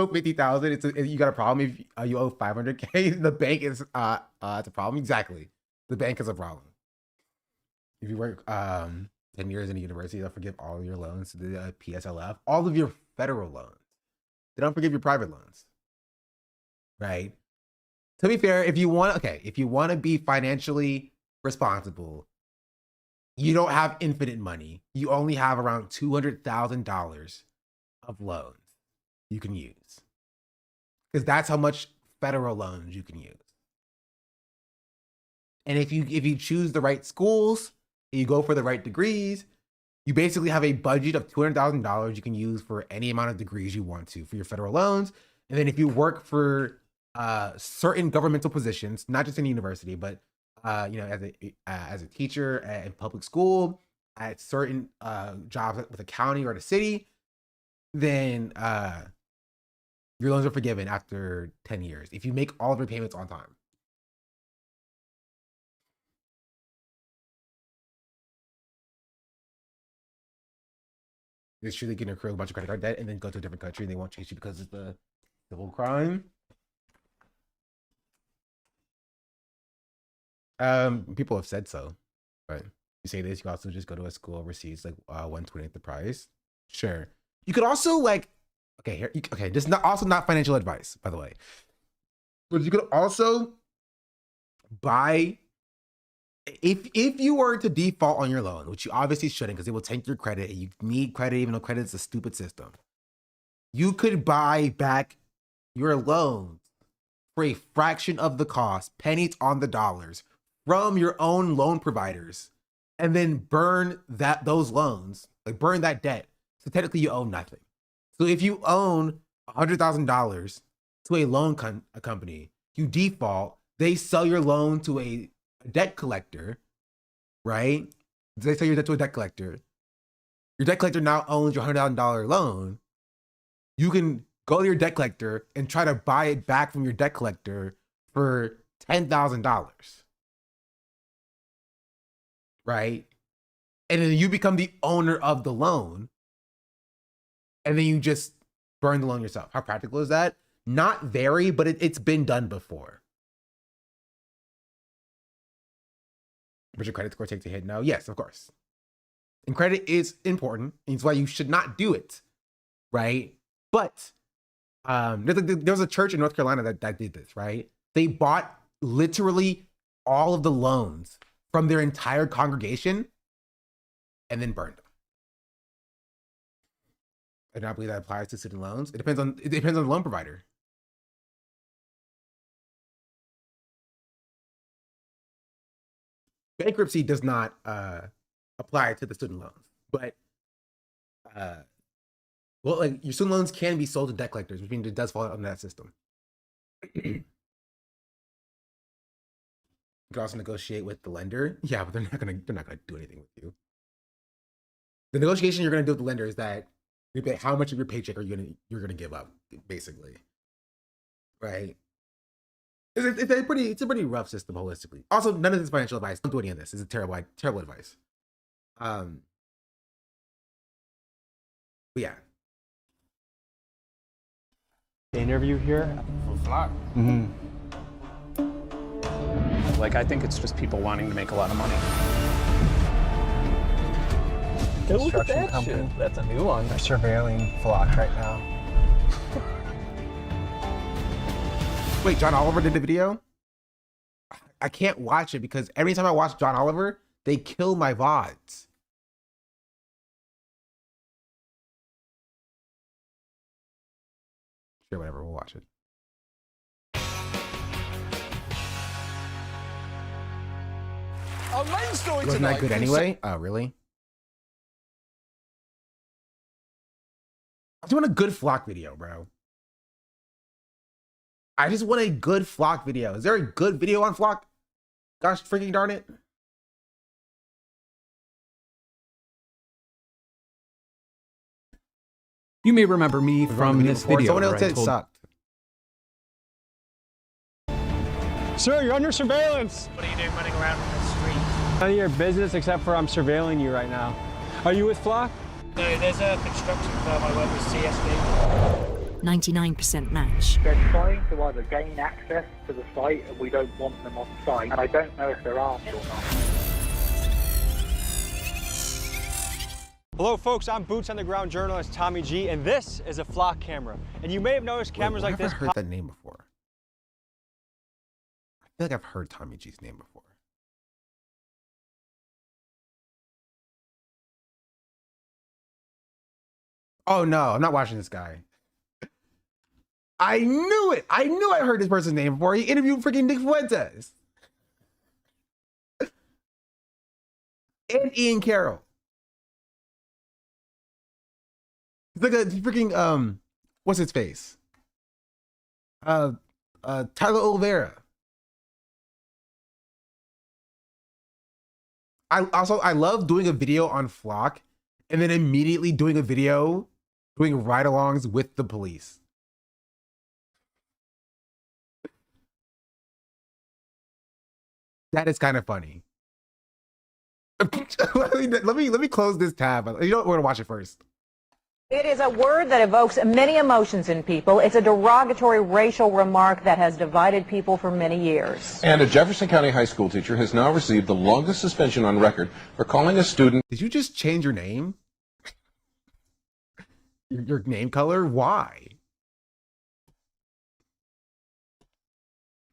50,000, you got a problem. If you owe 500K, the bank is it's a problem. Exactly, the bank is a problem. If you work 10 years in a university, they'll forgive all of your loans to the PSLF, all of your federal loans. They don't forgive your private loans, right? To be fair, if you want to be financially responsible, you don't have infinite money. You only have around $200,000 of loans you can use. Because that's how much federal loans you can use. And if you choose the right schools and you go for the right degrees, you basically have a budget of $200,000 you can use for any amount of degrees you want to for your federal loans. And then if you work for certain governmental positions, not just in university, but as a teacher in public school, at certain jobs with a county or the city, then your loans are forgiven after 10 years if you make all of your payments on time. You're surely going to accrue a bunch of credit card debt and then go to a different country and they won't chase you because it's a civil crime. People have said so, but you say this, you also just go to a school overseas, like 1/20th the price. Sure. You could also like, okay, this is also not financial advice, by the way. But you could also buy, if you were to default on your loan, which you obviously shouldn't because it will tank your credit and you need credit even though credit is a stupid system. You could buy back your loans for a fraction of the cost, pennies on the dollars, from your own loan providers, and then burn those loans, like burn that debt. So technically you owe nothing. So if you own $100,000 to a loan company, you default, they sell your loan to a debt collector, right? They sell your debt to a debt collector. Your debt collector now owns your $100,000 loan. You can go to your debt collector and try to buy it back from your debt collector for $10,000. Right? And then you become the owner of the loan. And then you just burn the loan yourself. How practical is that? Not very, but it's been done before. Does your credit score take a hit now? Yes, of course. And credit is important. And it's why you should not do it. Right? But there was a church in North Carolina that did this, right? They bought literally all of the loans from their entire congregation and then burned them. I do not believe that applies to student loans. It depends on the loan provider. Bankruptcy does not apply to the student loans, but well, like your student loans can be sold to debt collectors, which means it does fall under that system. You can also negotiate with the lender. Yeah, but they're not gonna do anything with you. The negotiation you're gonna do with the lender is that how much of your paycheck you're gonna give up, basically. Right? It's a pretty rough system holistically. Also, none of this financial advice. Don't do any of this. It's a terrible advice. But yeah. Interview here. Mm-hmm. Like, I think it's just people wanting to make a lot of money. Construction company. Shit. That's a new one. They're surveilling Flock right now. Wait, John Oliver did the video? I can't watch it because every time I watch John Oliver, they kill my VODs. Sure, whatever, we'll watch it. Our main story Wasn't that good anyway? Oh, really? I'm doing a good Flock video, bro. I just want a good Flock video. Is there a good video on Flock? Gosh freaking darn it. You may remember me from this video. Someone else said it sucked. Sir, you're under surveillance. What are you doing running around in the street? None of your business except for I'm surveilling you right now. Are you with Flock? No, there's a construction firm I work with, CSB. 99% match. They're trying to either gain access to the site and we don't want them on site, and I don't know if they're armed or not. Hello folks, I'm Boots on the Ground journalist Tommy G, and this is a Flock camera. And you may have noticed cameras like this. I've heard that name before. I feel like I've heard Tommy G's name before. Oh no, I'm not watching this guy. I knew it. I knew I heard this person's name before. He interviewed freaking Nick Fuentes and Ian Carroll. It's like a freaking what's his face? Tyler Oliveira. I love doing a video on Flock and then immediately doing a video doing ride-alongs with the police. That is kind of funny. let me close this tab. You don't want to watch it first. It is a word that evokes many emotions in people. It's a derogatory racial remark that has divided people for many years. And a Jefferson County high school teacher has now received the longest suspension on record for calling a student. Did you just change your name? Your name color? Why?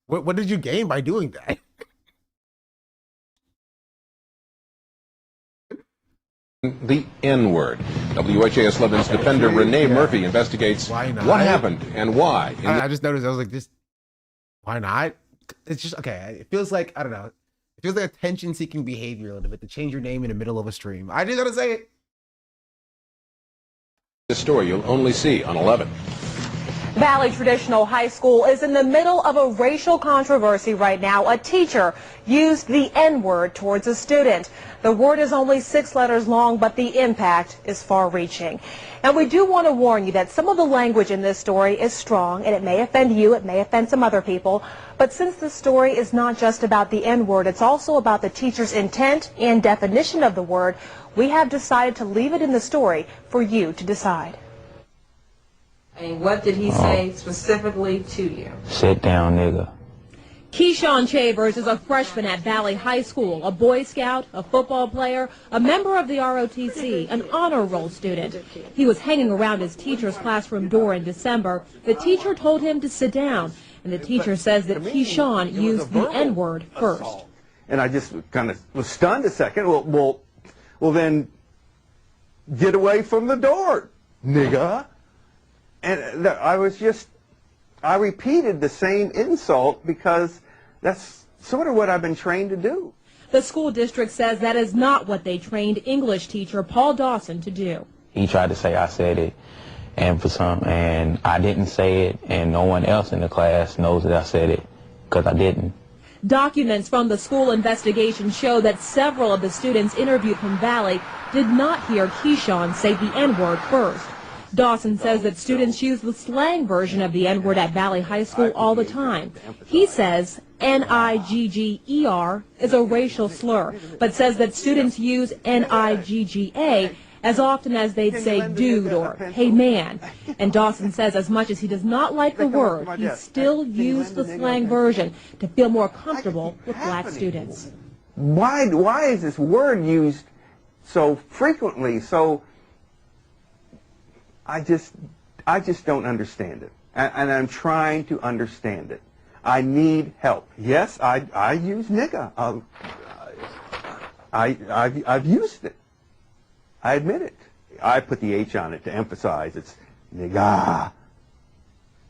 What did you gain by doing that? The N-word. WHAS 11's defender Renee Murphy investigates what happened and why. I just noticed, I was like, this, why not? It's just, okay, it feels like, I don't know, it feels like attention-seeking behavior a little bit to change your name in the middle of a stream. I just gotta say it. The story you'll only see on 11. Valley Traditional High School is in the middle of a racial controversy right now. A teacher used the N-word towards a student. The word is only 6 letters long, but the impact is far-reaching. And we do want to warn you that some of the language in this story is strong, and it may offend you, it may offend some other people. But since the story is not just about the N-word, it's also about the teacher's intent and definition of the word, we have decided to leave it in the story for you to decide. And what did he say specifically to you? Sit down, nigga. Keyshawn Chavers is a freshman at Valley High School, a Boy Scout, a football player, a member of the ROTC, an honor roll student. He was hanging around his teacher's classroom door in December. The teacher told him to sit down, and the teacher says that Keyshawn used the N-word first. And I just kind of was stunned a second. Well, then get away from the door, nigga. And I repeated the same insult because that's sort of what I've been trained to do. The school district says that is not what they trained English teacher Paul Dawson to do. He tried to say I said it, and I didn't say it, and no one else in the class knows that I said it because I didn't. Documents from the school investigation show that several of the students interviewed from Valley did not hear Keyshawn say the N-word first. Dawson says that students use the slang version of the N-word at Valley High School all the time. He says N-I-G-G-E-R is a racial slur, but says that students use N-I-G-G-A as often as they'd say dude or hey man. And Dawson says as much as he does not like the word, he still used the slang version to feel more comfortable with black students. Why is this word used so frequently? So I just don't understand it, and I'm trying to understand it. I need help. Yes, I use nigga. I've used it. I admit it. I put the H on it to emphasize it's nigga.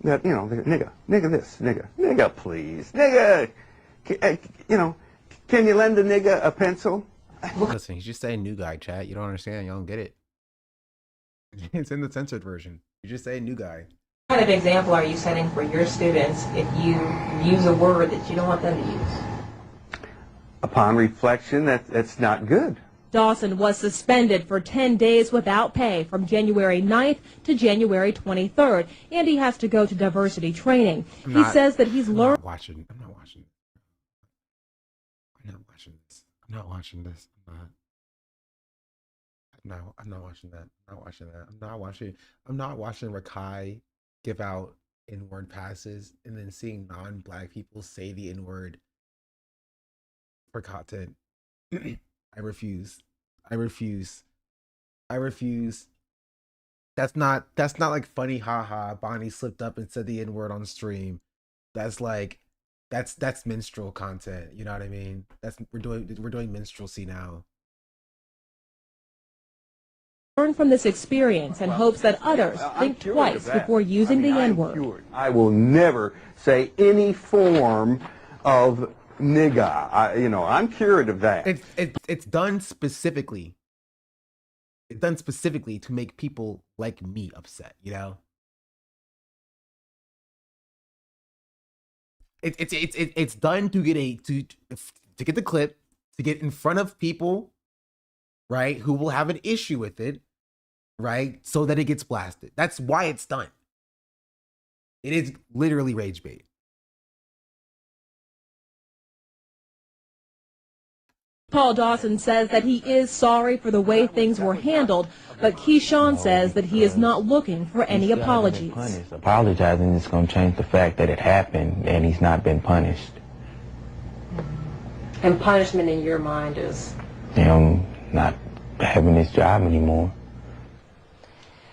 That, you know, nigga this, nigga please, nigga. Can you lend a nigga a pencil? Listen, he's just saying new guy, chat. You don't understand. You don't get it. It's in the censored version. You just say new guy. What kind of example are you setting for your students if you use a word that you don't want them to use? Upon reflection, that's not good. Dawson was suspended for 10 days without pay from January 9th to January 23rd, and he has to go to diversity training. He says that he's learned. I'm not watching this. I'm not watching that. I'm not watching Rakai give out N-word passes and then seeing non-black people say the N-word for content. I refuse. That's not like funny haha. Bonnie slipped up and said the N-word on stream. That's like that's minstrel content. You know what I mean? We're doing minstrelsy now. Learn from this experience and hopes that others think twice before using the N-word. I will never say any form of nigga. I'm cured of that. It's done specifically. It's done specifically to make people like me upset, you know? It's done to get to get the clip, to get in front of people, right, who will have an issue with it, right, so that it gets blasted. That's why it's done. It is literally rage bait. Paul Dawson says that he is sorry for the way things were handled, but Keyshawn says that he is not looking for any apologies. Apologizing is going to change the fact that it happened and he's not been punished. And punishment in your mind is? Him not having his job anymore.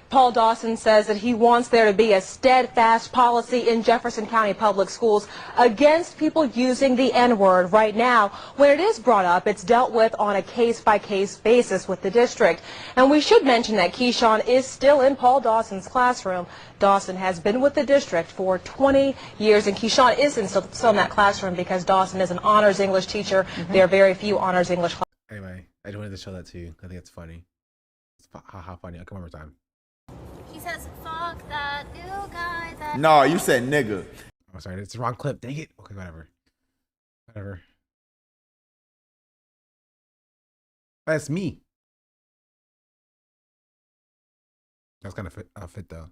Paul Dawson says that he wants there to be a steadfast policy in Jefferson County Public Schools against people using the N-word. Right now, when it is brought up, it's dealt with on a case-by-case basis with the district. And we should mention that Keyshawn is still in Paul Dawson's classroom. Dawson has been with the district for 20 years, and Keyshawn is still in that classroom because Dawson is an honors English teacher. There are very few honors English classes. Anyway, I just wanted to show that to you. I think it's funny. It's how funny. I'll come one more time. He says, fuck that new guy that... No, you said nigga. Oh, sorry, it's the wrong clip. Dang it. Okay, whatever. Whatever. That's me. That's kind of fit though.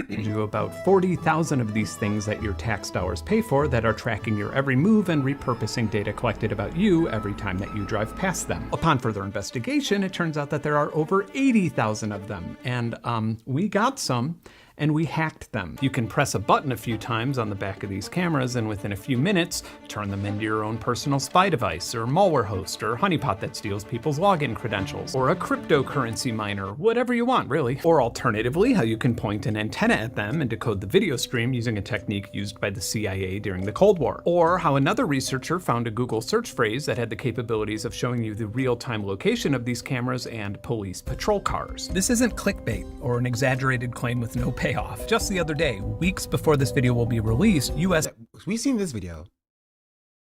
Do about 40,000 of these things that your tax dollars pay for that are tracking your every move and repurposing data collected about you every time that you drive past them. Upon further investigation, it turns out that there are over 80,000 of them, and we got some, and we hacked them. You can press a button a few times on the back of these cameras and within a few minutes, turn them into your own personal spy device, or malware host, or honeypot that steals people's login credentials, or a cryptocurrency miner, whatever you want, really. Or alternatively, how you can point an antenna at them and decode the video stream using a technique used by the CIA during the Cold War. Or how another researcher found a Google search phrase that had the capabilities of showing you the real-time location of these cameras and police patrol cars. This isn't clickbait or an exaggerated claim with no payoff. Just the other day, weeks before this video will be released, US... We've seen this video.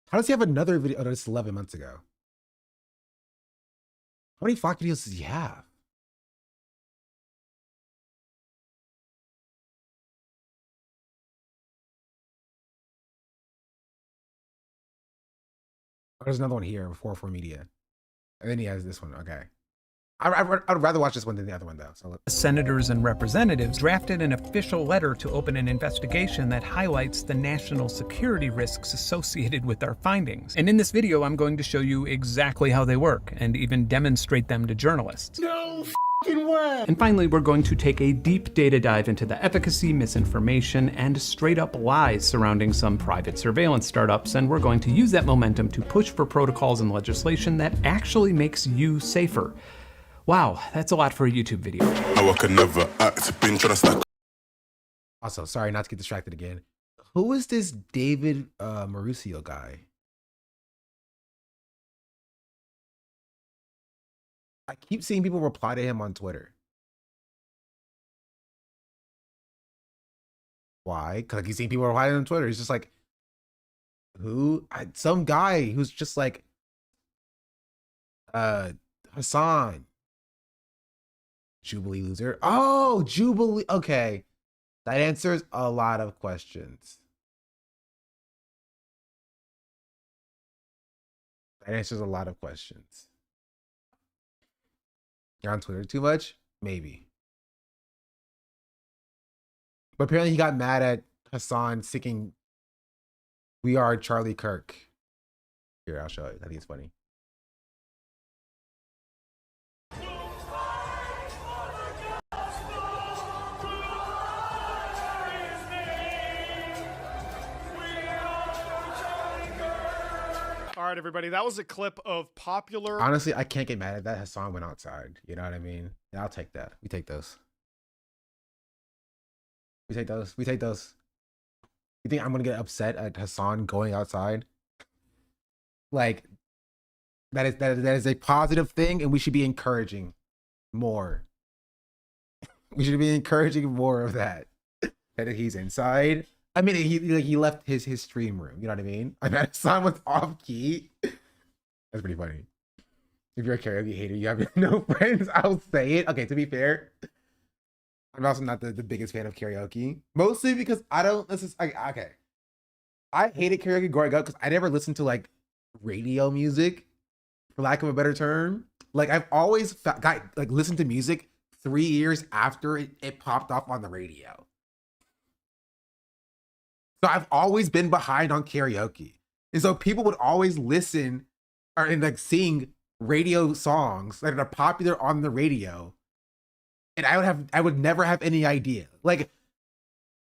How does he have another video? Oh, this is 11 months ago. How many Flock videos does he have? Oh, there's another one here, 404 Media. And then he has this one, okay. I'd rather watch this one than the other one, though. So Senators and representatives drafted an official letter to open an investigation that highlights the national security risks associated with our findings. And in this video, I'm going to show you exactly how they work and even demonstrate them to journalists. No fucking way! And finally, we're going to take a deep data dive into the efficacy, misinformation, and straight up lies surrounding some private surveillance startups, and we're going to use that momentum to push for protocols and legislation that actually makes you safer. Wow, that's a lot for a YouTube video. I could never act, been trying to stack. Also, sorry not to get distracted again. Who is this David Mauricio guy? I keep seeing people reply to him on Twitter. Why? Because I keep seeing people reply to him on Twitter. He's just like, who? Some guy who's just like, Hassan. Jubilee loser. Oh, Jubilee. Okay. That answers a lot of questions. That answers a lot of questions. You're on Twitter too much? Maybe. But apparently he got mad at Hassan singing "We Are Charlie Kirk." Here, I'll show you. I think it's funny. All right, everybody, that was a clip of popular... Honestly, I can't get mad at that. Hassan went outside. You know what I mean? Yeah, I'll take that. We take those. We take those. We take those. You think I'm going to get upset at Hassan going outside? Like, that is a positive thing, and we should be encouraging more. We should be encouraging more of that. That he's inside. I mean, he left his stream room. You know what I mean? I met a song was off key. That's pretty funny. If you're a karaoke hater, you have no friends. I'll say it. Okay, to be fair, I'm also not the biggest fan of karaoke. Mostly because I don't listen. Okay, I hated karaoke growing up because I never listened to like radio music, for lack of a better term. Like I've always listened to music 3 years after it popped off on the radio. So I've always been behind on karaoke. And so people would always listen and like sing radio songs that are popular on the radio. And I would never have any idea. Like,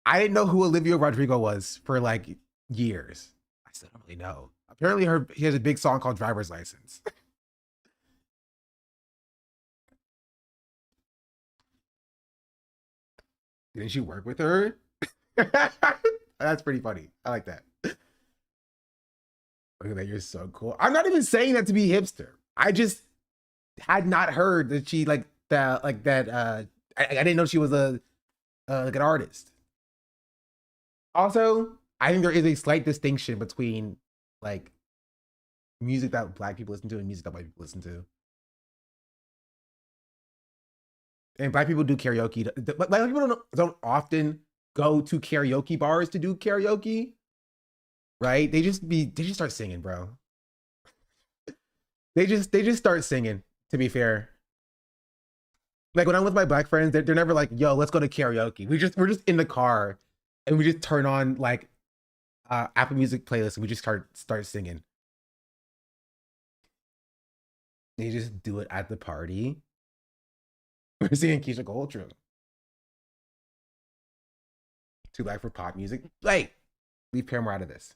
I didn't know who Olivia Rodrigo was for like years. I still don't really know. Apparently he has a big song called Driver's License. Didn't you work with her? That's pretty funny. I like that. Look at that. You're so cool. I'm not even saying that to be hipster. I just had not heard that she I didn't know she was like an artist. Also, I think there is a slight distinction between like music that Black people listen to and music that white people listen to. And Black people do karaoke. Black people don't often go to karaoke bars to do karaoke, right? They just start singing, bro. They just start singing, to be fair. Like when I'm with my Black friends, they're never like, yo, let's go to karaoke. We're just in the car and we just turn on like Apple Music playlist and we just start singing. They just do it at the party. We're singing Keisha Goldtrue. Too Black for pop music. Like, leave Paramore out of this.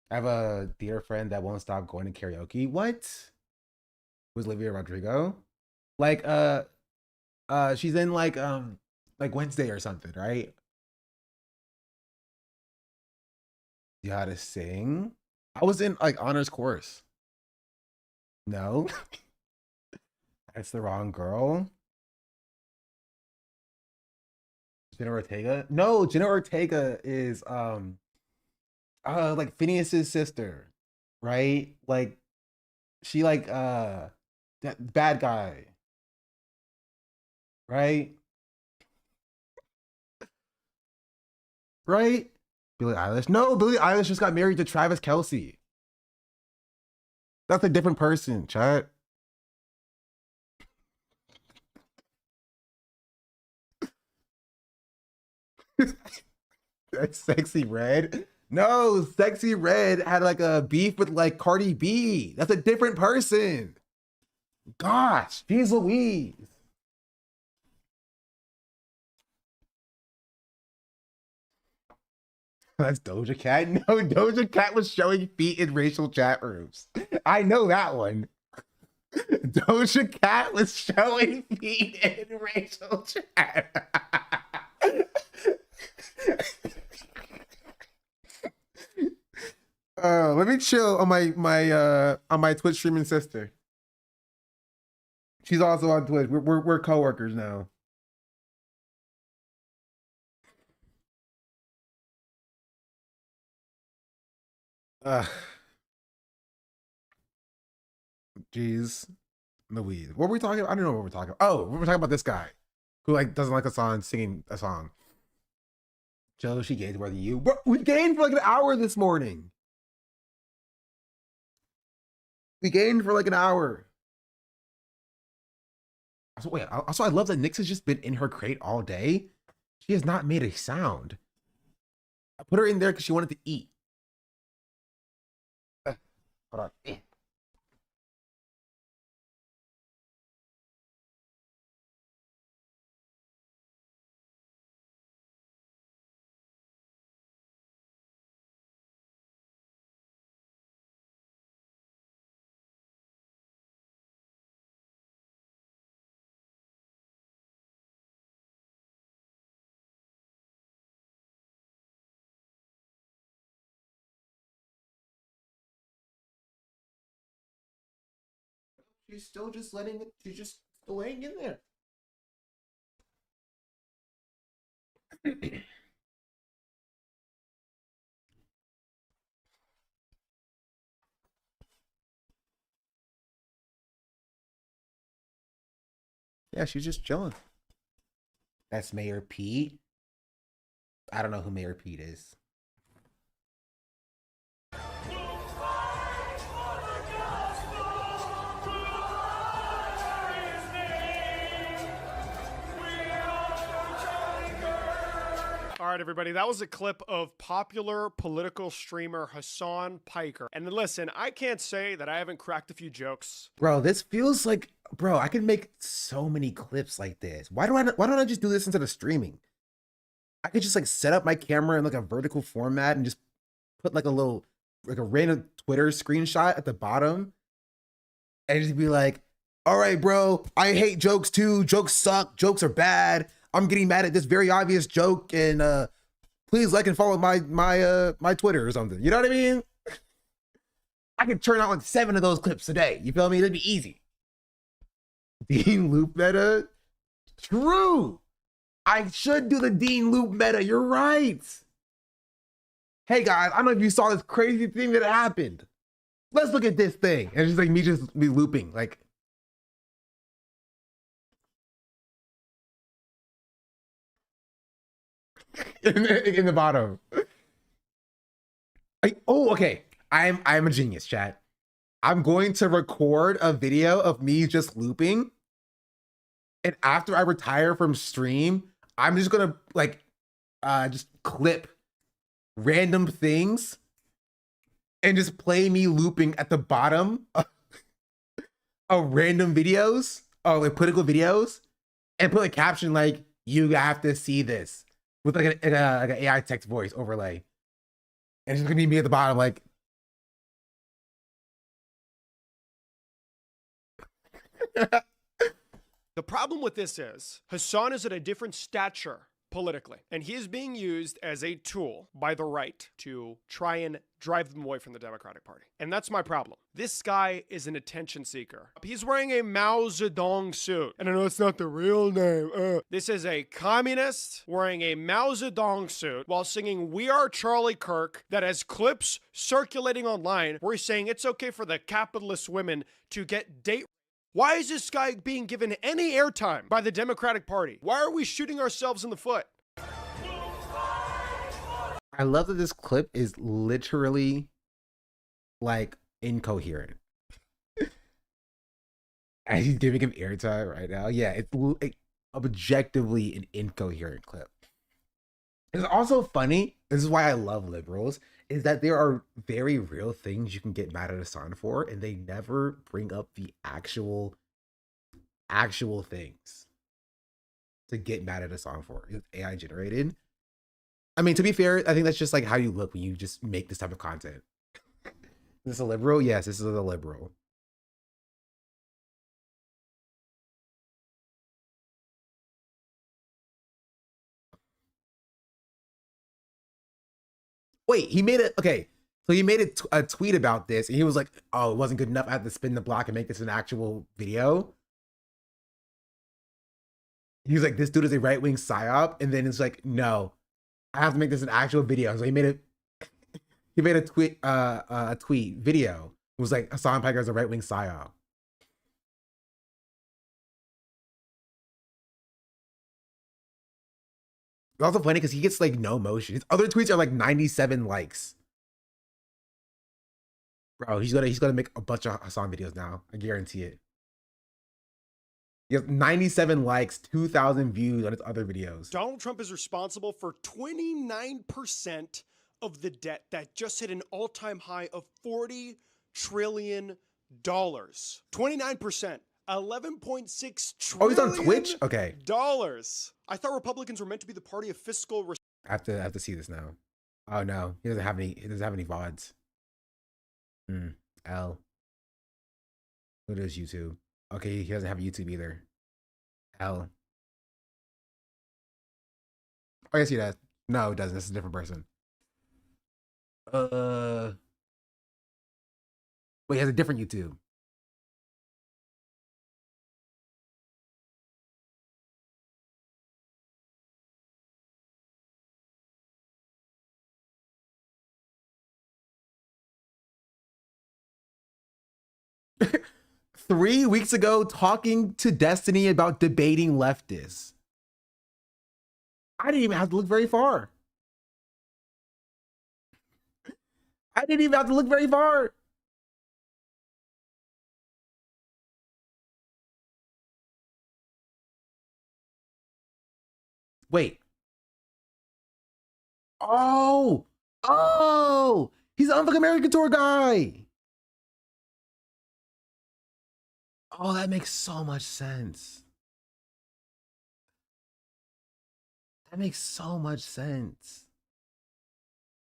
I have a theater friend that won't stop going to karaoke. What? Who's Olivia Rodrigo? Like, she's in like Wednesday or something, right? You how to sing? I was in like honors course. No. That's the wrong girl. Jenna Ortega? No, Jenna Ortega is like Phineas's sister, right? Like she like that bad guy. Right? Right? Billie Eilish. No, Billie Eilish just got married to Travis Kelce. That's a different person, chat. That's Sexy Red. No, Sexy Red had like a beef with like Cardi B. That's a different person. Gosh, geez Louise. That's Doja Cat. No, Doja Cat was showing feet in racial chat rooms. I know that one. Doja Cat was showing feet in racial chat. Let me chill on my Twitch streaming sister. She's also on Twitch. We're coworkers now. Jeez, Louise. What were we talking about? I don't know what we're talking about. Oh, we were talking about this guy who like doesn't like a song singing a song. Joe, she gained worthy you. Bro, we gained for like an hour this morning. We gained for like an hour. Also, I love that Nyx has just been in her crate all day. She has not made a sound. I put her in there because she wanted to eat. Hold on. She's still just letting it. She's just still laying in there. Yeah, she's just chilling. That's Mayor Pete. I don't know who Mayor Pete is. All right, everybody, that was a clip of popular political streamer Hassan Piker. And then listen, I can't say that I haven't cracked a few jokes. Bro, this feels like, bro, I can make so many clips like this. Why don't I just do this instead of streaming? I could just like set up my camera in like a vertical format and just put like a little, like a random Twitter screenshot at the bottom and just be like, all right, bro, I hate jokes too. Jokes suck. Jokes are bad. I'm getting mad at this very obvious joke, and please like and follow my Twitter or something. You know what I mean? I could turn out like 7 of those clips a day. You feel me? It'd be easy. Dean Loop meta? True. I should do the Dean Loop meta. You're right. Hey guys, I don't know if you saw this crazy thing that happened. Let's look at this thing. And it's just like me looping. Like, in the bottom. Okay. I'm a genius, chat. I'm going to record a video of me just looping. And after I retire from stream, I'm just gonna like just clip random things and just play me looping at the bottom of random videos, or like political videos, and put a caption like, you have to see this, with like an AI text voice overlay. And it's gonna be me at the bottom like, The problem with this is Hassan is at a different stature politically, and he is being used as a tool by the right to try and drive them away from the Democratic Party. And that's my problem. This guy is an attention seeker. He's wearing a Mao Zedong suit. And I know it's not the real name. This is a communist wearing a Mao Zedong suit while singing We Are Charlie Kirk, that has clips circulating online where he's saying it's okay for the capitalist women to get date. Why is this guy being given any airtime by the Democratic Party? Why are we shooting ourselves in the foot? I love that this clip is literally like incoherent. And he's giving him airtime right now. Yeah, it's objectively an incoherent clip. It's also funny, this is why I love liberals, is that there are very real things you can get mad at Hassan for, and they never bring up the actual things to get mad at Hassan for. It's AI generated. I mean, to be fair, I think that's just like how you look when you just make this type of content. Is this a liberal? Yes, this is a liberal. Wait, he made it. Okay, so he made a tweet about this, and he was like, "Oh, it wasn't good enough. I had to spin the block and make this an actual video." He was like, "This dude is a right-wing psyop," and then it's like, "No, I have to make this an actual video." So he made a tweet video. It was like, Hassan Piker is a right-wing psyop. It's also funny because he gets like no motion. His other tweets are like 97 likes. Bro, he's gonna make a bunch of Hassan videos now. I guarantee it. He has 97 likes, 2,000 views on his other videos. Donald Trump is responsible for 29% of the debt that just hit an all-time high of $40 trillion. 29%. $11.6 trillion. Oh, he's on Twitch? Okay. I thought Republicans were meant to be the party of fiscal. I have to see this now. Oh no, he doesn't have any VODs. L. What is YouTube? Okay, he doesn't have YouTube either. L. Oh yes, he does. No, it doesn't. This is a different person. Wait, he has a different YouTube. 3 weeks ago talking to Destiny about debating leftists. I didn't even have to look very far. I didn't even have to look very far. Wait. Oh, he's the Unfuck American tour guy. Oh, that makes so much sense. That makes so much sense.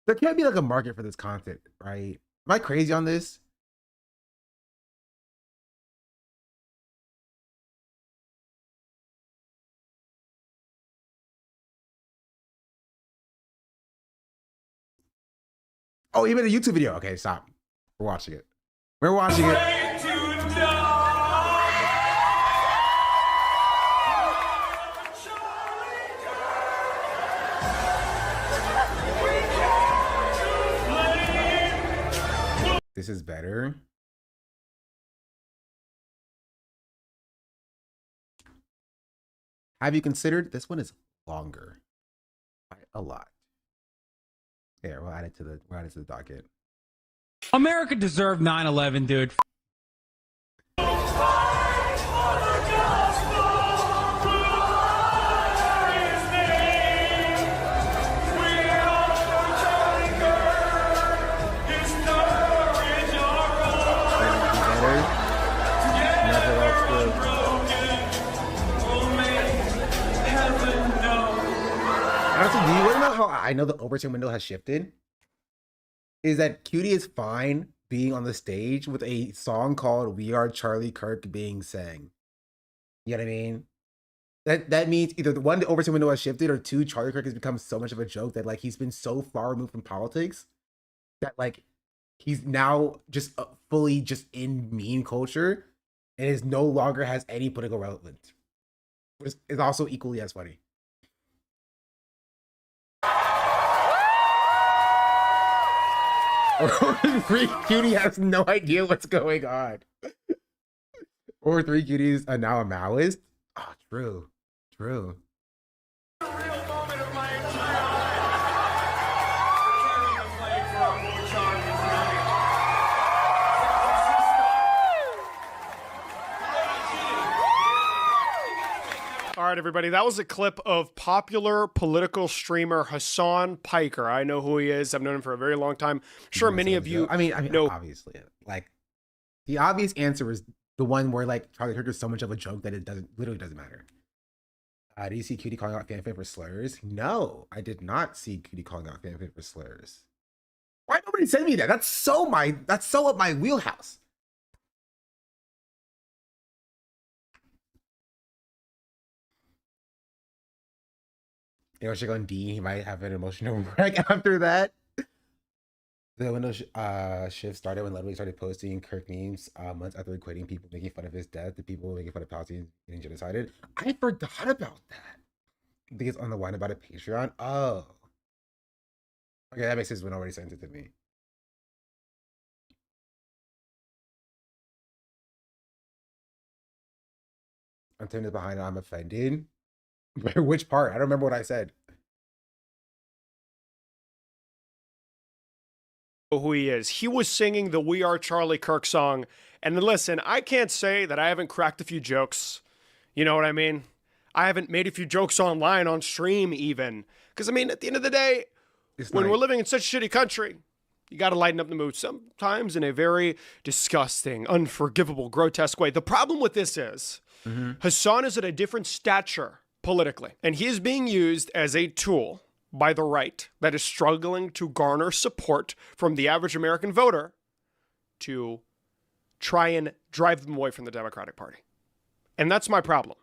There can't be like a market for this content, right? Am I crazy on this? Oh, he made a YouTube video. Okay, stop. We're watching it. We're watching it. This is better. Have you considered this one is longer by a lot? There, we'll add it to the docket. America deserved 9/11, dude. Honestly, do you want to know how I know the Overton window has shifted? Is that Cutie is fine being on the stage with a song called "We Are Charlie Kirk" being sang. You know what I mean? That means either the one, the Overton window has shifted, or two, Charlie Kirk has become so much of a joke that like he's been so far removed from politics that like he's now just fully just in meme culture and is no longer has any political relevance. Which is also equally as funny. Or 3 Cutie has no idea what's going on. Or 3 Cuties are now a Maoist. Oh, true. True. All right, everybody, that was a clip of popular political streamer Hassan Piker. I know who he is. I've known him for a very long time. I'm sure many of you I mean, know. Obviously, like the obvious answer is the one where like Charlie Kirk is so much of a joke that it literally doesn't matter. Did you see Cutie calling out FanFan for slurs? No, I did not see Cutie calling out FanFan for slurs. Why nobody send me that? That's so up my wheelhouse. You know, check on Dean. He might have an emotional wreck after that. The window shift started when Ludwig started posting Kirk memes months after quitting. People making fun of his death. The people making fun of Palestinians getting genocided. I forgot about that. I think it's on the Wine About It Patreon. Oh. Okay, that makes sense when already sent it to me. I'm turning this behind and I'm offended. Which part? I don't remember what I said. Who he is. He was singing the "We Are Charlie Kirk" song. And then listen, I can't say that I haven't cracked a few jokes. You know what I mean? I haven't made a few jokes online, on stream even. Because I mean, at the end of the day, when we're living in such a shitty country, you got to lighten up the mood sometimes in a very disgusting, unforgivable, grotesque way. The problem with this is Hassan is at a different stature politically, and he is being used as a tool by the right that is struggling to garner support from the average American voter to try and drive them away from the Democratic Party. And that's my problem.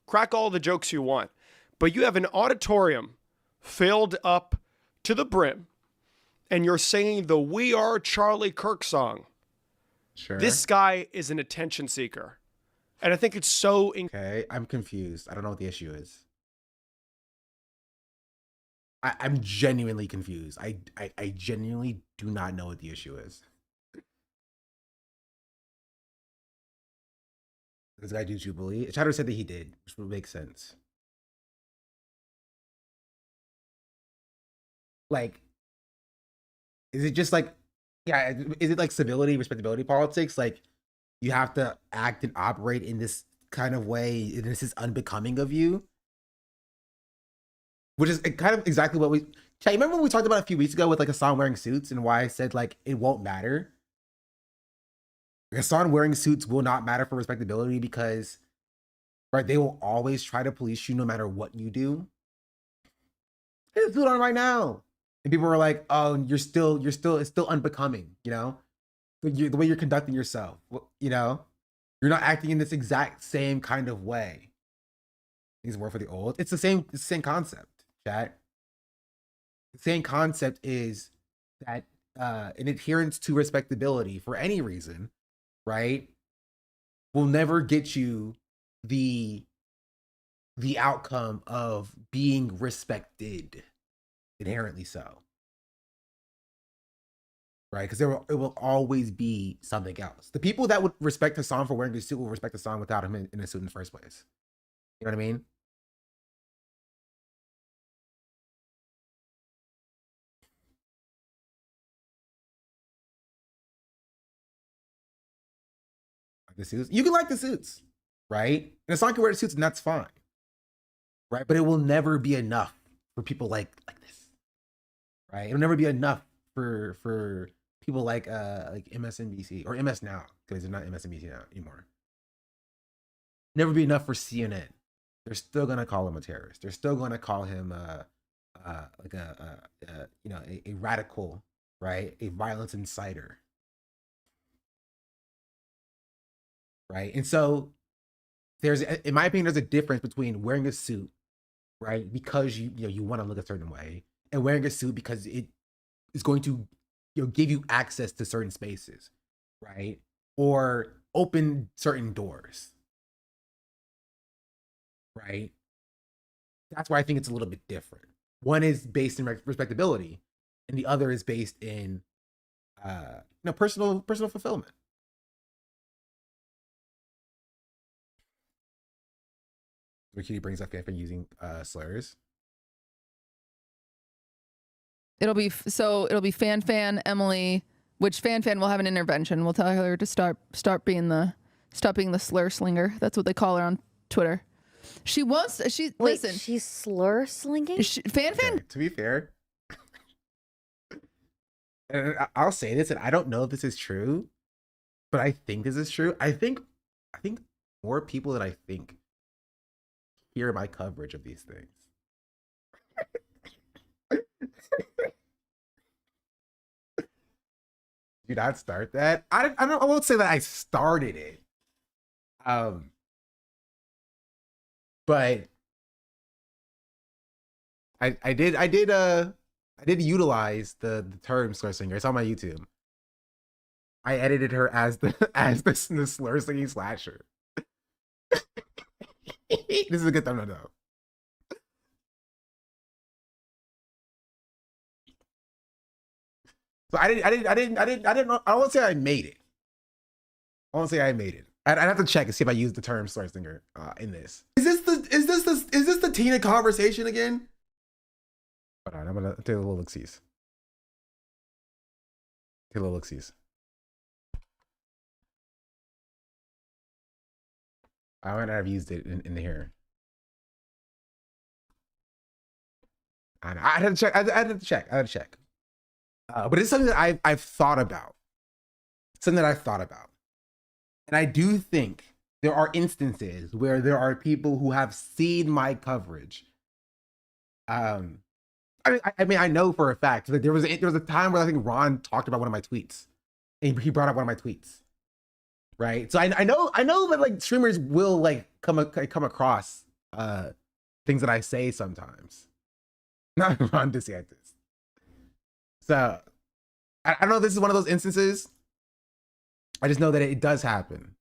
Crack all the jokes you want, but you have an auditorium filled up to the brim, and you're singing the "We Are Charlie Kirk" song. Sure. This guy is an attention seeker. And I think it's so... Okay, I'm confused. I don't know what the issue is. I'm genuinely confused. I genuinely do not know what the issue is. This guy do Jubilee? Chatter said that he did, which would make sense. Like, is it just like, yeah, is it like civility, respectability politics? Like, you have to act and operate in this kind of way, and this is unbecoming of you? Which is kind of exactly what we... Chat, remember what we talked about a few weeks ago with like Hassan wearing suits and why I said like it won't matter? Hassan wearing suits will not matter for respectability because, right, they will always try to police you no matter what you do. He has a suit on right now. And people are like, oh, it's still unbecoming, you know? The way you're conducting yourself, you know? You're not acting in this exact same kind of way. These more for the old. It's the same concept, chat. The same concept is that an adherence to respectability for any reason, right, will never get you the outcome of being respected, inherently so. Right? Because it will always be something else. The people that would respect Hassan for wearing a suit will respect Hassan without him in a suit in the first place. You know what I mean? The suits. You can like the suits, right? And Hassan can wear the suits, and that's fine, right? But it will never be enough for people like this, right? It'll never be enough for people like MSNBC or MS now, because they're not MSNBC now anymore. Never be enough for CNN. They're still gonna call him a terrorist. They're still gonna call him like a radical, right? A violence inciter. Right. And so there's, in my opinion, there's a difference between wearing a suit, right, because you want to look a certain way, and wearing a suit because it is going to give you access to certain spaces, right, or open certain doors, right. That's why I think it's a little bit different. One is based in respectability, and the other is based in personal fulfillment. Wikidata brings up FanFan using slurs. It'll be FanFan, Emily, which FanFan will have an intervention. We'll tell her to stop being the slur slinger. That's what they call her on Twitter. She wants. Listen. She's slur slinging. FanFan. Okay, to be fair, and I'll say this, and I don't know if this is true, but I think this is true. I think more people than I think hear my coverage of these things. Do not start that. I won't say that I started it. But I did utilize the term slur singer. It's on my YouTube. I edited her as the slur singing slasher. This is a good thumbnail though. So I won't say I made it. I won't say I made it. I'd have to check and see if I used the term slur singer in this. Is this the Tina conversation again? Hold on, I'm gonna take a little look-sees. Take a little look-sees. I might not have used it in here. I had to check. I had to check. But it's something that I've thought about. Something that I've thought about. And I do think there are instances where there are people who have seen my coverage. I mean, I know for a fact that there was a time where I think Ron talked about one of my tweets. And he brought up one of my tweets. Right. So I know that like streamers will like come across things that I say sometimes. Not Ron DeSantis. So I don't know if this is one of those instances. I just know that it does happen.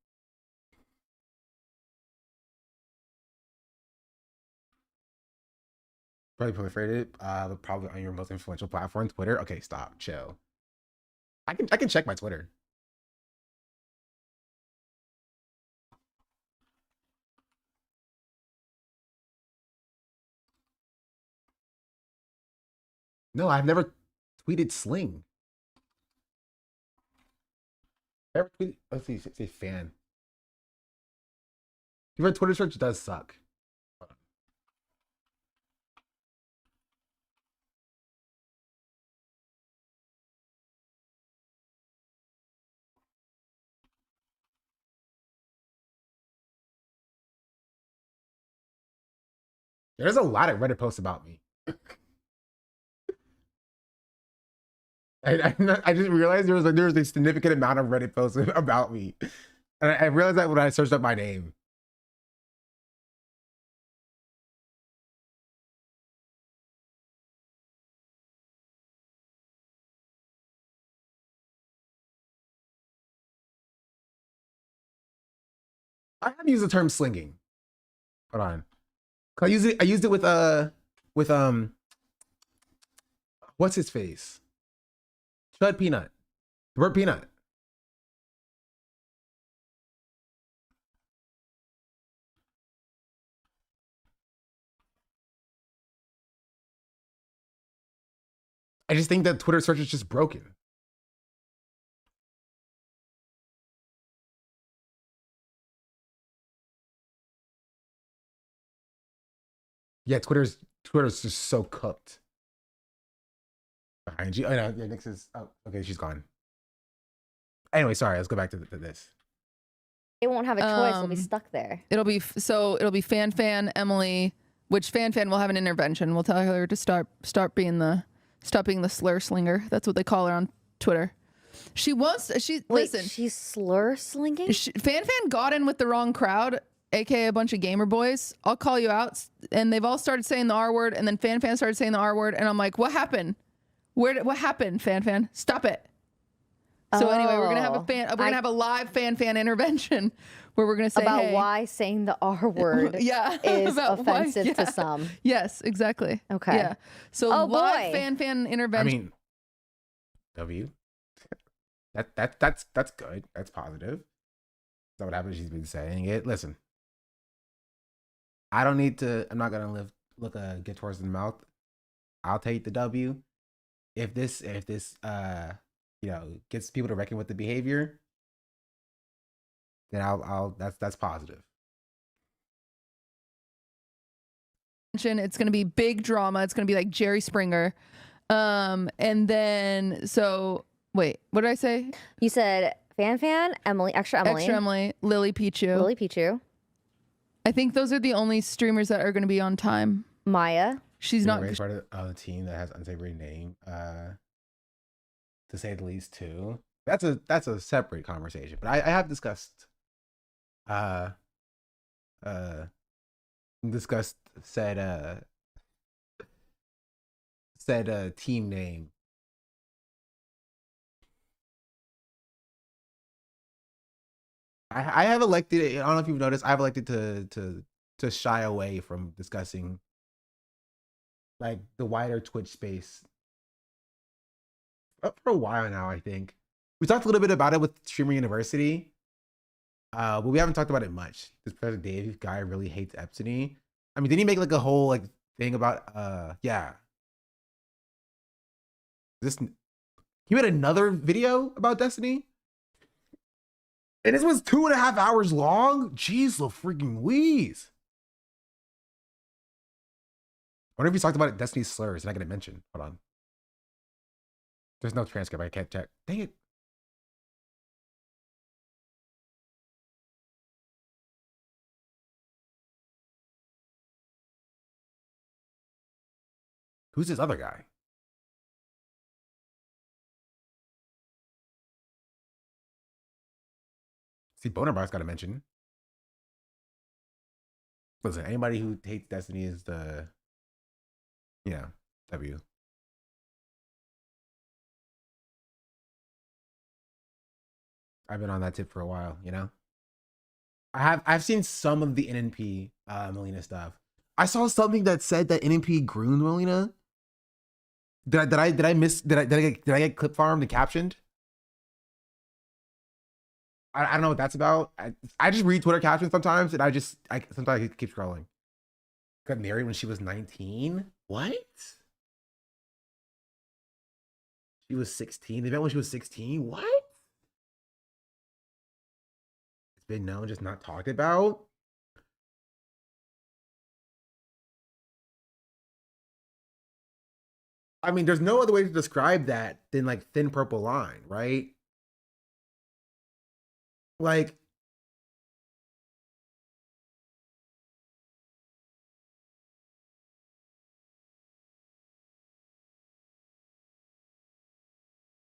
Probably proliferated, but probably on your most influential platform, Twitter. Okay, stop, chill. I can check my Twitter. No, I've never tweeted sling. Ever tweeted? Let's see. Say fan. Your Twitter search does suck. There's a lot of Reddit posts about me. I just realized there was a significant amount of Reddit posts about me. And I realized that when I searched up my name. I have used the term slinging. Hold on. I used it with what's his face? Chud Peanut. The word peanut. I just think that Twitter search is just broken. Yeah, Twitter's just so cooked. Angie, oh no, yeah, Nixon's. Oh, okay, she's gone. Anyway, sorry. Let's go back to this. They won't have a choice. They'll be stuck there. It'll be fan Emily, which fan will have an intervention. We'll tell her to stop being the slur slinger. That's what they call her on Twitter. She wants. Listen. She's slur slinging. Fan got in with the wrong crowd, aka a bunch of gamer boys. I'll call you out, and they've all started saying the R word, and then fan started saying the R word, and I'm like, what happened? What happened, fan? Stop it. So anyway, we're gonna have a live fan intervention where we're gonna say about why saying the R word is offensive to some. Yes, exactly. Okay. Yeah. So live fan intervention. I mean, W. That's good. That's positive. That's what happens. She's been saying it. Listen, I don't need to. I'm not gonna look a get towards the mouth. I'll take the W. If this gets people to reckon with the behavior, then I'll that's positive. It's going to be big drama. It's going to be like Jerry Springer. And then wait, what did I say? You said fan Emily, extra Emily, Lily Pichu. I think those are the only streamers that are going to be on time. Maya. She's not part of the team that has unsavory name. To say the least, too. That's a separate conversation. But I have discussed said team name. I have elected. I don't know if you've noticed. I've elected to shy away from discussing like the wider Twitch space for a while now. I think we talked a little bit about it with Streamer University, but we haven't talked about it much. This President Dave guy really hates Epstein. I mean, didn't he make like a whole like thing about he made another video about Destiny? And this was 2.5 hours long? Jeez, freaking Louise. I wonder if he talked about Destiny slurs and I get mention. Hold on. There's no transcript. I can't check. Dang it. Who's this other guy? See, Bonerbar's got to mention. Listen, anybody who hates Destiny is the, W. I've been on that tip for a while, I've seen some of the NNP Melina stuff. I saw something that said that NNP groomed Melina. Did I get clip farmed and captioned? I don't know what that's about. I just read Twitter captions sometimes, and I sometimes keep scrolling. Got married when she was 19? What? She was 16. They met when she was 16. What? It's been known, just not talked about. I mean, there's no other way to describe that than like thin purple line, right? Like,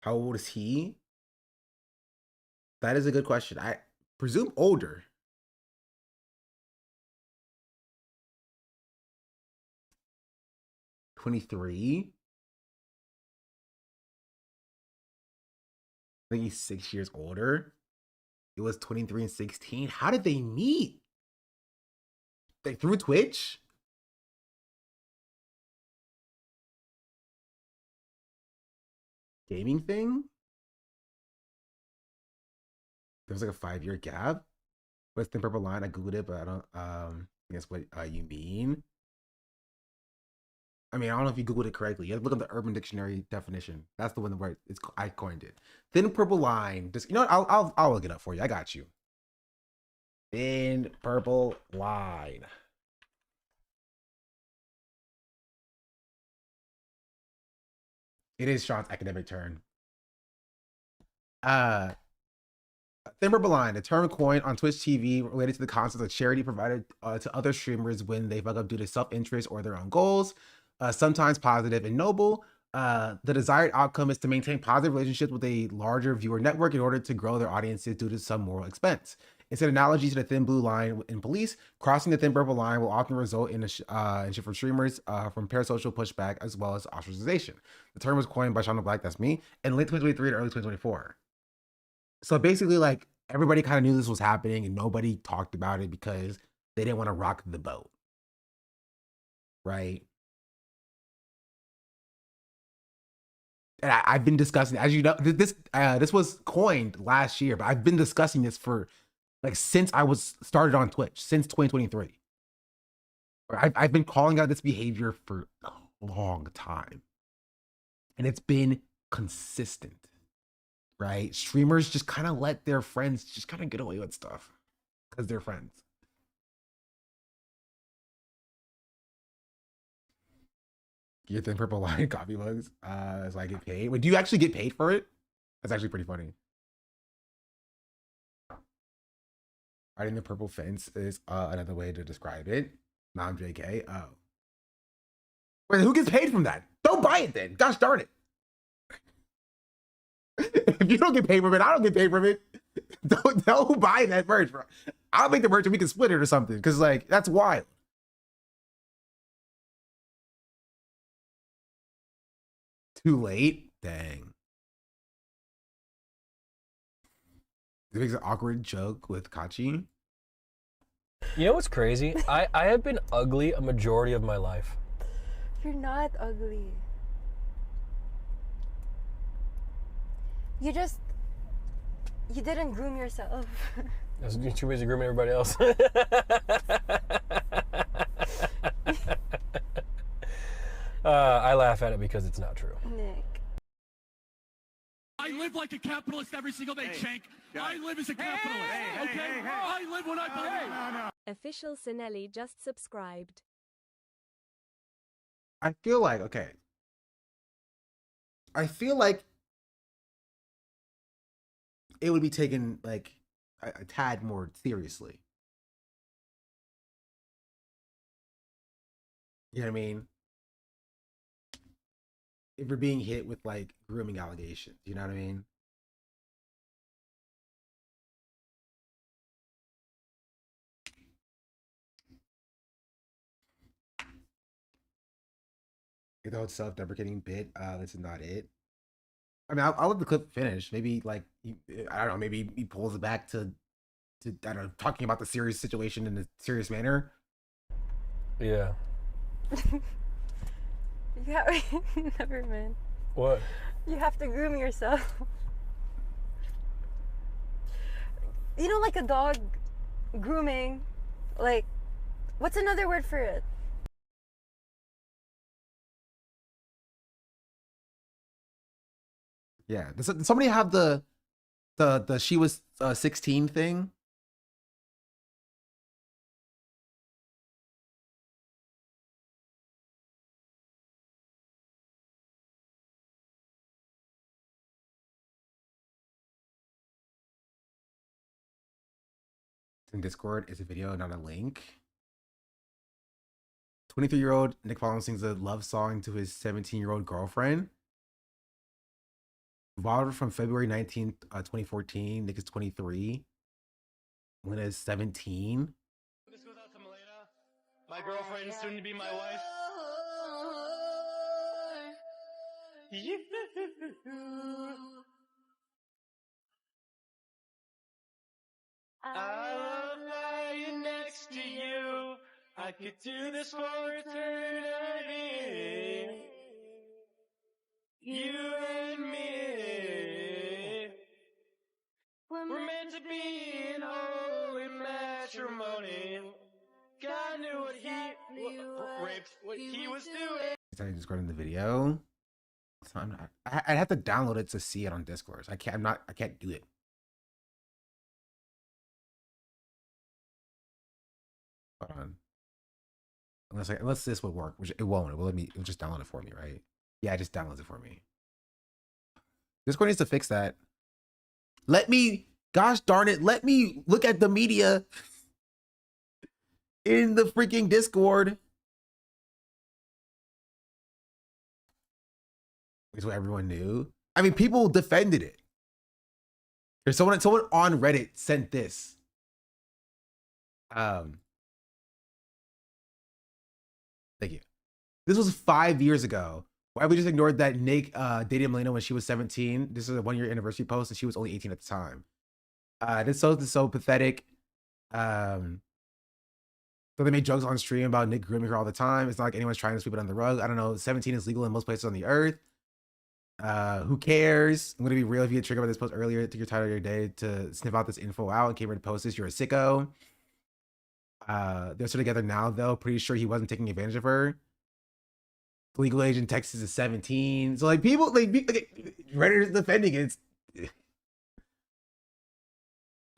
how old is he? That is a good question. I presume older. $23. I think he's 6 years older. It was 23 and 16. How did they meet? Like through Twitch? Gaming thing? There was like a 5-year gap. What's the purple line? I googled it, but I don't guess what you mean. I mean, I don't know if you googled it correctly. You have to look up the Urban Dictionary definition. That's the one where I coined it. Thin purple line. Just, you know what? I'll look it up for you. I got you. Thin purple line. It is Sean's academic turn. Thin purple line, a term coined on Twitch TV related to the concept of charity provided to other streamers when they fuck up due to self-interest or their own goals. Sometimes positive and noble. The desired outcome is to maintain positive relationships with a larger viewer network in order to grow their audiences due to some moral expense. It's an analogy to the thin blue line in police. Crossing the thin purple line will often result in shit from streamers, from parasocial pushback, as well as ostracization. The term was coined by Sean Black, that's me, in late 2023 and early 2024. So basically, like, everybody kind of knew this was happening and nobody talked about it because they didn't want to rock the boat. Right? And I've been discussing, as you know, this was coined last year, but I've been discussing this for like since I was started on Twitch, since 2023. I've been calling out this behavior for a long time. And it's been consistent, right? Streamers just kind of let their friends just kind of get away with stuff because they're friends. Your thin purple line coffee mugs, so I get paid. Wait, do you actually get paid for it? That's actually pretty funny. Riding the purple fence is another way to describe it. Non JK. Oh. Wait, who gets paid from that? Don't buy it then. Gosh darn it. If you don't get paid from it, I don't get paid from it. Don't buy that merch, bro. I'll make the merch and we can split it or something. Because, like, that's wild. Too late? Dang. It makes an awkward joke with Kachi. You know what's crazy? I have been ugly a majority of my life. You're not ugly. You didn't groom yourself. There's too busy grooming everybody else. I laugh at it because it's not true. Nick. I live like a capitalist every single day, Shank. I live as a capitalist, okay? I live when I believe. Official Sinelli just subscribed. I feel like, okay. I feel like it would be taken like a tad more seriously. You know what I mean? If you're being hit with like grooming allegations, you know what I mean? The whole self-deprecating bit, this is not it. I mean, I'll let the clip finish. Maybe like I don't know. Maybe he pulls it back to I don't know, talking about the serious situation in a serious manner. Yeah. Yeah, never mind. What? You have to groom yourself. You know, like a dog grooming. Like, what's another word for it? Yeah. Does somebody have the she was 16 thing? In Discord, it's a video, not a link. 23-year-old Nick Fallon sings a love song to his 17-year-old girlfriend. Involved from February 19th, 2014. Nick is 23. Lena is 17. This goes out to Milena, my girlfriend, soon to be my wife. I love lying next to you. I could do this for eternity. You and me. We're meant to be in holy matrimony. God knew what he raped, what he was doing. Is that Discord in the video? So I'd have to download it to see it on Discord. I can't do it. Hold on. Unless this would work, which it won't. It'll just download it for me, right? Yeah, it just downloads it for me. Discord needs to fix that. Gosh darn it, let me look at the media in the freaking Discord. Is what everyone knew. I mean, people defended it. There's someone on Reddit sent this. Thank you. This was 5 years ago. Why we just ignored that Nick dated Milena when she was 17. This is a 1-year anniversary post, and she was only 18 at the time. This is so pathetic. So they made jokes on stream about Nick grooming her all the time. It's not like anyone's trying to sweep it under the rug. I don't know. 17 is legal in most places on the earth. Who cares? I'm gonna be real. If you get triggered by this post earlier, took your time of your day to sniff out this info out and came here to post this, you're a sicko. They're still together now, though. Pretty sure he wasn't taking advantage of her. The legal age in Texas is 17. So like people like Reddit is defending it.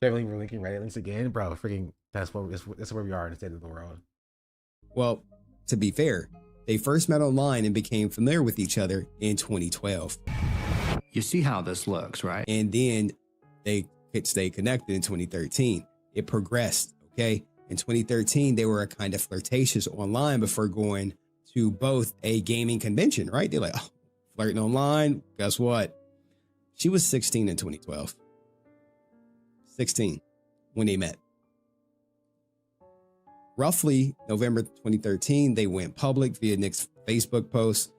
Definitely we're linking Reddit links again, bro. Freaking that's where we are in the state of the world. Well, to be fair, they first met online and became familiar with each other in 2012. You see how this looks, right? And then they could stay connected in 2013. It progressed, okay? In 2013, they were kind of flirtatious online before going to both a gaming convention, right? They're like, oh, flirting online. Guess what? She was 16 in 2012. 16 when they met. Roughly November 2013, they went public via Nick's Facebook post.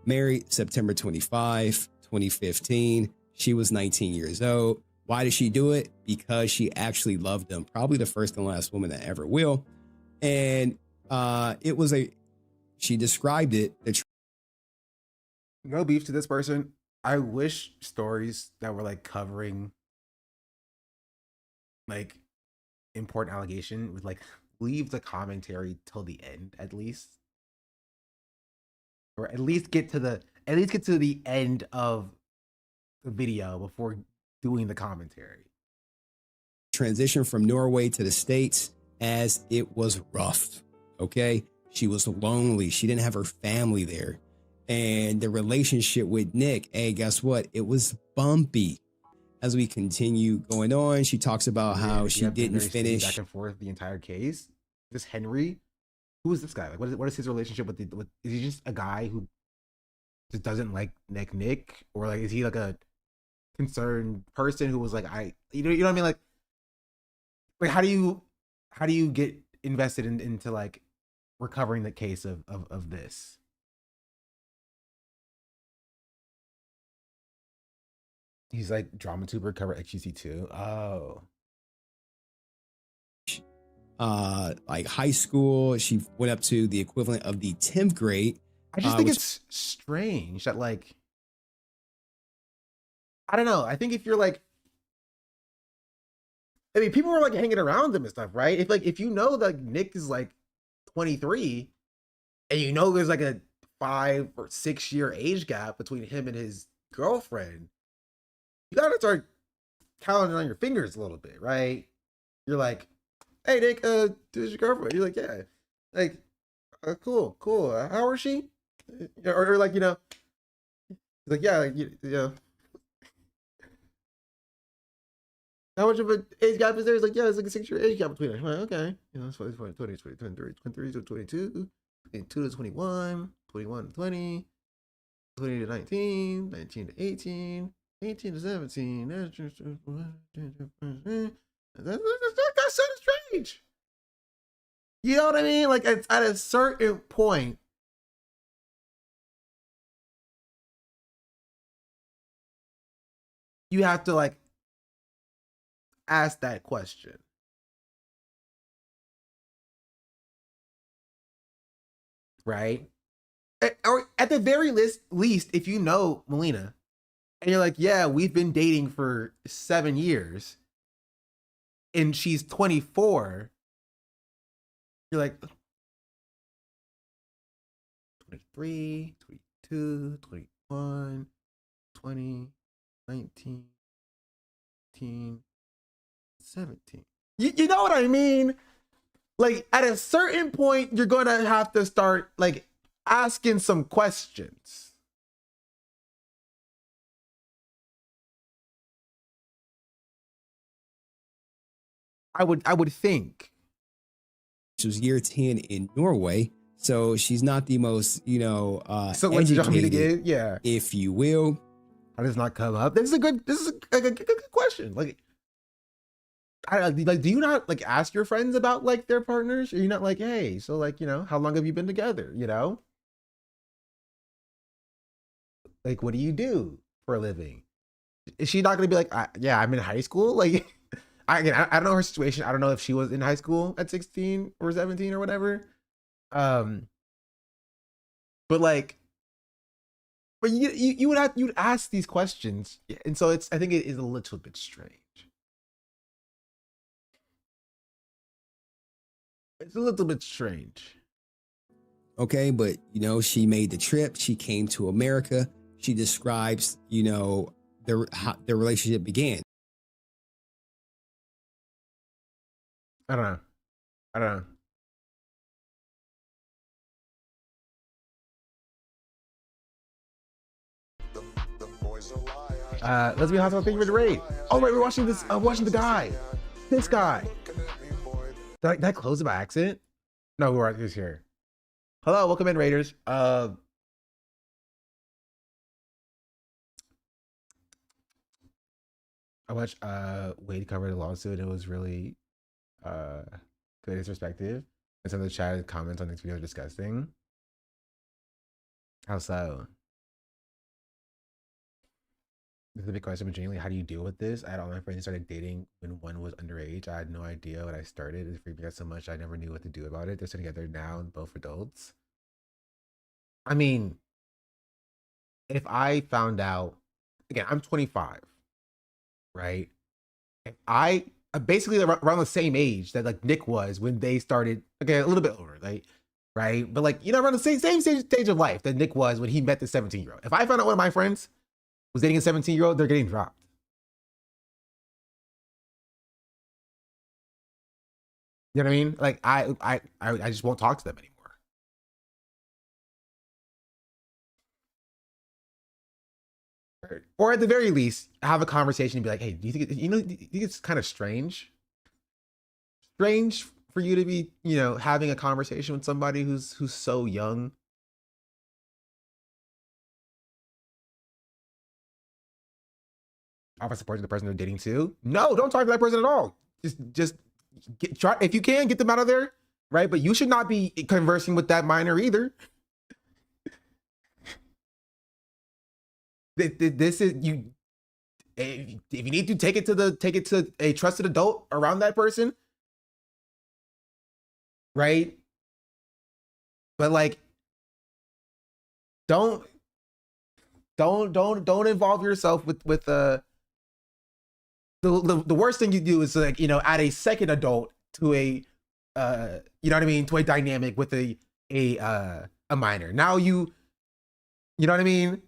Married September 25, 2015. She was 19 years old. Why did she do it? Because she actually loved him. Probably the first and last woman that ever will. And she described it. No beef to this person. I wish stories that were like covering like important allegation would like leave the commentary till the end at least. Or at least get to the end of the video before doing the commentary. Transition from Norway to the States as it was rough. Okay. She was lonely. She didn't have her family there. And the relationship with Nick, hey, guess what? It was bumpy. As we continue going on, she talks about how she didn't finish. Back and forth the entire case. This Henry, who is this guy? Like, what is his relationship with is he just a guy who just doesn't like Nick? Or like, is he like a concerned person who was like, you know what I mean? Like how do you get invested into like recovering the case of this? He's like drama tuber cover XGC2. Oh. Like high school, she went up to the equivalent of the 10th grade. I just think it's strange that like, I don't know. I think if you're like, I mean, people were like hanging around him and stuff, right? If you know that Nick is like 23 and you know there's like a 5 or 6 year age gap between him and his girlfriend, you gotta start counting on your fingers a little bit, right? You're like, hey Nick, this is your girlfriend. You're like, yeah, like, cool. How is she? Or like, like, yeah, like, how much of an age gap is there? It's like, yeah, it's like a 6-year age gap between us. I'm like, okay. It's 20, 23, 23 to 22, 22 to 21, 21 to 20, 20 to 19, 19 to 18, 18 to 17. That's sort of strange. You know what I mean? Like, at a certain point, you have to, like, ask that question. Right? Or at the very least, if you know Melina, and you're like, yeah, we've been dating for 7 years, and she's 24, you're like, 23, 22, 21, 20, 19, 18, 17. You know what I mean? Like, at a certain point, you're going to have to start, like, asking some questions. I would think. She was year 10 in Norway, so she's not the most, so what you want me to get? Yeah, if you will. How does not come up? This is a good question. Like, do you not, like, ask your friends about, like, their partners? Are you not like, hey, so, like, how long have you been together? Like, what do you do for a living? Is she not gonna be like, yeah, I'm in high school? Like, I don't know her situation. I don't know if she was in high school at 16 or 17 or whatever. But like, you'd ask these questions, and so I think it is a little bit strange. It's a little bit strange. Okay, but she made the trip. She came to America. She describes, how their relationship began. I don't know. Let's be hostile. Thank you for the raid. Oh right, we're watching this. Watching the guy. This guy. Did I close it by accident? No, we're right here. Hello, welcome in, Raiders. I watched Wade cover the lawsuit. It was really good, his perspective. And some of the chat comments on this video are disgusting. How so? This is a big question, but genuinely, how do you deal with this? I had all my friends started dating when one was underage. I had no idea when I started. It freaked me out so much I never knew what to do about it. They're still together now and both adults. I mean, if I found out, again, I'm 25, right? If I basically around the same age that like Nick was when they started, okay, a little bit older, like, right? But like, around the same stage of life that Nick was when he met the 17-year-old. If I found out one of my friends was dating a 17-year-old, they're getting dropped. You know what I mean? Like, I just won't talk to them anymore. Or at the very least, have a conversation and be like, hey, do you think do you think it's kind of strange for you to be, having a conversation with somebody who's so young? Offer support to the person they're dating too? No, don't talk to that person at all. Just try, if you can, get them out of there, right? But you should not be conversing with that minor either. This is you. If you need to take it to a trusted adult around that person, right? But like, don't involve yourself with the worst thing you do is like, add a second adult to a you know what I mean, to a dynamic with a minor. Now you know what I mean?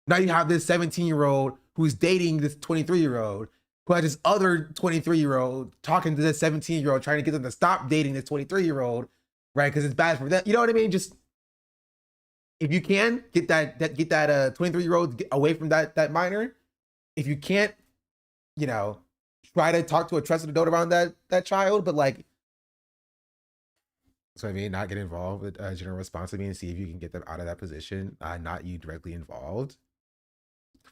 Now you have this 17-year-old who's dating this 23-year-old, who has this other 23-year-old talking to this 17-year-old, trying to get them to stop dating this 23-year-old, right? Because it's bad for them. You know what I mean? Just if you can get that 23-year-old away from that minor, if you can't, you know, try to talk to a trusted adult around that child, but like, so I mean, not get involved with general responsibility and see if you can get them out of that position, not you directly involved.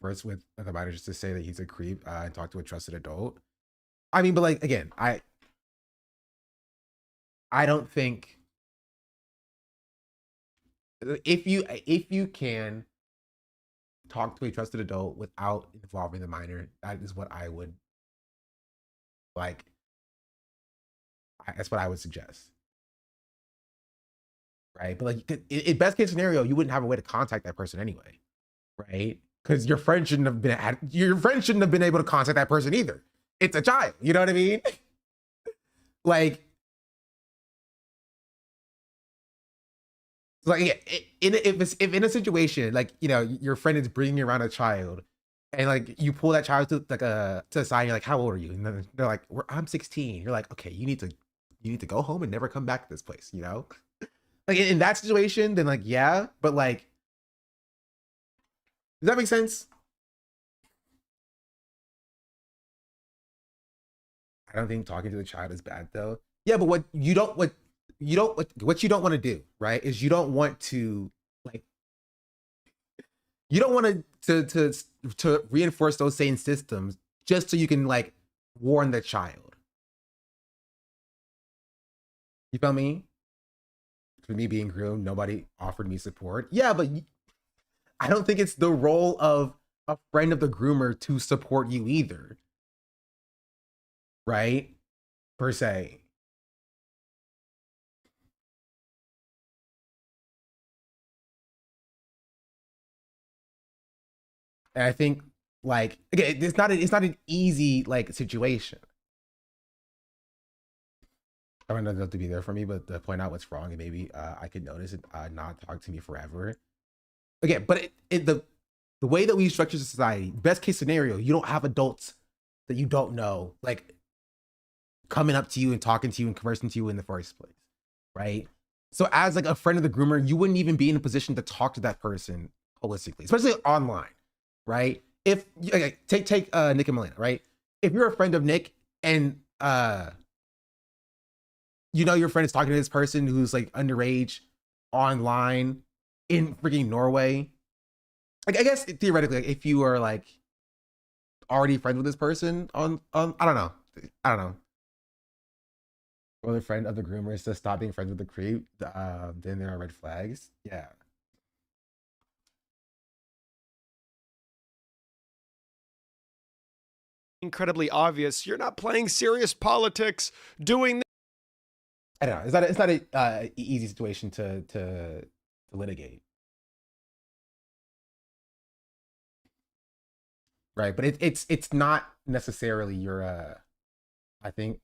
First with the minor, just to say that he's a creep and talk to a trusted adult. I mean, but like, again, I don't think if you can talk to a trusted adult without involving the minor, that is what I would like. That's what I would suggest. Right, but like in best case scenario, you wouldn't have a way to contact that person anyway, right? Because your friend shouldn't have been able to contact that person either. It's a child, you know what I mean? Like if in a situation like, you know, your friend is bringing around a child, and like you pull that child to like to the side, you're like, how old are you? And then they're like, I'm 16. You're like, okay, you need to go home and never come back to this place, you know? Like in that situation, then like, yeah, but like, does that make sense? I don't think talking to the child is bad though. Yeah, but what you don't want to do, right, is you don't want to like, you don't want to reinforce those same systems just so you can like warn the child. You feel me? For me being groomed, nobody offered me support. Yeah, but I don't think it's the role of a friend of the groomer to support you either. Right? Per se. And I think like, again, it's not an easy like situation. I want them to be there for me, but to point out what's wrong, and maybe I could notice it, not talk to me forever. Again, but the way that we structure society, best case scenario, you don't have adults that you don't know, like coming up to you and talking to you and conversing to you in the first place, right? So as like a friend of the groomer, you wouldn't even be in a position to talk to that person holistically, especially online, right? If take Nick and Melina, right? If you're a friend of Nick and you know your friend is talking to this person who's like underage online in freaking Norway. Like I guess theoretically, like, if you are like already friends with this person on I don't know. Or the friend of the groomer is to stop being friends with the creep, then there are red flags. Yeah. Incredibly obvious. You're not playing serious politics doing. I don't know. It's not a easy situation to litigate, right? But it's not necessarily your. I think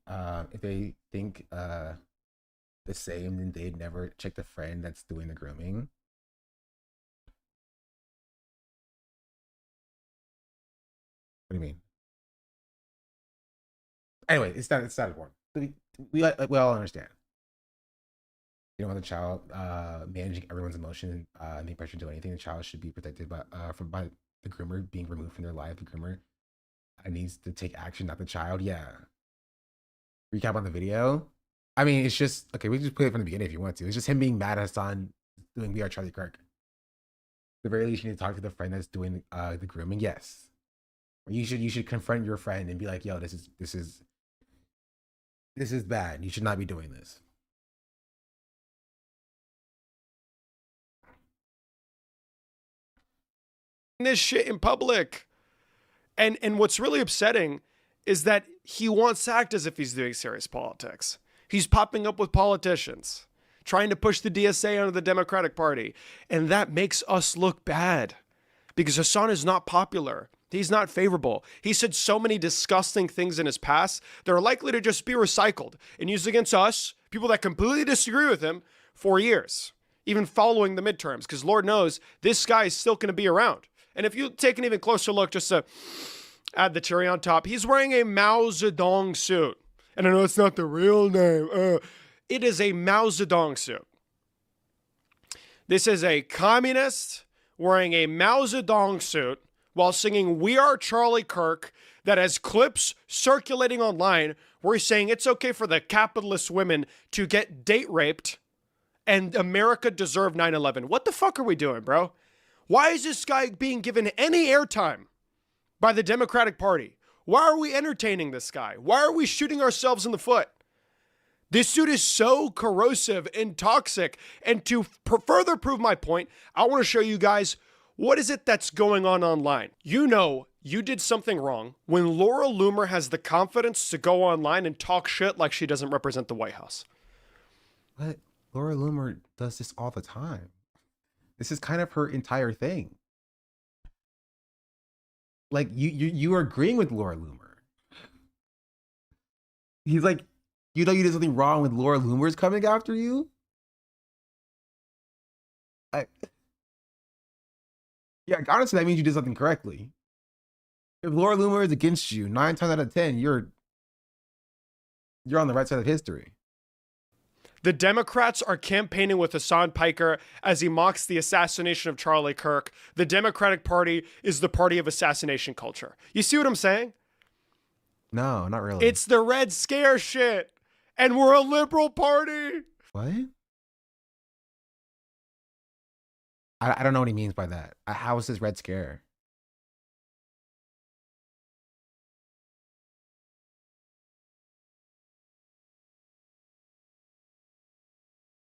if they think the same, then they'd never check the friend that's doing the grooming. What do you mean? Anyway, it's not important. We all understand. You don't want the child managing everyone's emotion and being pressured to do anything. The child should be protected by the groomer being removed from their life. The groomer needs to take action, not the child. Yeah. Recap on the video. I mean, it's just okay. We can just play it from the beginning if you want to. It's just him being mad at Hassan doing "We Are Charlie Kirk." At the very least, you need to talk to the friend that's doing the grooming. Yes, or you should confront your friend and be like, "Yo, this is bad. You should not be doing this." This shit in public. And what's really upsetting is that he wants to act as if he's doing serious politics. He's popping up with politicians, trying to push the DSA onto the Democratic Party. And that makes us look bad because Hassan is not popular. He's not favorable. He said so many disgusting things in his past that are likely to just be recycled and used against us, people that completely disagree with him, for years, even following the midterms, because Lord knows this guy is still going to be around. And if you take an even closer look, just to add the cherry on top, he's wearing a Mao Zedong suit. And I know it's not the real name. It is a Mao Zedong suit. This is a communist wearing a Mao Zedong suit while singing We Are Charlie Kirk that has clips circulating online where he's saying it's okay for the capitalist women to get date raped and America deserved 9/11. What the fuck are we doing, bro? Why is this guy being given any airtime by the Democratic Party? Why are we entertaining this guy? Why are we shooting ourselves in the foot? This suit is so corrosive and toxic. And to further prove my point, I want to show you guys what is it that's going on online. You know you did something wrong when Laura Loomer has the confidence to go online and talk shit like she doesn't represent the White House. But Laura Loomer does this all the time. This is kind of her entire thing. Like you are agreeing with Laura Loomer. He's like, you know you did something wrong with Laura Loomer's coming after you? Yeah, honestly, that means you did something correctly. If Laura Loomer is against you, 9 times out of 10, you're on the right side of history. The Democrats are campaigning with Hassan Piker as he mocks the assassination of Charlie Kirk. The Democratic Party is the party of assassination culture. You see what I'm saying? No, not really. It's the Red Scare shit. And we're a liberal party. What? I don't know what he means by that. How is this Red Scare?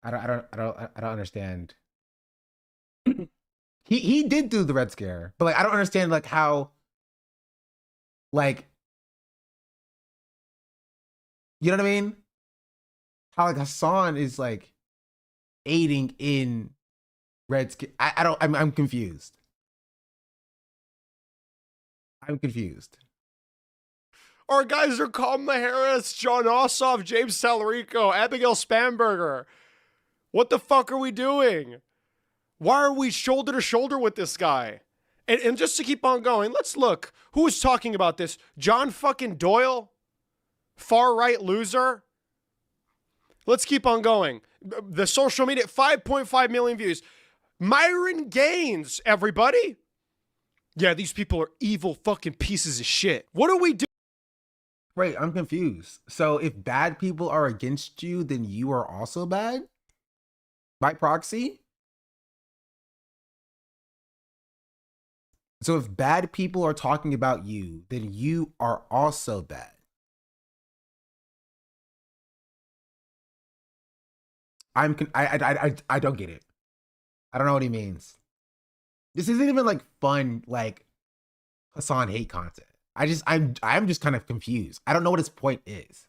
I don't understand. He did do the Red Scare, but like I don't understand like how, like, you know what I mean? How like Hassan is like aiding in Red Scare. I'm confused. I'm confused. Our guys are Kamala Harris, John Ossoff, James Talarico, Abigail Spanberger. What the fuck are we doing? Why are we shoulder to shoulder with this guy? And just to keep on going, let's look. Who is talking about this? John fucking Doyle? Far right loser? Let's keep on going. The social media, 5.5 million views. Myron Gaines, everybody. Yeah, these people are evil fucking pieces of shit. What do we do? Wait, I'm confused. So if bad people are against you, then you are also bad? By proxy? So if bad people are talking about you, then you are also bad. I don't get it. I don't know what he means. This isn't even like fun, like Hassan hate content. I'm just kind of confused. I don't know what his point is.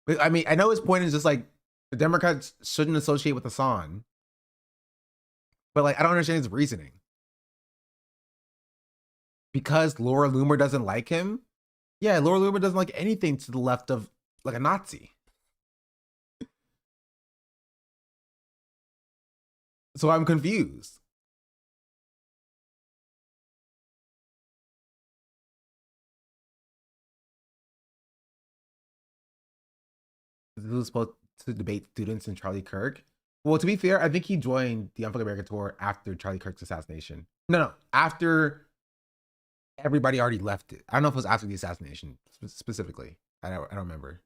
But I mean, I know his point is just like the Democrats shouldn't associate with Hassan. But like, I don't understand his reasoning. Because Laura Loomer doesn't like him? Yeah, Laura Loomer doesn't like anything to the left of like a Nazi. So I'm confused. He was supposed to debate students and Charlie Kirk. Well, to be fair, I think he joined the Unfuck America tour after Charlie Kirk's assassination. No, after everybody already left it. I don't know if it was after the assassination specifically. I don't remember.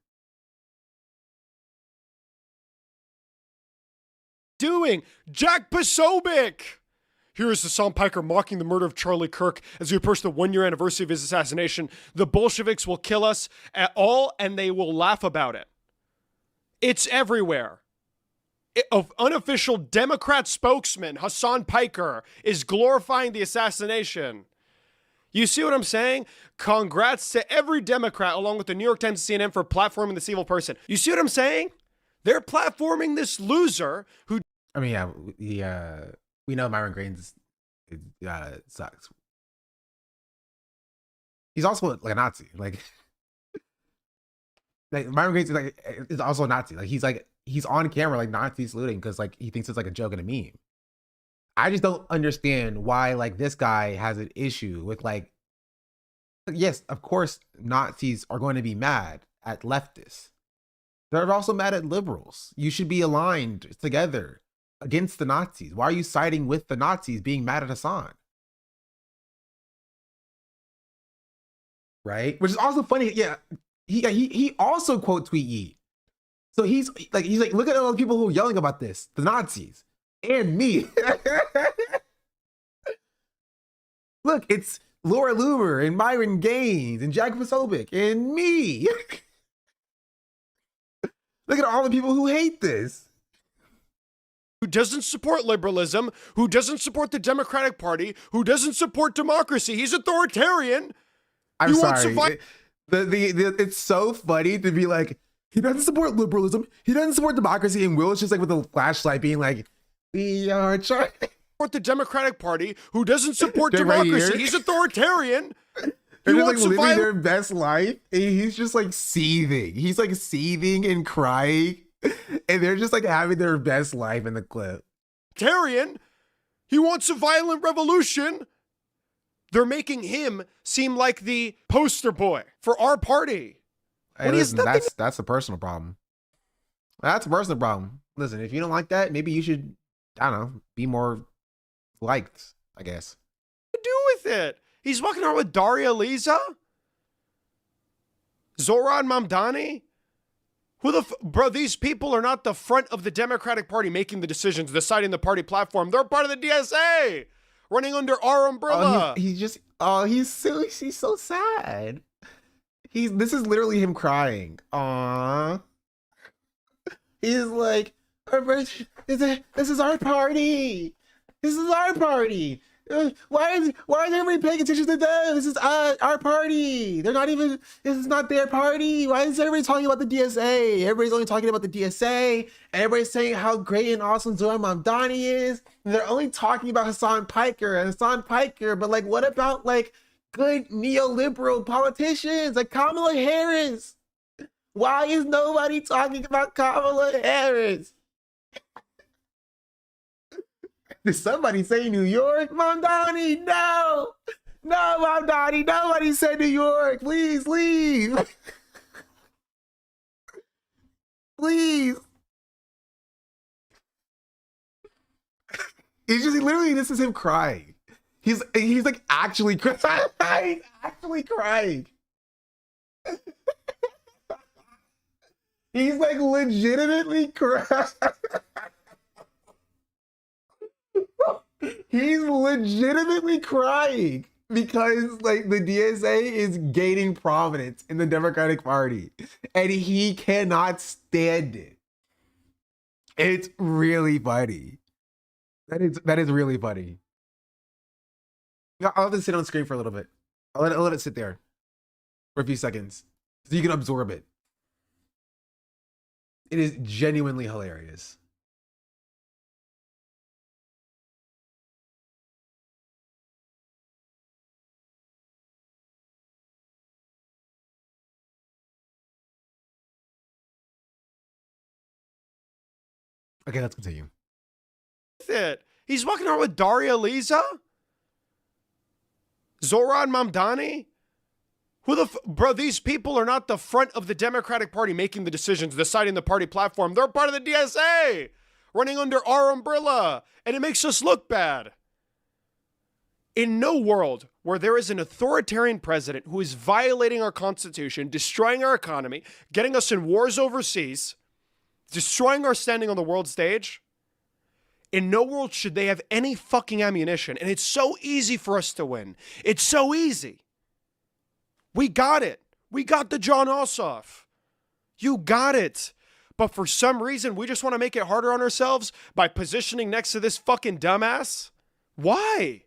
Doing Jack Posobiec. Here is Hassan Piker mocking the murder of Charlie Kirk as we approach the 1-year anniversary of his assassination. The Bolsheviks will kill us at all, and they will laugh about it. It's everywhere. Unofficial Democrat spokesman Hassan Piker is glorifying the assassination. You see what I'm saying? Congrats to every Democrat, along with the New York Times and CNN, for platforming this evil person. You see what I'm saying? They're platforming this loser who... I mean, yeah, we know Myron Gaines sucks. He's also like a Nazi. Like Myron Gaines is also a Nazi. Like he's on camera like Nazi saluting because like he thinks it's like a joke and a meme. I just don't understand why like this guy has an issue with like, yes, of course, Nazis are going to be mad at leftists. They're also mad at liberals. You should be aligned together against the Nazis. Why are you siding with the Nazis being mad at Hassan? Right? Which is also funny. Yeah, he also quote tweet Ye. So he's like, look at all the people who are yelling about this, the Nazis and me. Look, it's Laura Loomer and Myron Gaines and Jack Posobiec and me. Look at all the people who hate this. Who doesn't support liberalism, who doesn't support the Democratic Party, who doesn't support democracy. He's authoritarian. I'm sorry. It's so funny to be like, he doesn't support liberalism, he doesn't support democracy, and Will's just like with a flashlight being like, we are trying to support the Democratic Party, who doesn't support democracy. Right, he's authoritarian. They're just like living their best life, and he's just like seething. He's like seething and crying, and they're just like having their best life in the clip. Authoritarian. He wants a violent revolution. They're making him seem like the poster boy for our party. Hey, listen, that's a personal problem. That's a personal problem. Listen, if you don't like that, maybe you should, I don't know, be more liked, I guess. What do with it? He's walking around with Daria Liza? Zoran Mamdani? Bro, these people are not the front of the Democratic Party making the decisions, deciding the party platform. They're part of the DSA, running under our umbrella. He's so sad. This is literally him crying. Aww. He's like, this is our party. This is our party. Why is everybody paying attention to them? This is our party. This is not their party. Why is everybody talking about the DSA? Everybody's only talking about the DSA, and everybody's saying how great and awesome Zoran Mamdani is. And they're only talking about Hassan Piker, but like, what about like good neoliberal politicians like Kamala Harris? Why is nobody talking about Kamala Harris? Did somebody say New York? Mamdani, no! No, Mamdani, nobody said New York. Please leave. Please. It's just literally, this is him crying. He's like actually crying. He's actually crying. He's like legitimately crying. He's legitimately crying because like the DSA is gaining prominence in the Democratic Party and he cannot stand it. It's really funny. That is really funny. I'll just sit on screen for a little bit. I'll let it sit there for a few seconds so you can absorb it. It is genuinely hilarious. Okay, let's continue. He's walking around with Daria Liza? Zoran Mamdani? Bro, these people are not the front of the Democratic Party making the decisions, deciding the party platform. They're part of the DSA, running under our umbrella, and it makes us look bad. In no world where there is an authoritarian president who is violating our constitution, destroying our economy, getting us in wars overseas, destroying our standing on the world stage, in no world should they have any fucking ammunition. And it's so easy for us to win. It's so easy. We got it. We got the John Ossoff. You got it. But for some reason, we just want to make it harder on ourselves by positioning next to this fucking dumbass. Why?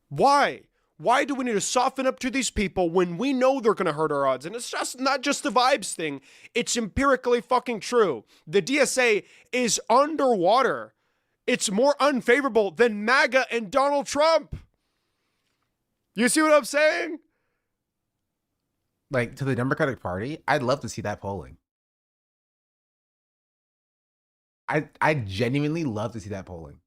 Why? Why do we need to soften up to these people when we know they're going to hurt our odds? And it's just not just a vibes thing. It's empirically fucking true. The DSA is underwater. It's more unfavorable than MAGA and Donald Trump. You see what I'm saying? Like, to the Democratic Party, I'd love to see that polling. I genuinely love to see that polling.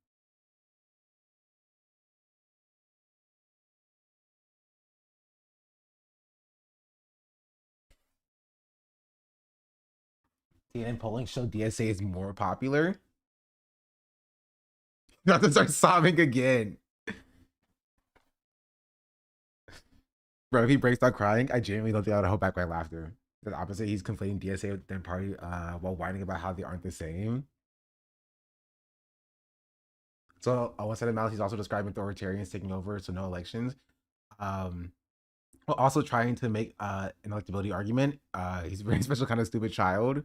CNN polling show DSA is more popular. Not to start sobbing again. Bro, if he breaks down crying, I genuinely don't think I would hold back my laughter. The opposite, he's conflating DSA with the party while whining about how they aren't the same. So on one side of the mouth, he's also describing authoritarians taking over, so no elections. Also trying to make an electability argument. He's a very special kind of stupid child.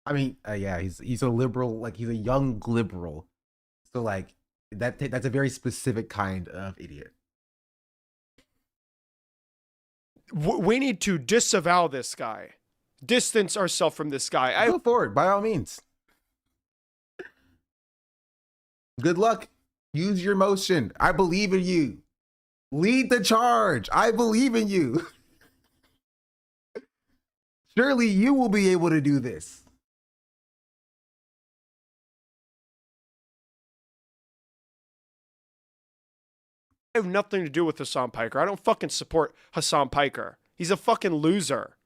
I mean, yeah, he's a liberal, like he's a young liberal. So like that's a very specific kind of idiot. We need to disavow this guy, distance ourselves from this guy. Go forward, by all means. Good luck. Use your motion. I believe in you. Lead the charge. I believe in you. Surely you will be able to do this. I have nothing to do with Hassan Piker. I don't fucking support Hassan Piker. He's a fucking loser.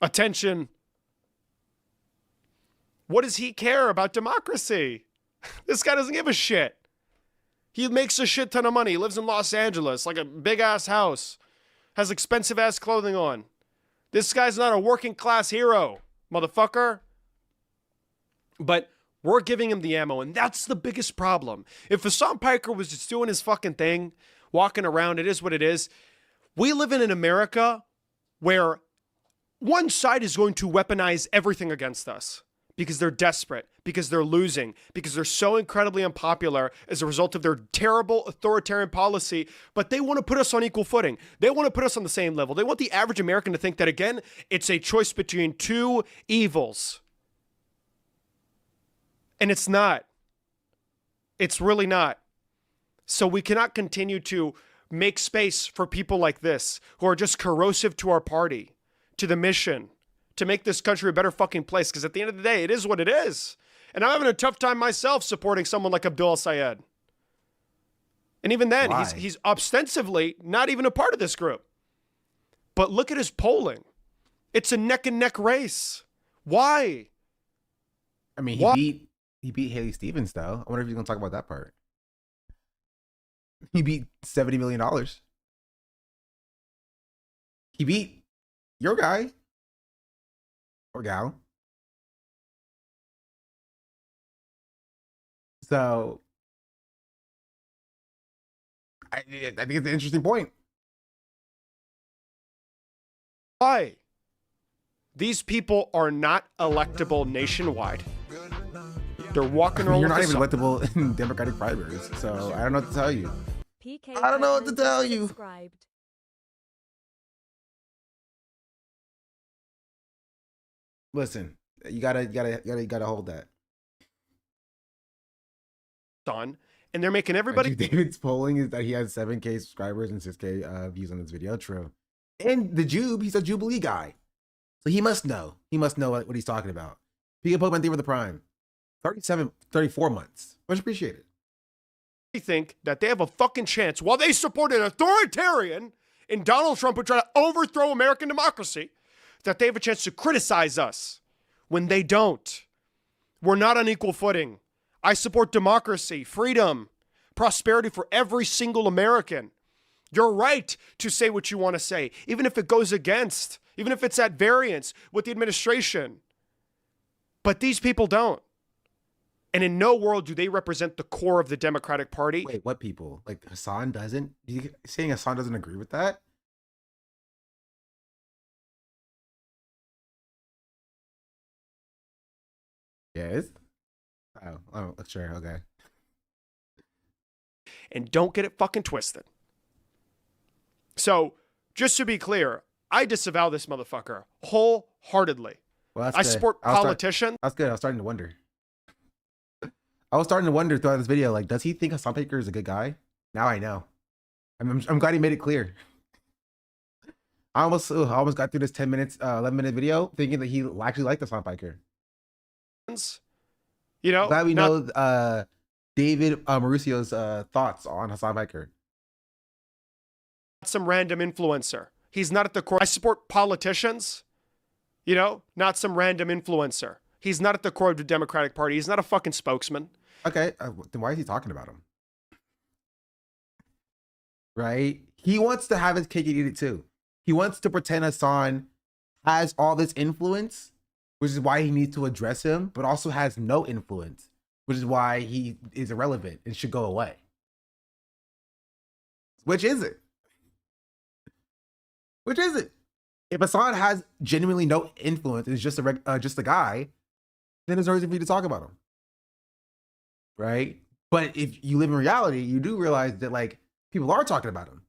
Attention. What does he care about democracy? This guy doesn't give a shit. He makes a shit ton of money. He lives in Los Angeles, like a big ass house. Has expensive ass clothing on. This guy's not a working class hero, motherfucker. But we're giving him the ammo, and that's the biggest problem. If Hassan Piker was just doing his fucking thing, walking around, it is what it is. We live in an America where one side is going to weaponize everything against us because they're desperate, because they're losing, because they're so incredibly unpopular as a result of their terrible authoritarian policy, but they want to put us on equal footing. They want to put us on the same level. They want the average American to think that, again, it's a choice between two evils. And it's not. It's really not. So we cannot continue to make space for people like this who are just corrosive to our party, to the mission, to make this country a better fucking place. Because at the end of the day, it is what it is. And I'm having a tough time myself supporting someone like Abdul Sayed. And even then, he's ostensibly not even a part of this group. But look at his polling. It's a neck and neck race. Why? I mean, he beat Haley Stevens, though. I wonder if you're going to talk about that part. He beat $70 million. He beat your guy. Or gal. So, I think it's an interesting point. Why? These people are not electable nationwide. They're walking around. You're not even electable in Democratic primaries, so I don't know what to tell you. I don't know what to tell you. Listen, you gotta hold that. On, and they're making everybody. David's polling is that he has 7K subscribers and 6K views on this video. True. And the Jube, he's a Jubilee guy, so he must know. He must know what he's talking about. Pika Pokemon Theme of the Prime. 34 months. Much appreciated. They think that they have a fucking chance while they support an authoritarian in Donald Trump who try to overthrow American democracy, that they have a chance to criticize us when they don't. We're not on equal footing. I support democracy, freedom, prosperity for every single American. You're right to say what you want to say, even if it goes against, even if it's at variance with the administration. But these people don't. And in no world do they represent the core of the Democratic Party. Wait, what people? Like Hassan doesn't? You saying Hassan doesn't agree with that? Yes. Oh, sure, okay. And don't get it fucking twisted. So, just to be clear, I disavow this motherfucker wholeheartedly. Well, I support politicians. That's good. I was starting to wonder. I was starting to wonder throughout this video, like, does he think Hassan Piker is a good guy? Now I know. I'm glad he made it clear. I almost got through this 10 minutes, 11-minute video thinking that he actually liked Hassan Piker. You know, glad we know David Mauricio's thoughts on Hassan Piker. Some random influencer. He's not at the core. I support politicians, you know, not some random influencer. He's not at the core of the Democratic Party. He's not a fucking spokesman. Okay, then why is he talking about him? Right? He wants to have his cake and eat it too. He wants to pretend Hassan has all this influence, which is why he needs to address him, but also has no influence, which is why he is irrelevant and should go away. Which is it? Which is it? If Hassan has genuinely no influence, is just a guy, then there's no reason for you to talk about him, right? But if you live in reality, you do realize that like people are talking about him.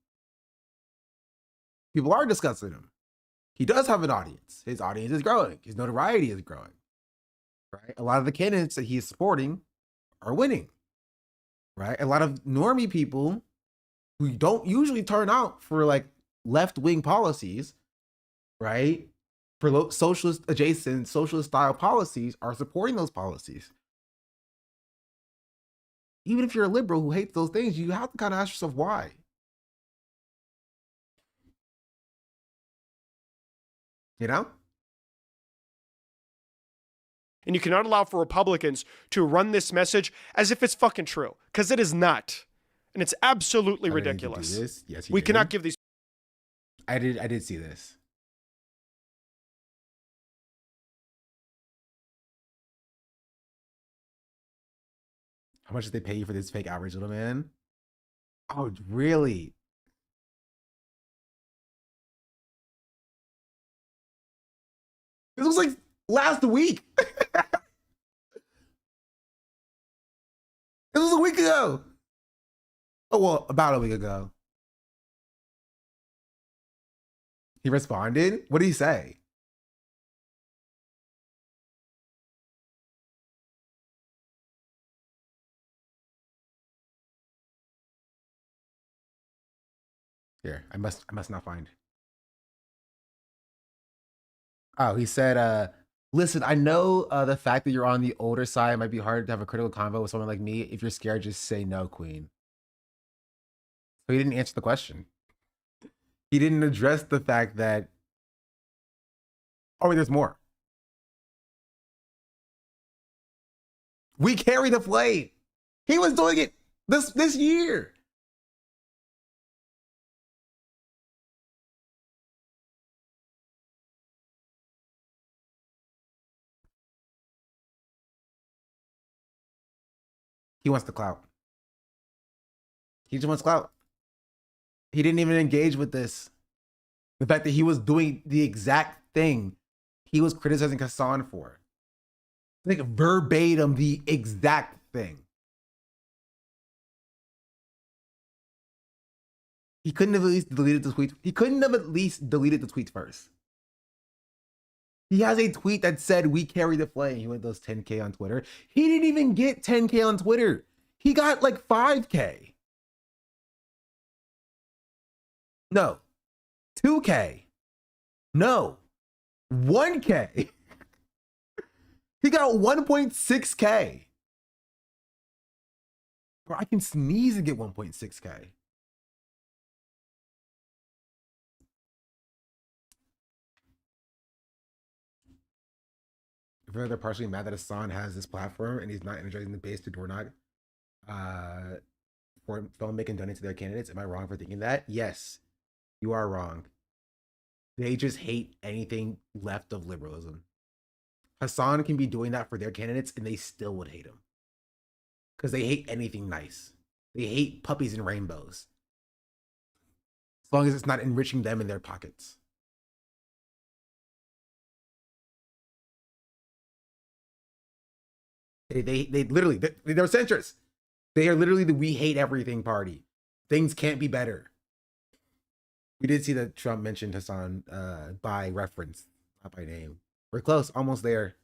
People are discussing him. He does have an audience. His audience is growing. His notoriety is growing, right? A lot of the candidates that he is supporting are winning, right? A lot of normie people who don't usually turn out for like left-wing policies, right? For socialist adjacent, socialist style policies are supporting those policies. Even if you're a liberal who hates those things, you have to kind of ask yourself why. You know? And you cannot allow for Republicans to run this message as if it's fucking true, because it is not. And it's absolutely ridiculous. Yes, we cannot give these. I did see this. How much did they pay you for this fake average little man? Oh, really? This was like last week. This was a week ago. Oh, well, about a week ago. He responded? What did he say? Here, I must not find. Oh, he said, listen, I know the fact that you're on the older side might be hard to have a critical convo with someone like me. If you're scared, just say no, queen. So he didn't answer the question. He didn't address the fact that, oh, wait, there's more. We carry the flame. He was doing it this year. He wants the clout. He just wants clout. He didn't even engage with this. The fact that he was doing the exact thing he was criticizing Hassan for. Like verbatim, the exact thing. He couldn't have at least deleted the tweet. He couldn't have at least deleted the tweet first. He has a tweet that said, we carry the flame. He went those 10K on Twitter. He didn't even get 10K on Twitter. He got like 5K. No. 2K. No. 1K. He got 1.6K. Bro, I can sneeze and get 1.6K. I feel like they're partially mad that Hassan has this platform and he's not energizing the base to door knock for filmmaking donate to their candidates. Am I wrong for thinking that? Yes, you are wrong. They just hate anything left of liberalism. Hassan can be doing that for their candidates and they still would hate him. Because they hate anything nice. They hate puppies and rainbows. As long as it's not enriching them in their pockets. They literally, they're centrists. They are literally the we hate everything party. Things can't be better. We did see that Trump mentioned Hassan by reference, not by name. We're close, almost there.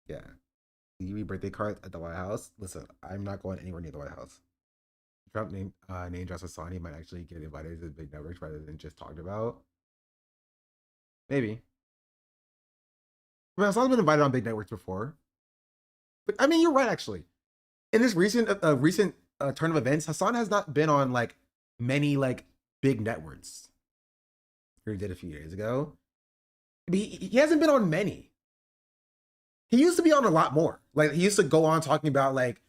Yeah. You read birthday cards at the White House. Listen, I'm not going anywhere near the White House. Trump named Justice Sani might actually get invited to the big networks rather than just talked about. Maybe. I mean, Hassan's been invited on big networks before. But I mean, you're right, actually. In this recent turn of events, Hassan has not been on like many like big networks. He did a few years ago. But he hasn't been on many. He used to be on a lot more. Like he used to go on talking about like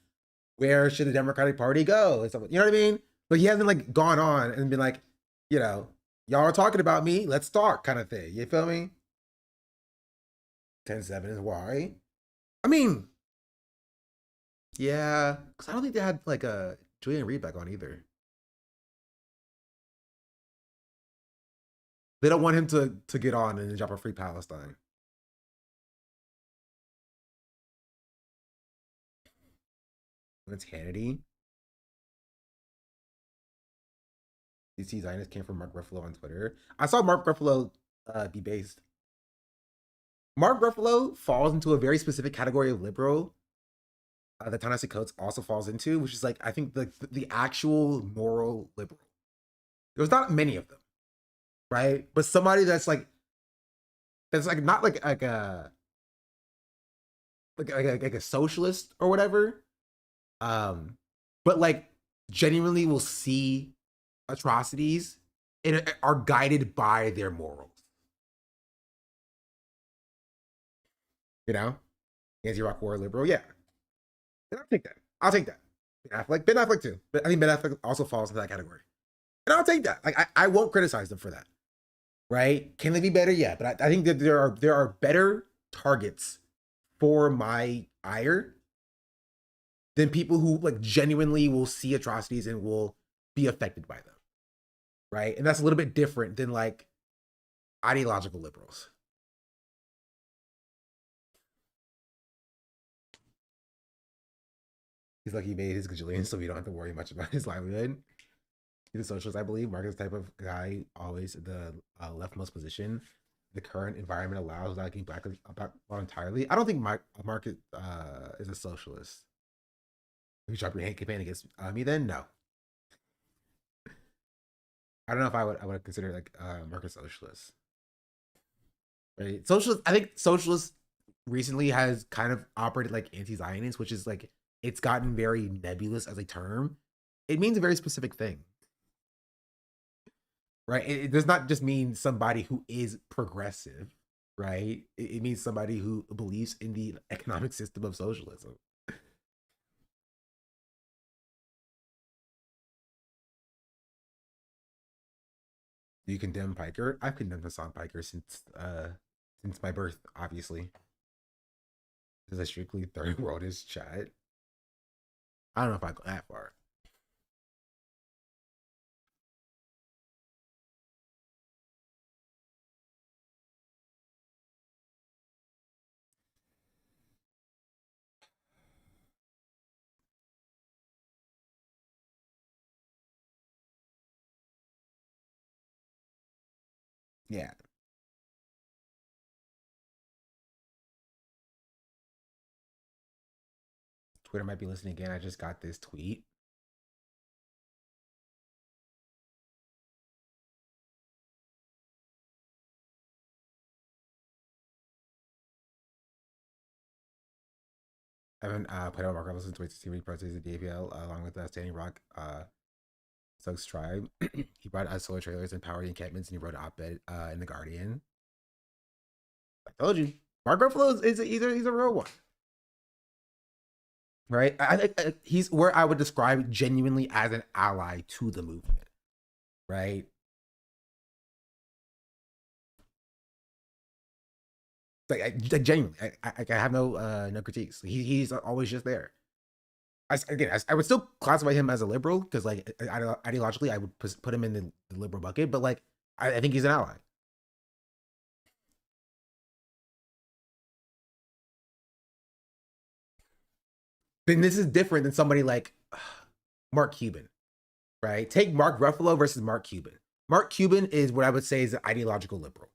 where should the Democratic Party go and stuff. You know what I mean? But he hasn't like gone on and been like, you know, y'all are talking about me, let's start kind of thing. You feel me? 10-7 is why. I mean, yeah, because I don't think they had like a Julian Reed back on either. They don't want him to get on and drop a Free Palestine. It's Hannity. DC Zionist came from Mark Ruffalo on Twitter. I saw Mark Ruffalo be based. Mark Ruffalo falls into a very specific category of liberal that Ta-Nehisi Coates also falls into, which is like, I think the actual moral liberal. There's not many of them, right? But somebody that's like not like a socialist or whatever, but like genuinely will see atrocities and are guided by their morals. You know, anti-Iraq war liberal, yeah. And I'll take that. I'll take that. Ben Affleck too, but I think Ben Affleck also falls into that category, and I'll take that. Like I won't criticize them for that, right? Can they be better? Yeah, but I think that there are better targets for my ire than people who like genuinely will see atrocities and will be affected by them, right? And that's a little bit different than like ideological liberals. He's like he made his gajillion, so we don't have to worry much about his livelihood. He's a socialist, I believe. Mark is the type of guy always the leftmost position. The current environment allows without getting black entirely. I don't think Mark is a socialist. If you drop your hate campaign against me, then no. I don't know if I would consider like Mark a socialist. Right? Socialist. I think socialist recently has kind of operated like anti-Zionist, which is like it's gotten very nebulous as a term. It means a very specific thing. Right? It does not just mean somebody who is progressive, right? It means somebody who believes in the economic system of socialism. Do you condemn Piker? I've condemned Hassan Piker since my birth, obviously. This is a strictly third worldist chat. I don't know if I go that far. Yeah. Twitter might be listening again. I just got this tweet. Evan played out Mark Ruffalo since 2016 protests the DAPL along with Standing Rock Suggs Tribe. He brought us solar trailers and powered encampments, and he wrote an op-ed in The Guardian. I told you. Mark Ruffalo he's a real one. Right? I he's where I would describe genuinely as an ally to the movement. Right? Like genuinely, I have no critiques. He's always just there. I would still classify him as a liberal because, like, ideologically, I would put him in the liberal bucket. But like, I think he's an ally. Then this is different than somebody like Mark Cuban, right? Take Mark Ruffalo versus Mark Cuban. Mark Cuban is what I would say is an ideological liberal.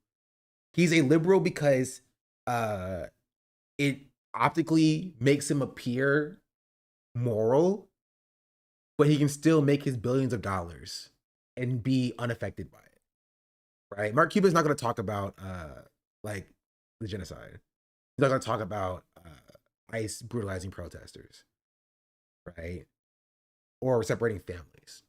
He's a liberal because it optically makes him appear moral, but he can still make his billions of dollars and be unaffected by it, right? Mark Cuban's not going to talk about like the genocide. He's not going to talk about ICE brutalizing protesters, right? Or separating families.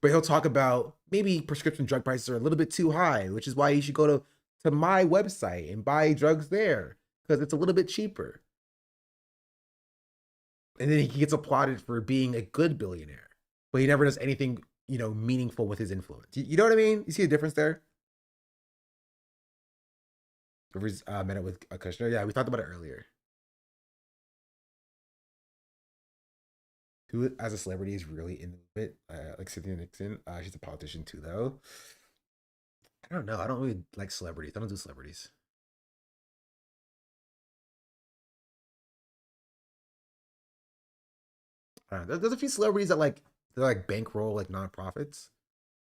But he'll talk about maybe prescription drug prices are a little bit too high, which is why you should go to my website and buy drugs there because it's a little bit cheaper. And then he gets applauded for being a good billionaire, but he never does anything, meaningful with his influence. You know what I mean? You see the difference there? Rivers met up with Kushner. Yeah, we talked about it earlier. Who, as a celebrity, is really in the movement? Like Cynthia Nixon. She's a politician too, though. I don't know. I don't really like celebrities. I don't do celebrities. I don't know. There's a few celebrities that they bankroll like nonprofits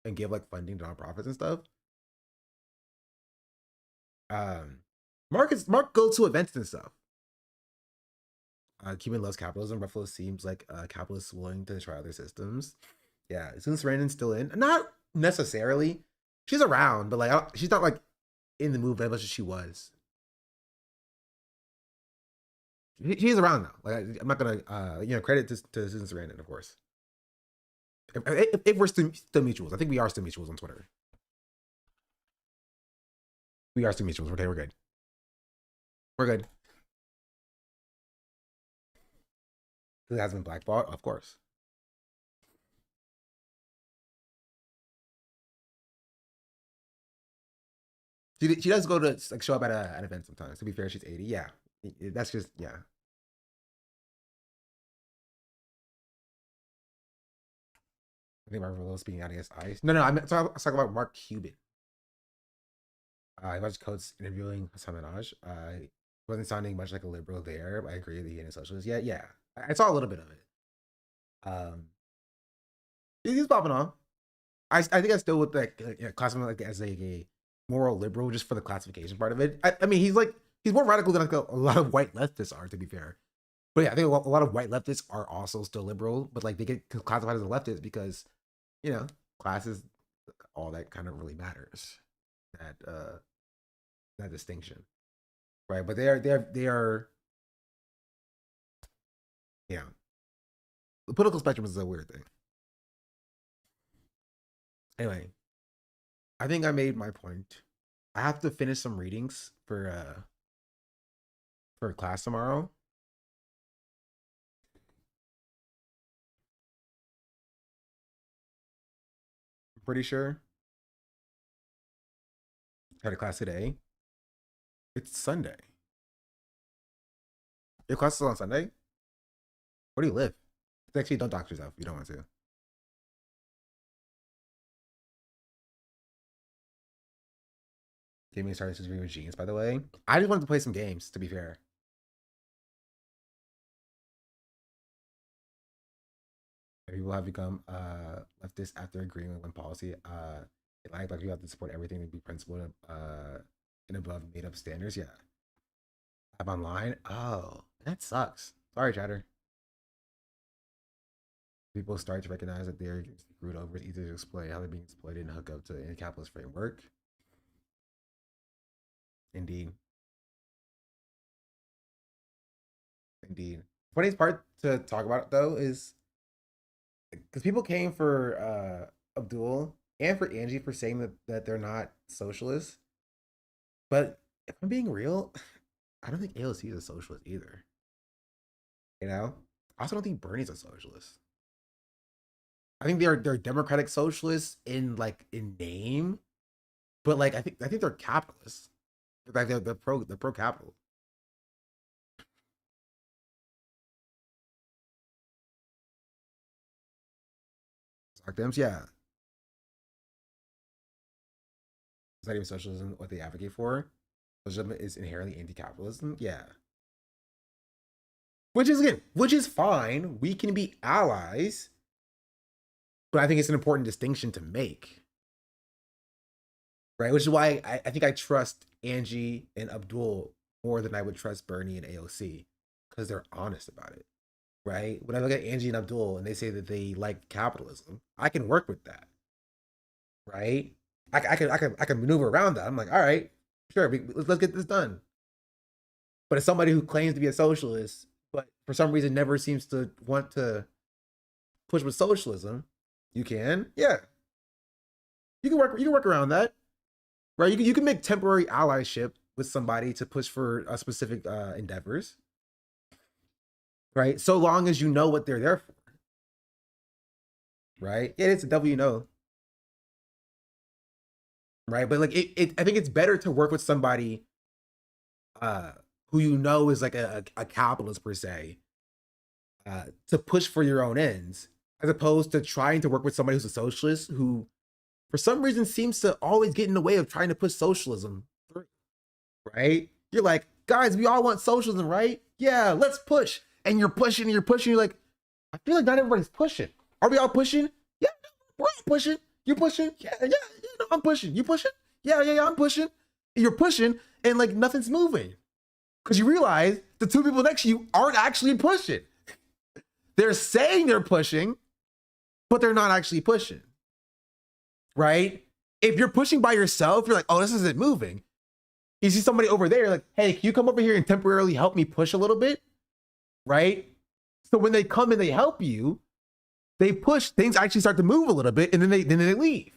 and give like funding to nonprofits and stuff. Mark goes to events and stuff. Cuban loves capitalism. Ruffalo seems like capitalists willing to try other systems. Yeah, Susan Sarandon's still in. Not necessarily. She's around, but she's not like in the movement as much as she was. She's around now. I'm not gonna credit to Susan Sarandon, of course. If we're still mutuals, I think we are still mutuals on Twitter. We are still mutuals. Okay, we're good. We're good. Who has been blackballed? Of course. She does go to show up at an event sometimes. To be fair, she's 80. Yeah, that's just yeah. I think Mark Ruffalo speaking out against ICE. No, I'm talking about Mark Cuban. I watched Coates interviewing Hassan Minaj. Wasn't sounding much like a liberal there, but I agree that he ain't a socialist. Yeah. I saw a little bit of it. He's popping on. I think I still would classify him as a moral liberal just for the classification part of it. I mean, he's more radical than a lot of white leftists are, to be fair. But yeah, I think a lot of white leftists are also still liberal, but they get classified as a leftist because class is all that kind of really matters. That distinction, right? But they are. Yeah, the political spectrum is a weird thing. Anyway, I think I made my point. I have to finish some readings for class tomorrow. I'm pretty sure. Had a class today. It's Sunday. Your class is on Sunday? Where do you live? Actually, don't dox yourself if you don't want to. Gaming started to with Genius, by the way. I just wanted to play some games, to be fair. People have become leftist after agreeing with one policy. Like you have to support everything to be principled and above made up standards. Yeah. Have online. Oh, that sucks. Sorry, chatter. People start to recognize that they're screwed over. It's easier to explain how they're being exploited and hook up to a capitalist framework. Indeed. Funniest part to talk about though is because people came for Abdul and for Angie for saying that they're not socialists. But if I'm being real, I don't think AOC is a socialist either. I also don't think Bernie's a socialist. I think they're democratic socialists in name, but I think they're capitalists. They're pro capital. Stock Dems, yeah. It's not even socialism what they advocate for. Socialism is inherently anti-capitalism. Yeah. Which is fine. We can be allies. But I think it's an important distinction to make. Right? Which is why I think I trust Angie and Abdul more than I would trust Bernie and AOC because they're honest about it, right? When I look at Angie and Abdul and they say that they like capitalism, I can work with that, right? I can maneuver around that. I'm like, all right, sure, let's get this done. But as somebody who claims to be a socialist, but for some reason never seems to want to push with socialism, you can, yeah, you can work around that, right? You can make temporary allyship with somebody to push for a specific endeavors, right? So long as you know what they're there for, right? Yeah, it's a W, you know, right? But like I think it's better to work with somebody who you know is like a capitalist per se, to push for your own ends, as opposed to trying to work with somebody who's a socialist who for some reason seems to always get in the way of trying to push socialism through, right? You're like, guys, we all want socialism, right? Yeah, let's push. And you're pushing, you're like, I feel like not everybody's pushing. Are we all pushing? Yeah, we're all pushing. You're pushing? Yeah, no, I'm pushing. You pushing? Yeah, I'm pushing. You're pushing, and like nothing's moving. Because you realize the two people next to you aren't actually pushing. They're saying they're pushing, but they're not actually pushing, right? If you're pushing by yourself, you're like, oh, this isn't moving. You see somebody over there, like, hey, can you come over here and temporarily help me push a little bit, right? So when they come and they help you, they push, things actually start to move a little bit, and then they leave,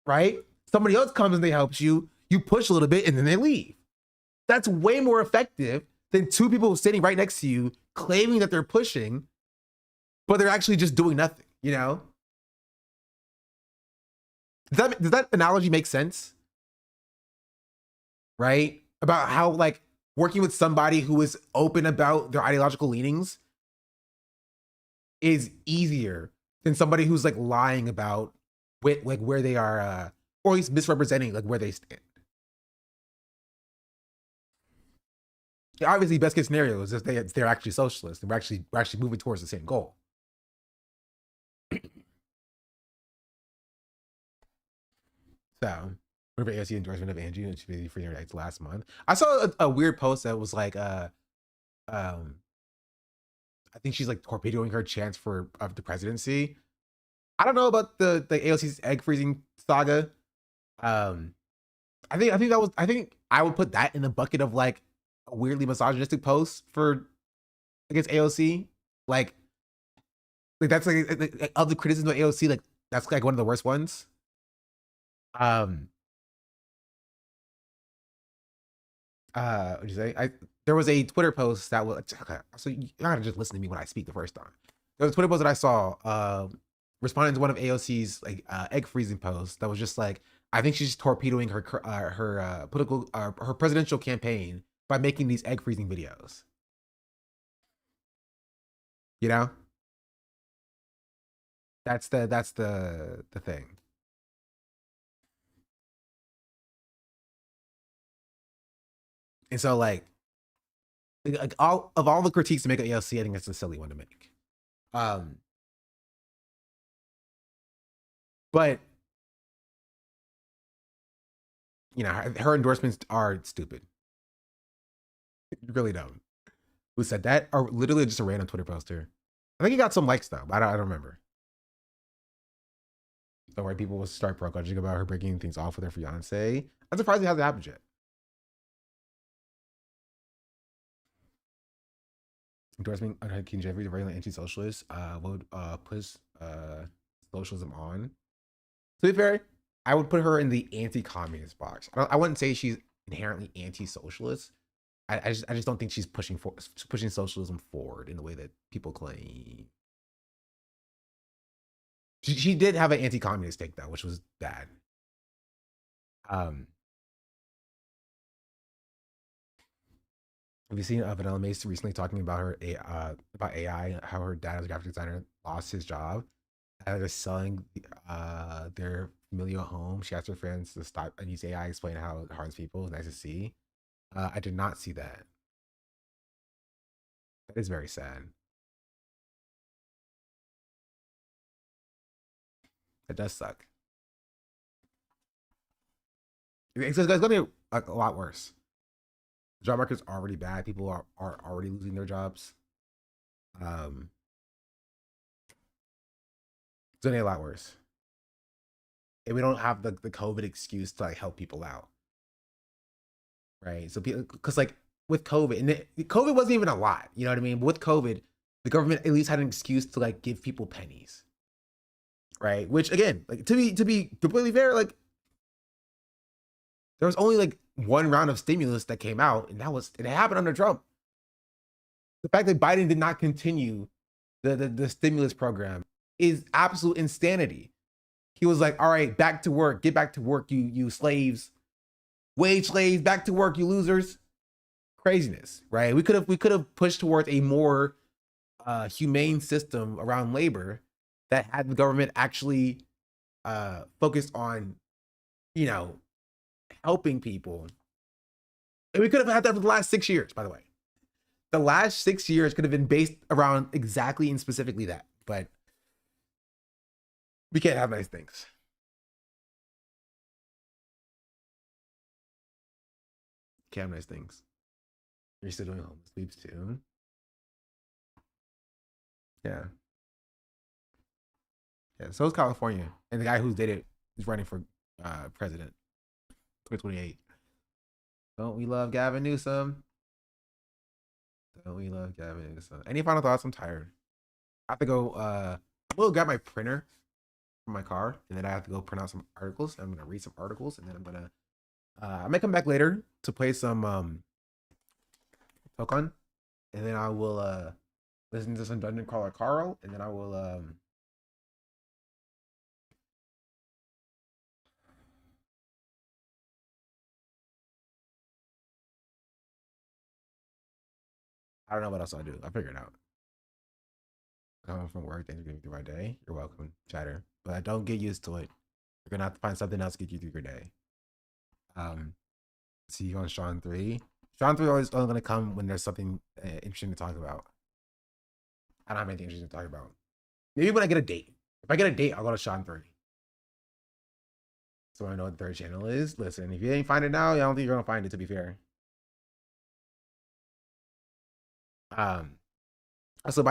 right? Somebody else comes and they help you, you push a little bit, and then they leave. That's way more effective than two people sitting right next to you claiming that they're pushing, but they're actually just doing nothing, you know? Does that analogy make sense? Right? About how like working with somebody who is open about their ideological leanings is easier than somebody who's like lying about like where they are, or at least misrepresenting like where they stand. Obviously, best case scenario is if they're actually socialists and we're actually moving towards the same goal. So, whatever AOC endorsement of Angie and she for your rights last month. I saw a weird post that was like, I think she's like torpedoing her chance of the presidency. I don't know about the AOC's egg freezing saga. I think I would put that in the bucket of like a weirdly misogynistic post against AOC. Like that's like of the criticism of AOC, like that's like one of the worst ones. What'd you say? There was a Twitter post that was, okay, so you're not gonna just listen to me when I speak the first time. There was a Twitter post that I saw responding to one of AOC's like egg freezing posts that was just like, I think she's torpedoing her political her presidential campaign by making these egg freezing videos. You know? That's the thing. And so like all the critiques to make at AOC, I think that's a silly one to make. But you know, her endorsements are stupid. Really dumb. Who said that? Or literally just a random Twitter poster. I think he got some likes though. I don't remember. So where people will start protesting about her breaking things off with her fiance. I'm surprised it hasn't happened yet. Endorsement King Jeffrey, the regular anti-socialist, would push socialism on. To be fair, I would put her in the anti-communist box. I wouldn't say she's inherently anti-socialist. I just don't think she's pushing socialism forward in the way that people claim. She did have an anti-communist take though, which was bad. Have you seen Vanilla Mace recently talking about her about AI, how her dad as a graphic designer lost his job and they're selling their familial home? She asked her friends to stop and use AI, explain how it harms people. It's nice to see. I did not see that. That is very sad. It does suck. It's going to be a lot worse. The job market's already bad. People are already losing their jobs. It's gonna get a lot worse. And we don't have the COVID excuse to like help people out. Right. So people, because like with COVID, and COVID wasn't even a lot, you know what I mean? But with COVID, the government at least had an excuse to like give people pennies. Right. Which again, like to be completely fair, like there was only like one round of stimulus that came out, and it happened under Trump. The fact that Biden did not continue the stimulus program is absolute insanity. He was like, all right, back to work, get back to work, you slaves, wage slaves, back to work, you losers. Craziness, right? We could have pushed towards a more humane system around labor that had the government actually focus on, you know, helping people. And we could have had that for the last 6 years, by the way. The last 6 years could have been based around exactly and specifically that, but we can't have nice things. Can't have nice things. You're still doing home sleeps too. Yeah. Yeah, so is California. And the guy who's dated is running for president. 2028. Don't we love Gavin Newsom? Don't we love Gavin Newsom? Any final thoughts? I'm tired. I have to go I'm gonna grab my printer from my car, and then I have to go print out some articles. I'm gonna read some articles, and then I'm gonna I may come back later to play some Pokemon, and then I will listen to some Dungeon Crawler Carl, and then I will I don't know what else I'll do. I'll figure it out. Coming from work, thanks for getting through my day. You're welcome, chatter. But don't get used to it. You're gonna have to find something else to get you through your day. See you on Sean 3. Sean 3 always only gonna come when there's something interesting to talk about. I don't have anything interesting to talk about. Maybe when I get a date. If I get a date, I'll go to Sean 3. So I know what the third channel is. Listen, if you ain't find it now, I don't think you're gonna find it, to be fair. So by